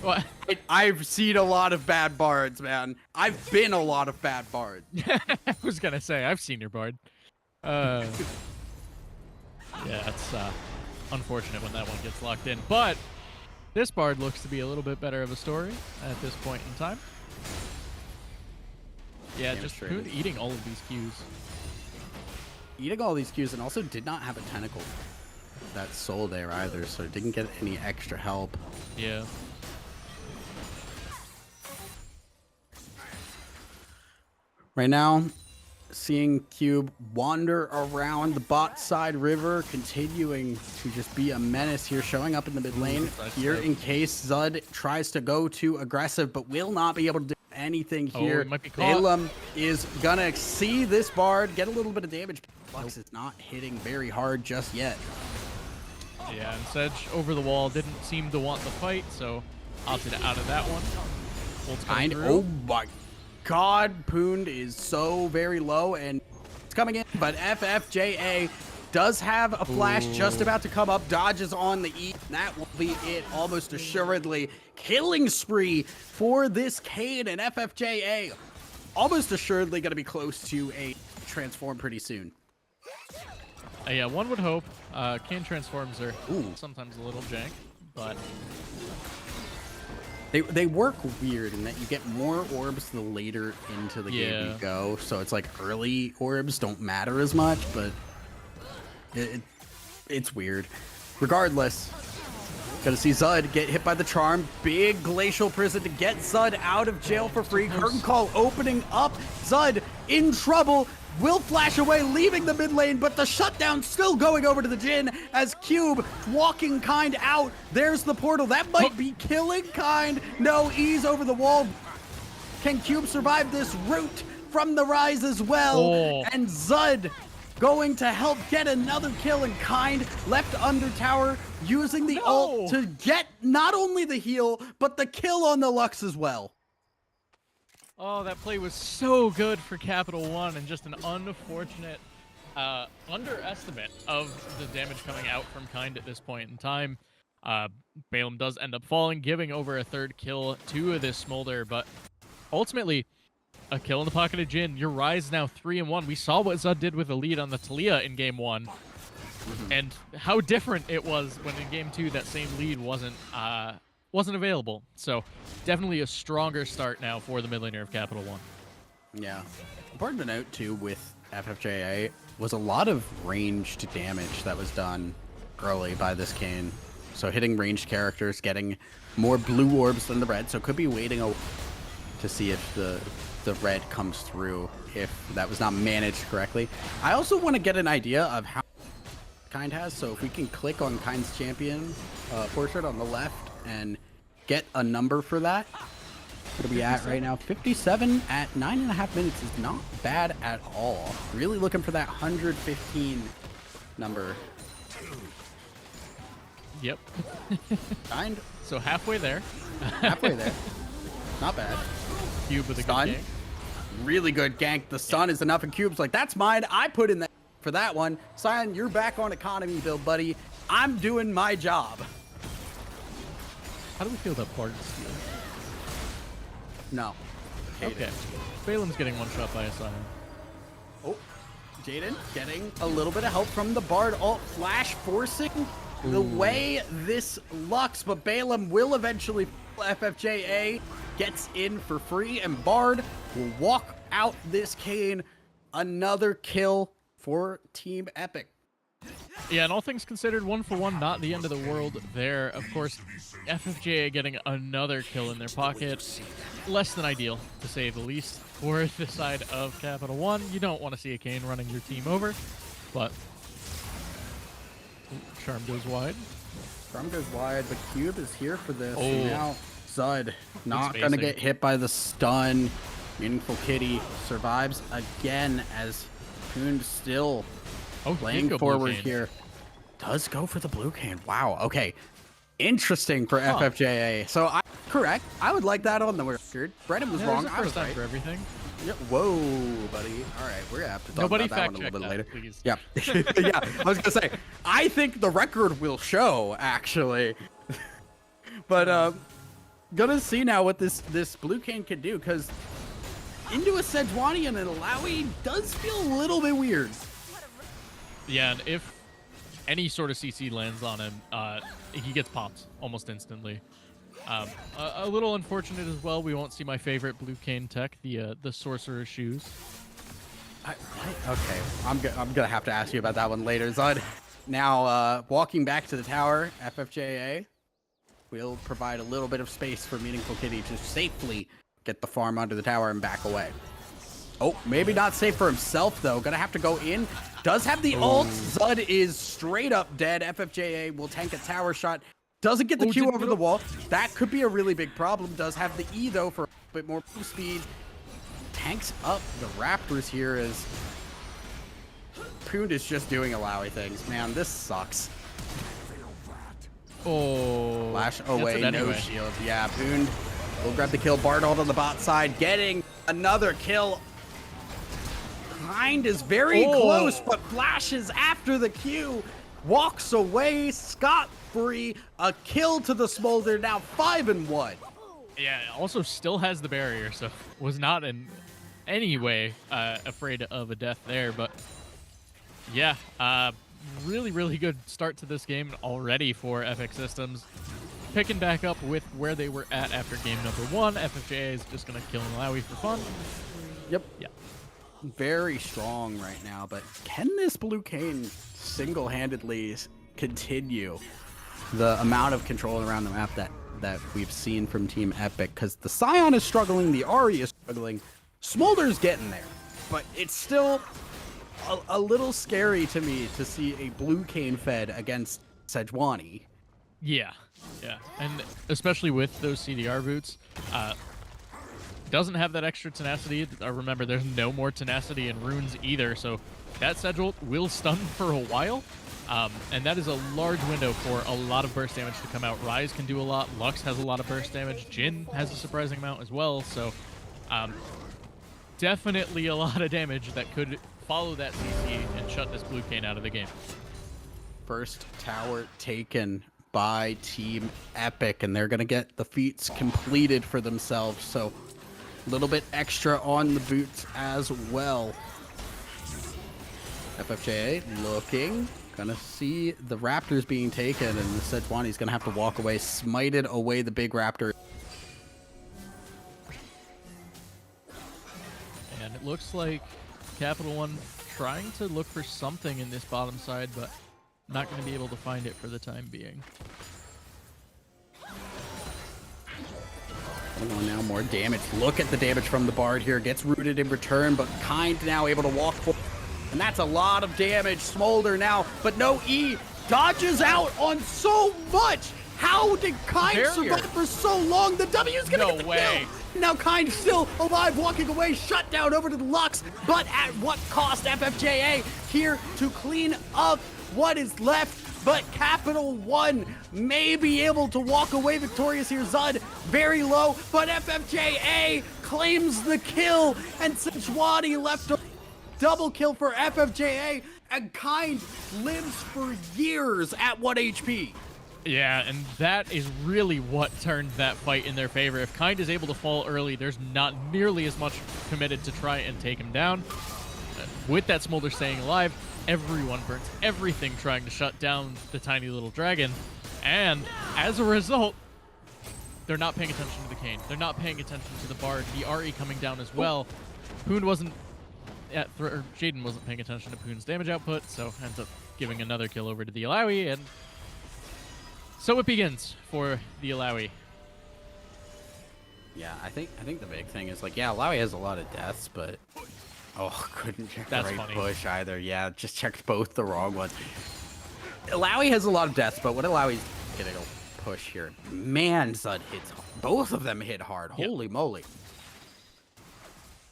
What? I've seen a lot of bad Bards, man. I've been a lot of bad Bards. I was going to say, I've seen your Bard. Yeah, it's unfortunate when that one gets locked in. But this Bard looks to be a little bit better of a story at this point in time. Yeah, just Poon eating all of these Qs. Eating all these Qs, and also did not have a tentacle that soul there either, so didn't get any extra help. Yeah. Right now, seeing Cube wander around the bot side river, continuing to just be a menace here, showing up in the mid lane here in case Zud tries to go too aggressive, but will not be able to do anything here. Might be caught. Balaam is gonna see this Bard get a little bit of damage. Flux is not hitting very hard just yet. Yeah, and Sedge over the wall didn't seem to want the fight, so opted out of that one. Oh my God, Poond is so very low, and it's coming in, but FFJA does have a flash just about to come up, dodges on the E. That will be it, almost assuredly. Killing spree for this Kane, and FFJA almost assuredly going to be close to a transform pretty soon. Yeah, one would hope. Kane transforms are sometimes a little jank, but... They work weird in that you get more orbs the later into the game you go. So it's like early orbs don't matter as much, but it's weird. Regardless, gonna see Zud get hit by the charm. Big glacial prison to get Zud out of jail for free. Curtain call opening up. Zud in trouble. Will flash away, leaving the mid lane, but the shutdown still going over to the Jhin as Cube walking Kind out. There's the portal. That might be killing Kind. No, ease over the wall. Can Cube survive this route from the Rise as well? And Zud going to help get another kill, and Kind left under tower, using the ult to get not only the heal, but the kill on the Lux as well. Oh, that play was so good for Capital One, and just an unfortunate underestimate of the damage coming out from Kind at this point in time. Balaam does end up falling, giving over a third kill to this Smolder, but ultimately, a kill in the pocket of Jhin. Your Rise now 3-1. We saw what Zud did with the lead on the Talia in Game 1, and how different it was when in Game 2 that same lead wasn't available. So definitely a stronger start now for the mid laner of Capital One. Yeah. Important to note too with FFJA was a lot of ranged damage that was done early by this Kane. So hitting ranged characters, getting more blue orbs than the red. So could be waiting to see if the red comes through if that was not managed correctly. I also want to get an idea of how Kind has. So if we can click on Kind's champion portrait on the left and get a number for that. What are we at right now? 57 at 9.5 minutes is not bad at all. Really looking for that 115 number. Yep. Kind. So halfway there. Halfway there. Not bad. Cube with a Stun. good gank. Really good gank. The stun is enough, and Cube's like, that's mine. I put in that for that one. Cyan, you're back on economy build, buddy. I'm doing my job. How do we feel about Bard steal? No. Okay. Balaam's getting one shot by a Cyan. Oh, Jaden getting a little bit of help from the Bard ult flash, forcing the way this Lux, but Balaam will eventually. FFJA gets in for free, and Bard will walk out this Kane. Another kill for Team Epic. Yeah, and all things considered, 1-for-1, not the end of the world there. Of course, FFJA getting another kill in their pocket. Less than ideal, to say the least, for the side of Capital One. You don't want to see a Kane running your team over, but Charm goes wide. Charm goes wide, but Cube is here for this. Oh. Now Zud not going to get hit by the stun. Meaningful Kitty survives again as Poon still playing forward here. Does go for the blue cane. Wow. Okay. Interesting for FFJA. So correct. I would like that on the record. Brennan was wrong. I was right for everything. Yeah. Whoa, buddy. All right, we're gonna have to talk about that one a little bit later. Please. Yeah. Yeah. I was gonna say. I think the record will show actually, but gonna see now what this blue cane can do, because into a Sejuani and an Alawi does feel a little bit weird. Yeah, and if any sort of CC lands on him, he gets popped almost instantly. A little unfortunate as well. We won't see my favorite blue cane tech, the Sorcerer's Shoes. Okay, I'm gonna have to ask you about that one later, Zud. Now, walking back to the tower, FFJA will provide a little bit of space for Meaningful Kitty to safely get the farm onto the tower and back away. Oh, maybe not safe for himself, though. Gonna have to go in. Does have the ult. Zud is straight up dead. FFJA will tank a tower shot. Doesn't get the Q over the wall. That could be a really big problem. Does have the E, though, for a bit more speed. Tanks up the Raptors here as Poon is just doing Alawi things. Man, this sucks. Oh. Flash away, no shield. Yeah, Poon will grab the kill. Bardold on the bot side, getting another kill. Kind is very close, but flashes after the Q. Walks away scot-free. A kill to the Smolder, now 5-1. Yeah, also still has the barrier, so was not in any way afraid of a death there. But yeah, really, really good start to this game already for FX Systems. Picking back up with where they were at after game number 1. FFJA is just going to kill Malawi for fun. Yep. Yeah. Very strong right now, but can this blue cane single-handedly continue the amount of control around the map that we've seen from Team Epic? Because the Scion is struggling, the Ahri is struggling, Smolder's getting there, but it's still a little scary to me to see a blue cane fed against Sejuani. Yeah, yeah, and especially with those CDR boots, doesn't have that extra tenacity. Remember, there's no more tenacity in runes either, so that Sedge ult will stun for a while, and that is a large window for a lot of burst damage to come out. Ryze can do a lot, Lux has a lot of burst damage, Jhin has a surprising amount as well, so definitely a lot of damage that could follow that CC and shut this blue cane out of the game. First tower taken by Team Epic, and they're going to get the feats completed for themselves, so a little bit extra on the boots as well. FFJA looking, gonna see the Raptors being taken, and Sejuani's gonna have to walk away, smited away the big Raptor. And it looks like Capital One trying to look for something in this bottom side, but not gonna be able to find it for the time being. Oh, now more damage. Look at the damage from the Bard here. Gets rooted in return, but Kind now able to walk forward. And that's a lot of damage. Smolder now, but no E. Dodges out on so much. How did Kind survive for so long? The W's gonna get the kill. Now Kind still alive, walking away. Shut down over to the Lux, but at what cost? FFJA here to clean up what is left. But Capital One may be able to walk away victorious here. Zud very low, but FFJA claims the kill, and Sejuani left a double kill for FFJA, and Kind lives for years at 1 HP. Yeah, and that is really what turned that fight in their favor. If Kind is able to fall early, there's not nearly as much committed to try and take him down. With that Smolder staying alive, everyone burns everything trying to shut down the tiny little dragon. And as a result, they're not paying attention to the Cane. They're not paying attention to the Bard. The RE coming down as well. Poon wasn't... or Jaden wasn't paying attention to Poon's damage output, so ends up giving another kill over to the Alawi, and so it begins for the Alawi. Yeah, I think the big thing is like, yeah, Alawi has a lot of deaths, but couldn't check the right push either. Yeah, just checked both the wrong ones. Alawi has a lot of deaths, but what Alawi's getting a push here? Man, Zud hits. Both of them hit hard. Yep. Holy moly.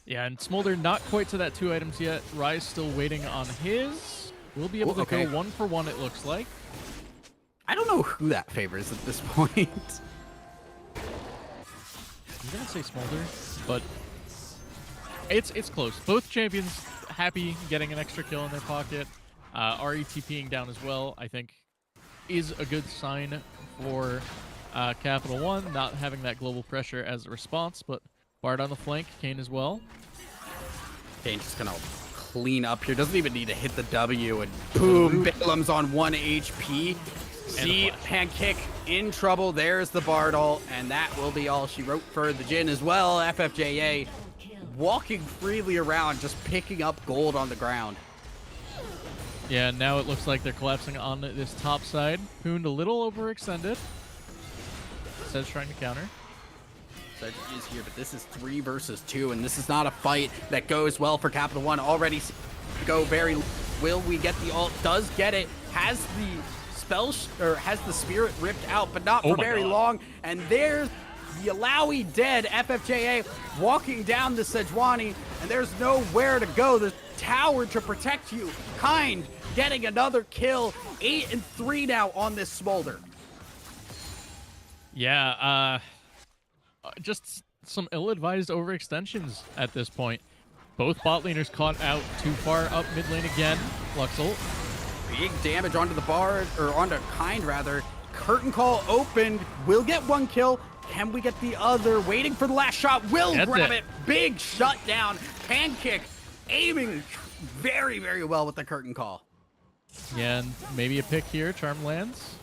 Yeah, and Smolder not quite to that 2 items yet. Rise still waiting on his. We'll be able to go 1 for 1, it looks like. I don't know who that favors at this point. I'm gonna say Smolder, but it's close. Both champions happy getting an extra kill in their pocket. RETPing down as well, I think, is a good sign for Capital One, not having that global pressure as a response, but Bard on the flank, Kane as well. Kane just gonna clean up here, doesn't even need to hit the W, and boom, Balam's on 1 HP. See, Pancake in trouble. There's the Bard ult, and that will be all she wrote for the Jhin as well. FFJA walking freely around, just picking up gold on the ground. Yeah, now it looks like they're collapsing on this top side. Poond a little overextended. Sedge trying to counter. Sedge is here, but this is 3 versus 2, and this is not a fight that goes well for Capital One. Already go very. Will we get the ult? Does get it. Has the has the spirit ripped out, but not for very long. And there's the Alawi dead. FFJA walking down the Sejuani, and there's nowhere to go. There's tower to protect you. Kind getting another kill. 8 and 3 now on this Smolder. Yeah, just some ill-advised overextensions at this point. Both bot laners caught out too far up mid lane again. Lux ult. Big damage onto the Bard, or onto Kind rather. Curtain call opened. Will get 1 kill. Can we get the other? Waiting for the last shot. Will grab it. Big shutdown. Pancake aiming very, very well with the curtain call. Yeah, and maybe a pick here. Charm lands.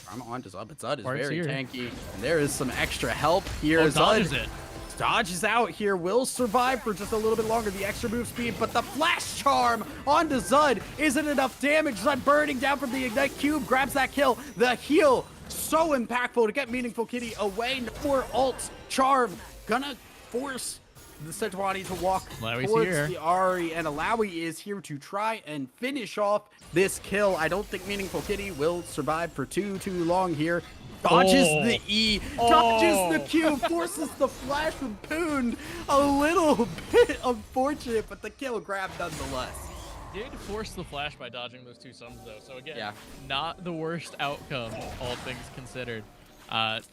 Charm on to Zud, but Zud is very tanky. And there is some extra help here. Zud dodges it. Dodges out here, will survive for just a little bit longer, the extra move speed, but the flash charm onto Zud isn't enough damage. Zud burning down from the Ignite Cube, grabs that kill. The heal, so impactful to get Meaningful Kitty away. No more ults. Charm gonna force the Sejuani to walk towards the Ahri, and Alawi is here to try and finish off this kill. I don't think Meaningful Kitty will survive for too long here. Dodges the E, dodges the Q, forces the flash from Poond. A little bit unfortunate, but the kill grab nonetheless. Did force the flash by dodging those 2 suns though, so again, not the worst outcome, all things considered.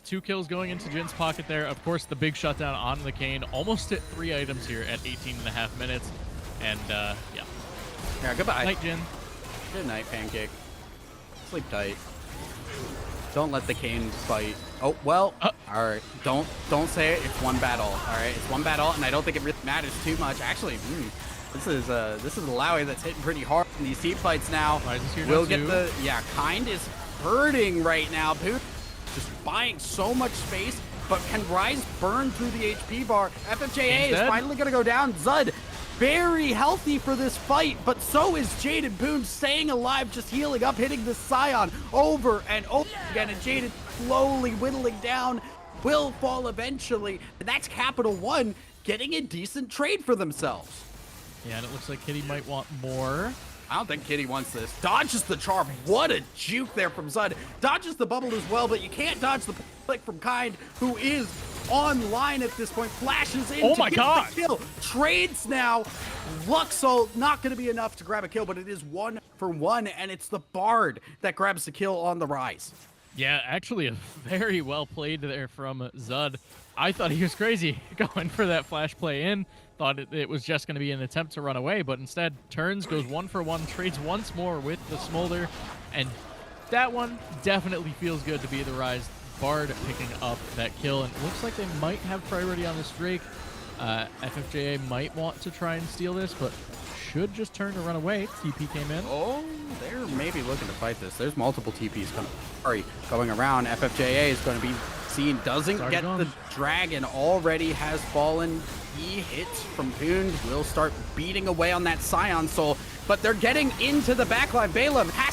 2 kills going into Jin's pocket there. Of course, the big shutdown on the Kane. Almost hit 3 items here at 18.5 minutes. And, yeah. Yeah, goodbye. Night, Jin. Good night, Pancake. Sleep tight. Don't let the Kane fight. Oh, well, all right. Don't say it. It's 1 battle, all right? It's 1 battle, and I don't think it really matters too much. Actually, this is Alawi that's hitting pretty hard in these team fights now. We'll get the, Kind is hurting right now. Poond just buying so much space, but can Rise burn through the HP bar? FFJA is finally going to go down. Zud, very healthy for this fight, but so is Jaden. Poond staying alive, just healing up, hitting the Scion over and over again, and Jaden slowly whittling down, will fall eventually. And that's Capital One getting a decent trade for themselves. Yeah, and it looks like Kitty might want more. I don't think Kitty wants this. Dodges the charm. What a juke there from Zud. Dodges the bubble as well, but you can't dodge the click from Kind, who is online at this point. Flashes in to get the kill. Trades now. Lux ult, not going to be enough to grab a kill, but it is 1 for 1, and it's the Bard that grabs the kill on the Rise. Yeah, actually a very well played there from Zud. I thought he was crazy going for that flash play in. Thought it was just going to be an attempt to run away, but instead turns, goes 1 for 1, trades once more with the Smolder, and that one definitely feels good to be the Rise. Bard picking up that kill, and it looks like they might have priority on this Drake. FFJA might want to try and steal this, but should just turn to run away. TP came in. Oh, they're maybe looking to fight this. There's multiple TPs going around. FFJA is going to be seen. Doesn't get the dragon. Already has fallen. He hits from Poond. Will start beating away on that Scion Soul, but they're getting into the backline. Balaam has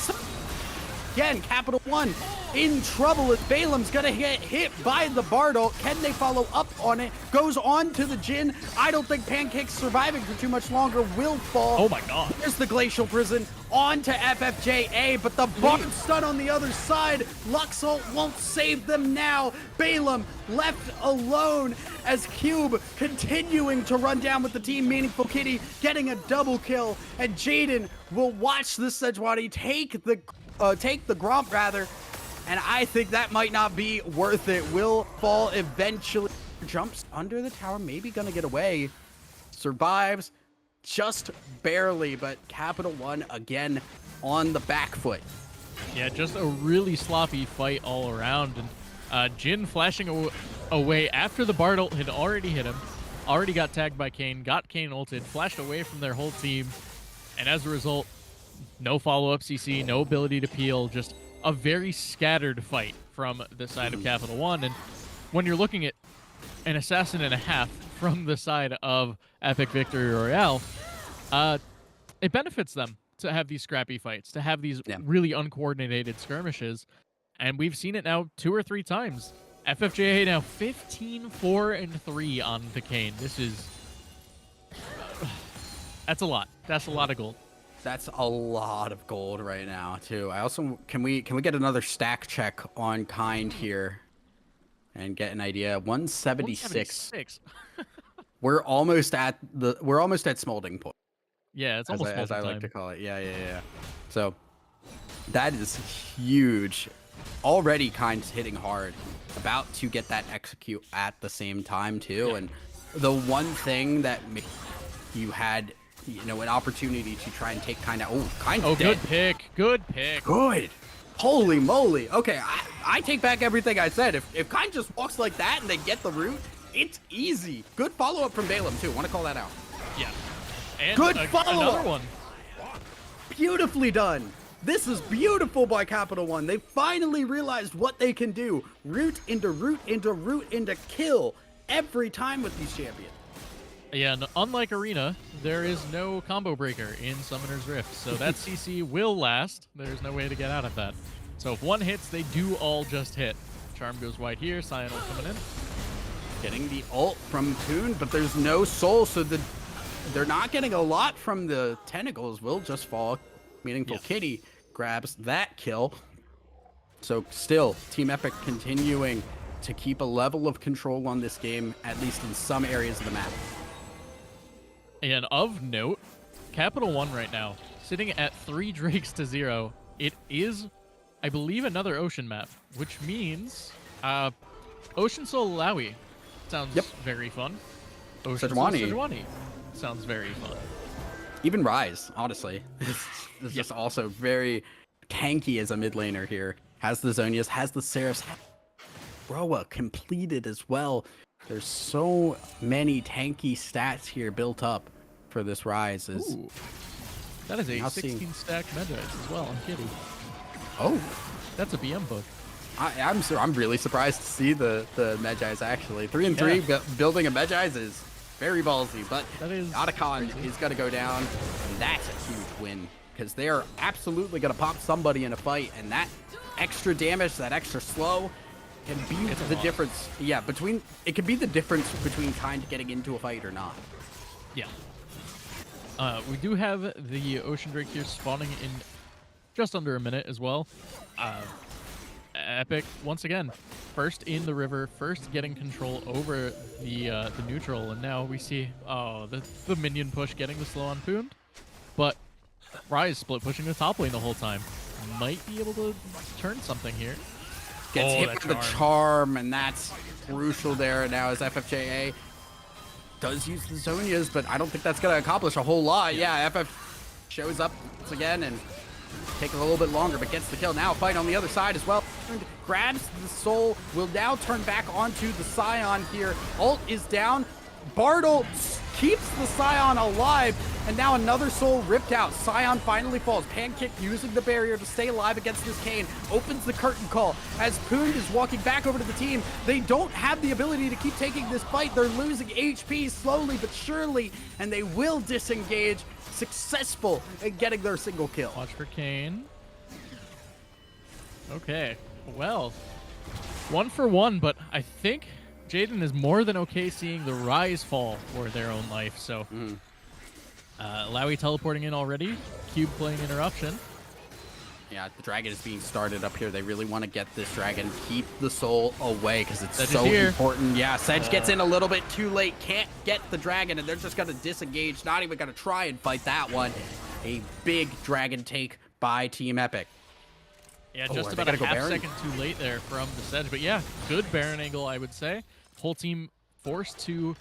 again. Capital One in trouble as Balem's gonna get hit by the Bartle. Can they follow up on it? Goes on to the Jin. I don't think Pancake's surviving for too much longer. Will fall. Oh my god. There's the Glacial Prison on to FFJA, but the Bard stun on the other side. Luxalt won't save them now. Balem left alone as Cube continuing to run down with the team. Meaningful Kitty getting a double kill, and Jaden will watch the Sejuani take the Gromp rather, and I think that might not be worth it. Will fall eventually. Jumps under the tower, maybe gonna get away. Survives just barely, but Capital One again on the back foot. Yeah, just a really sloppy fight all around. And Jin flashing away after the Bartle had already hit him, already got tagged by Kayn, got Kayn ulted, flashed away from their whole team, and as a result, no follow-up CC, no ability to peel, just a very scattered fight from the side of Capital One. And when you're looking at an assassin and a half from the side of Epic Victory Royale, it benefits them to have these scrappy fights, to have these really uncoordinated skirmishes, and we've seen it now 2 or 3 times. FFJA now 15-4-3 on the Kayn. This is... that's a lot. That's a lot of gold. That's a lot of gold right now, too. I also... Can we get another stack check on Kind here and get an idea? 176. We're almost at smolding point. Yeah, it's almost as I like to call it. Yeah. So that is huge. Already Kind's hitting hard. About to get that execute at the same time too. And the one thing that you had, an opportunity to try and take Kind out. Oh, Kind's dead. Good pick. Good pick. Good. Holy moly. Okay, I take back everything I said. If Kind just walks like that and they get the root, it's easy. Good follow-up from Balem, too. Want to call that out. Yeah. And good follow-up. Another one. Beautifully done. This is beautiful by Capital One. They finally realized what they can do. Root into root into root into kill every time with these champions. Yeah, and unlike Arena, there is no combo breaker in Summoner's Rift, so that CC will last. There's no way to get out of that. So if one hits, they do all just hit. Charm goes wide here, Cyan ult coming in. Getting the ult from Poon, but there's no soul, so they're not getting a lot from the tentacles. Will just fall. Meaningful Kitty grabs that kill. So still, Team Epic continuing to keep a level of control on this game, at least in some areas of the map. And of note, Capital One right now, sitting at 3 Drakes to 0. It is, I believe, another Ocean map, which means Ocean Soul Alawi sounds very fun. Ocean Soul Sejuani sounds very fun. Even Rise, honestly, is just also very tanky as a mid laner here. Has the Zonias, has the Seraphs, Roa completed as well. There's so many tanky stats here built up for this Rise. Ooh, that is a 16-stack Medjay as well on Kitty. Oh, that's a BM book. I'm really surprised to see the Medjays actually. 3 and 3 building a Medjays is very ballsy, but Otacon is going to go down, and that's a huge win because they are absolutely going to pop somebody in a fight, and that extra damage, that extra slow, can be the difference. Yeah, it can be the difference between Kind getting into a fight or not. Yeah. We do have the Ocean Drake here spawning in just under a minute as well. Epic, once again, first in the river, first getting control over the neutral, and now we see the minion push getting the slow on Poon, but Rise split pushing the top lane the whole time. Might be able to turn something here. Gets hit with the charm, and that's crucial there now as FFJA does use the Zonias, but I don't think that's going to accomplish a whole lot. Yeah, FF shows up once again and take a little bit longer, but gets the kill. Now fight on the other side as well. Grabs the soul, will now turn back onto the Scion here. Ult is down. Bartle keeps the Scion alive, and now another soul ripped out. Scion finally falls. Pancake using the barrier to stay alive against this Kayn. Opens the curtain call as Poon is walking back over to the team. They don't have the ability to keep taking this fight. They're losing HP slowly but surely, and they will disengage. Successful in getting their single kill. Watch for Kayn. Okay, well, 1-for-1, but I think Jaden is more than okay seeing the Rise fall for their own life. So, Lowy teleporting in already. Cube playing interruption. Yeah, the dragon is being started up here. They really want to get this dragon, keep the soul away because it's Sedge so is here. important. Yeah, Sedge gets in a little bit too late, can't get the dragon, and they're just going to disengage, not even going to try and fight that one. A big dragon take by Team Epic. Yeah, just about a half second too late there from the Sedge. But yeah, good Baron angle, I would say. Whole team forced to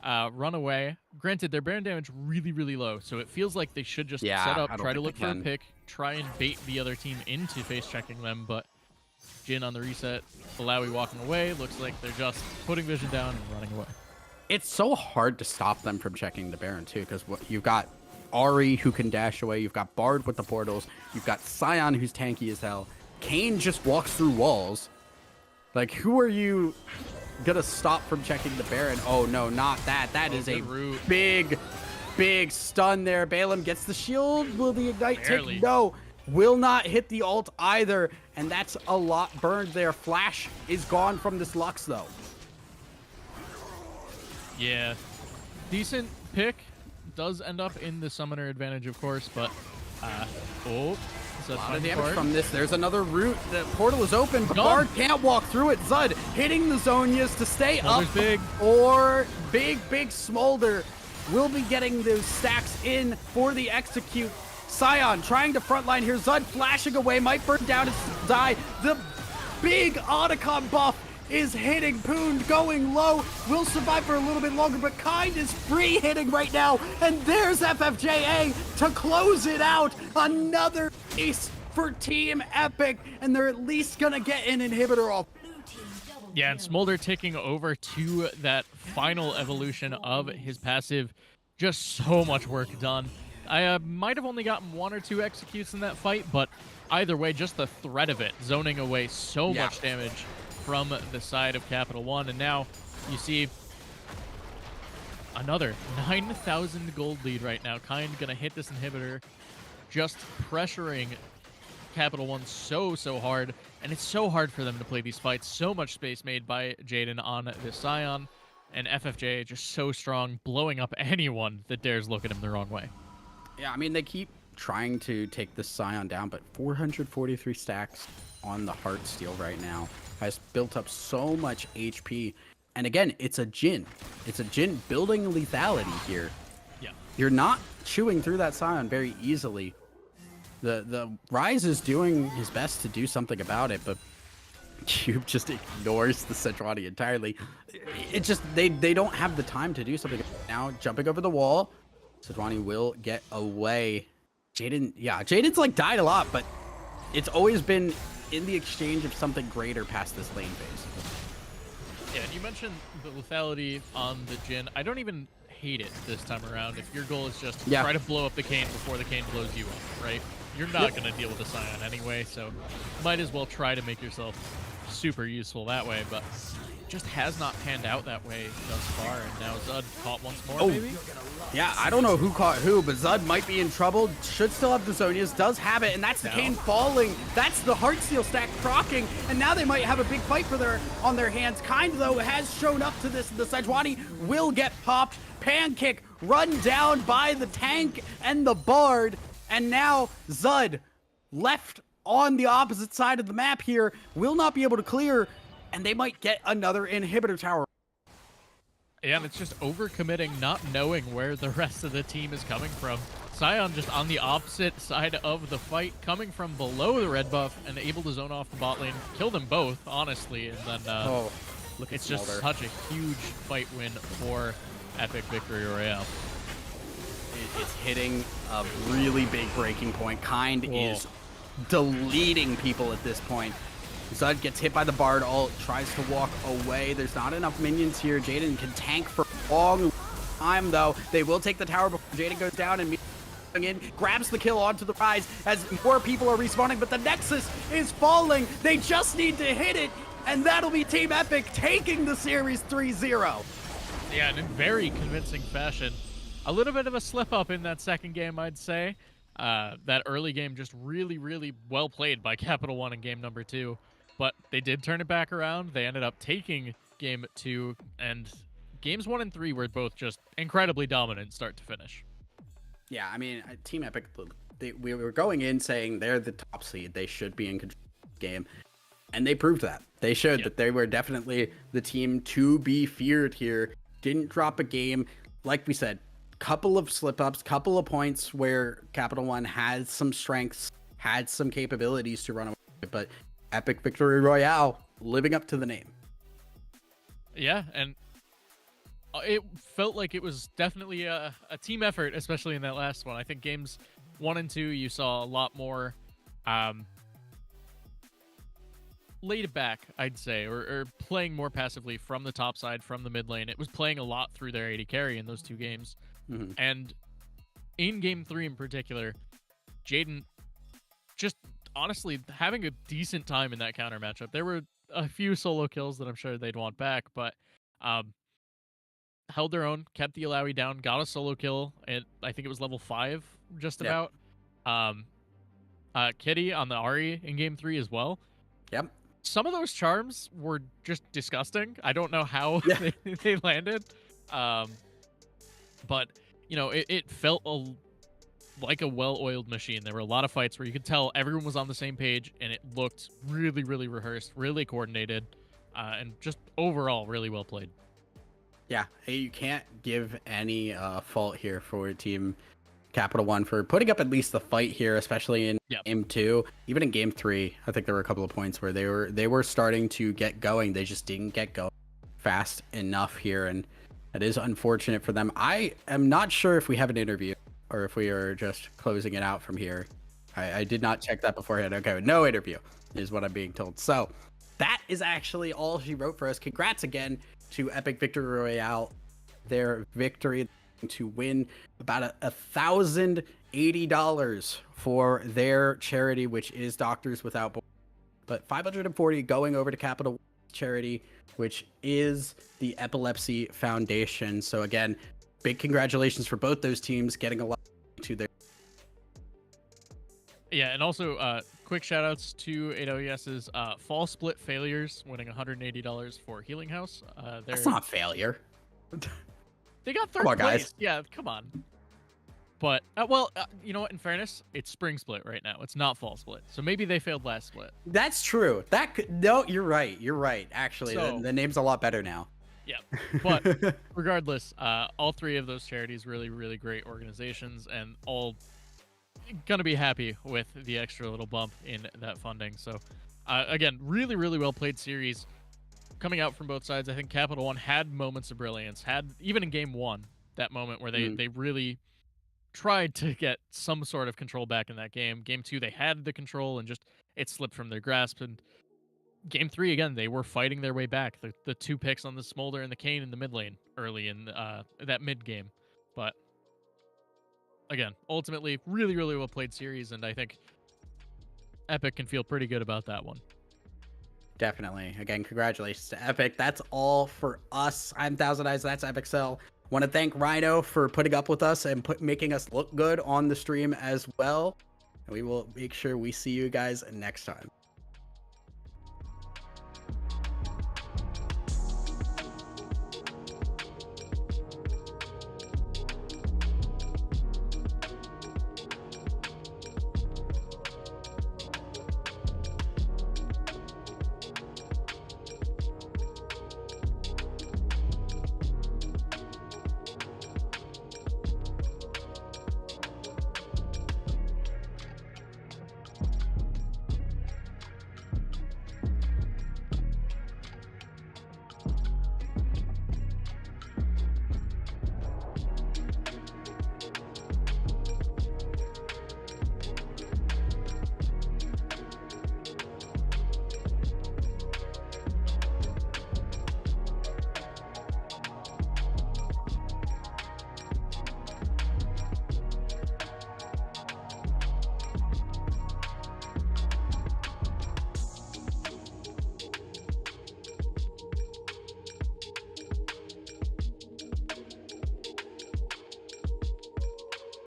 run away. Granted, their Baron damage really, really low, so it feels like they should just set up, try to look for a pick, try and bait the other team into face-checking them, but Jin on the reset, Malawi walking away, looks like they're just putting vision down and running away. It's so hard to stop them from checking the Baron, too, because you've got Ari who can dash away, you've got Bard with the portals, you've got Sion who's tanky as hell, Kayn just walks through walls. Like, who are you gonna stop from checking the Baron? Oh no, not that. That is a big stun there. Balaam gets the shield. Will the ignite take? No. Will not hit the ult either. And that's a lot burned there. Flash is gone from this Lux though. Yeah. Decent pick. Does end up in the summoner advantage, of course, but a lot of damage from this. There's another route. The portal is open, but Bard can't walk through it. Zud hitting the Zonias to stay up. Big. Or big Smolder will be getting those stacks in for the execute. Sion trying to frontline here. Zud flashing away, might burn down and die. The big Otacon buff is hitting Poon, going low, will survive for a little bit longer, but Kind is free hitting right now, and there's FFJA to close it out. Another ace for Team Epic, and they're at least gonna get an inhibitor off. Yeah, and Smolder taking over to that final evolution of his passive. Just so much work done. I might have only gotten 1 or 2 executes in that fight, but either way, just the threat of it, zoning away so much damage from the side of Capital One. And now you see another 9,000 gold lead right now. Kind gonna hit this inhibitor, just pressuring Capital One so hard. And it's so hard for them to play these fights. So much space made by Jaden on this Sion. And FFJ just so strong, blowing up anyone that dares look at him the wrong way. Yeah, I mean, they keep trying to take this Sion down, but 443 stacks on the Heartsteel right now has built up so much HP. And again, it's a Jhin. It's a Jhin building lethality here. Yeah. You're not chewing through that Sion very easily. The Rise is doing his best to do something about it, but Cube just ignores the Sejuani entirely. It just, they don't have the time to do something. Now, jumping over the wall, Sejuani will get away. Jaden's like died a lot, but it's always been in the exchange of something greater past this lane phase. Yeah, and you mentioned the lethality on the Jhin. I don't even hate it this time around. If your goal is just try to blow up the Kayn before the Kayn blows you up, right? You're not going to deal with the Sion anyway, so might as well try to make yourself super useful that way, but just has not panned out that way thus far, and now Zud caught once more, maybe? Yeah, I don't know who caught who, but Zud might be in trouble. Should still have the Zonias, does have it, and that's the Kayn falling. That's the Heartsteel stack proccing, and now they might have a big fight on their hands. Kind, though, has shown up to this. The Sejuani will get popped. Pancake run down by the tank and the Bard, and now Zud left on the opposite side of the map here will not be able to clear, and they might get another inhibitor tower. Yeah, and it's just overcommitting, not knowing where the rest of the team is coming from. Sion just on the opposite side of the fight, coming from below the red buff and able to zone off the bot lane. Kill them both, honestly, and then look, it's just such a huge fight win for Epic Victory Royale. It's hitting a really big breaking point. Kind is deleting people at this point. Zud gets hit by the Bard ult, tries to walk away. There's not enough minions here. Jaden can tank for a long time, though. They will take the tower before Jaden goes down and in, grabs the kill onto the Rise as more people are respawning, but the Nexus is falling. They just need to hit it, and that'll be Team Epic taking the series 3-0. Yeah, and in very convincing fashion. A little bit of a slip up in that second game, I'd say. That early game just really, really well played by Capital One in game number 2. But they did turn it back around. They ended up taking game 2, and games 1 and 3 were both just incredibly dominant start to finish. Yeah, I mean, Team Epic, we were going in saying they're the top seed. They should be in control of the game. And they proved that. They showed that they were definitely the team to be feared here. Didn't drop a game. Like we said, couple of slip-ups, couple of points where Capital One had some strengths, had some capabilities to run away, but Epic Victory Royale living up to the name. Yeah, and it felt like it was definitely a team effort, especially in that last one. I think games 1 and 2, you saw a lot more laid back, I'd say, or playing more passively from the top side, from the mid lane. It was playing a lot through their AD carry in those 2 games. Mm-hmm. And in game 3 in particular, Jaden just honestly having a decent time in that counter matchup. There were a few solo kills that I'm sure they'd want back, but held their own, kept the Alawi down, got a solo kill at, I think it was level 5, just about. Kitty on the Ahri in game 3 as well. Yep. Some of those charms were just disgusting. I don't know how they landed. But, you know, it felt like a well-oiled machine. There were a lot of fights where you could tell everyone was on the same page, and it looked really, really rehearsed, really coordinated, and just overall really well played. Yeah, you can't give any fault here for Team Capital One for putting up at least the fight here, especially in game 2. Even in game 3, I think there were a couple of points where they were starting to get going. They just didn't get going fast enough here, and that is unfortunate for them. I am not sure if we have an interview or if we are just closing it out from here. I did not check that beforehand. Okay, no interview is what I'm being told. So that is actually all she wrote for us. Congrats again to Epic Victory Royale. Their victory to win about $1,080 for their charity, which is Doctors Without Borders. But $540 going over to Capital charity, which is the Epilepsy Foundation. So again, big congratulations for both those teams getting a lot to their. Yeah, and also quick shout outs to AWS's fall split failures, winning $180 for Healing House. That's not failure. They got third place. Guys. Yeah, come on. But, you know what? In fairness, it's spring split right now. It's not fall split. So maybe they failed last split. That's true. No, you're right. You're right. Actually, so, the name's a lot better now. Yeah. But regardless, all 3 of those charities really, really great organizations, and all going to be happy with the extra little bump in that funding. So, again, really, really well played series. Coming out from both sides, I think Capital One had moments of brilliance. Had, even in game 1, that moment where they really tried to get some sort of control back in that game. Game 2, they had the control and just it slipped from their grasp. And game 3, again, they were fighting their way back. The 2 picks on the Smolder and the Kayn in the mid lane early in that mid game. But again, ultimately, really, really well played series, and I think Epic can feel pretty good about that one. Definitely. Again, congratulations to Epic. That's all for us. I'm Thousand Eyes. That's Epic Cell. Want to thank Rhino for putting up with us and making us look good on the stream as well. And we will make sure we see you guys next time.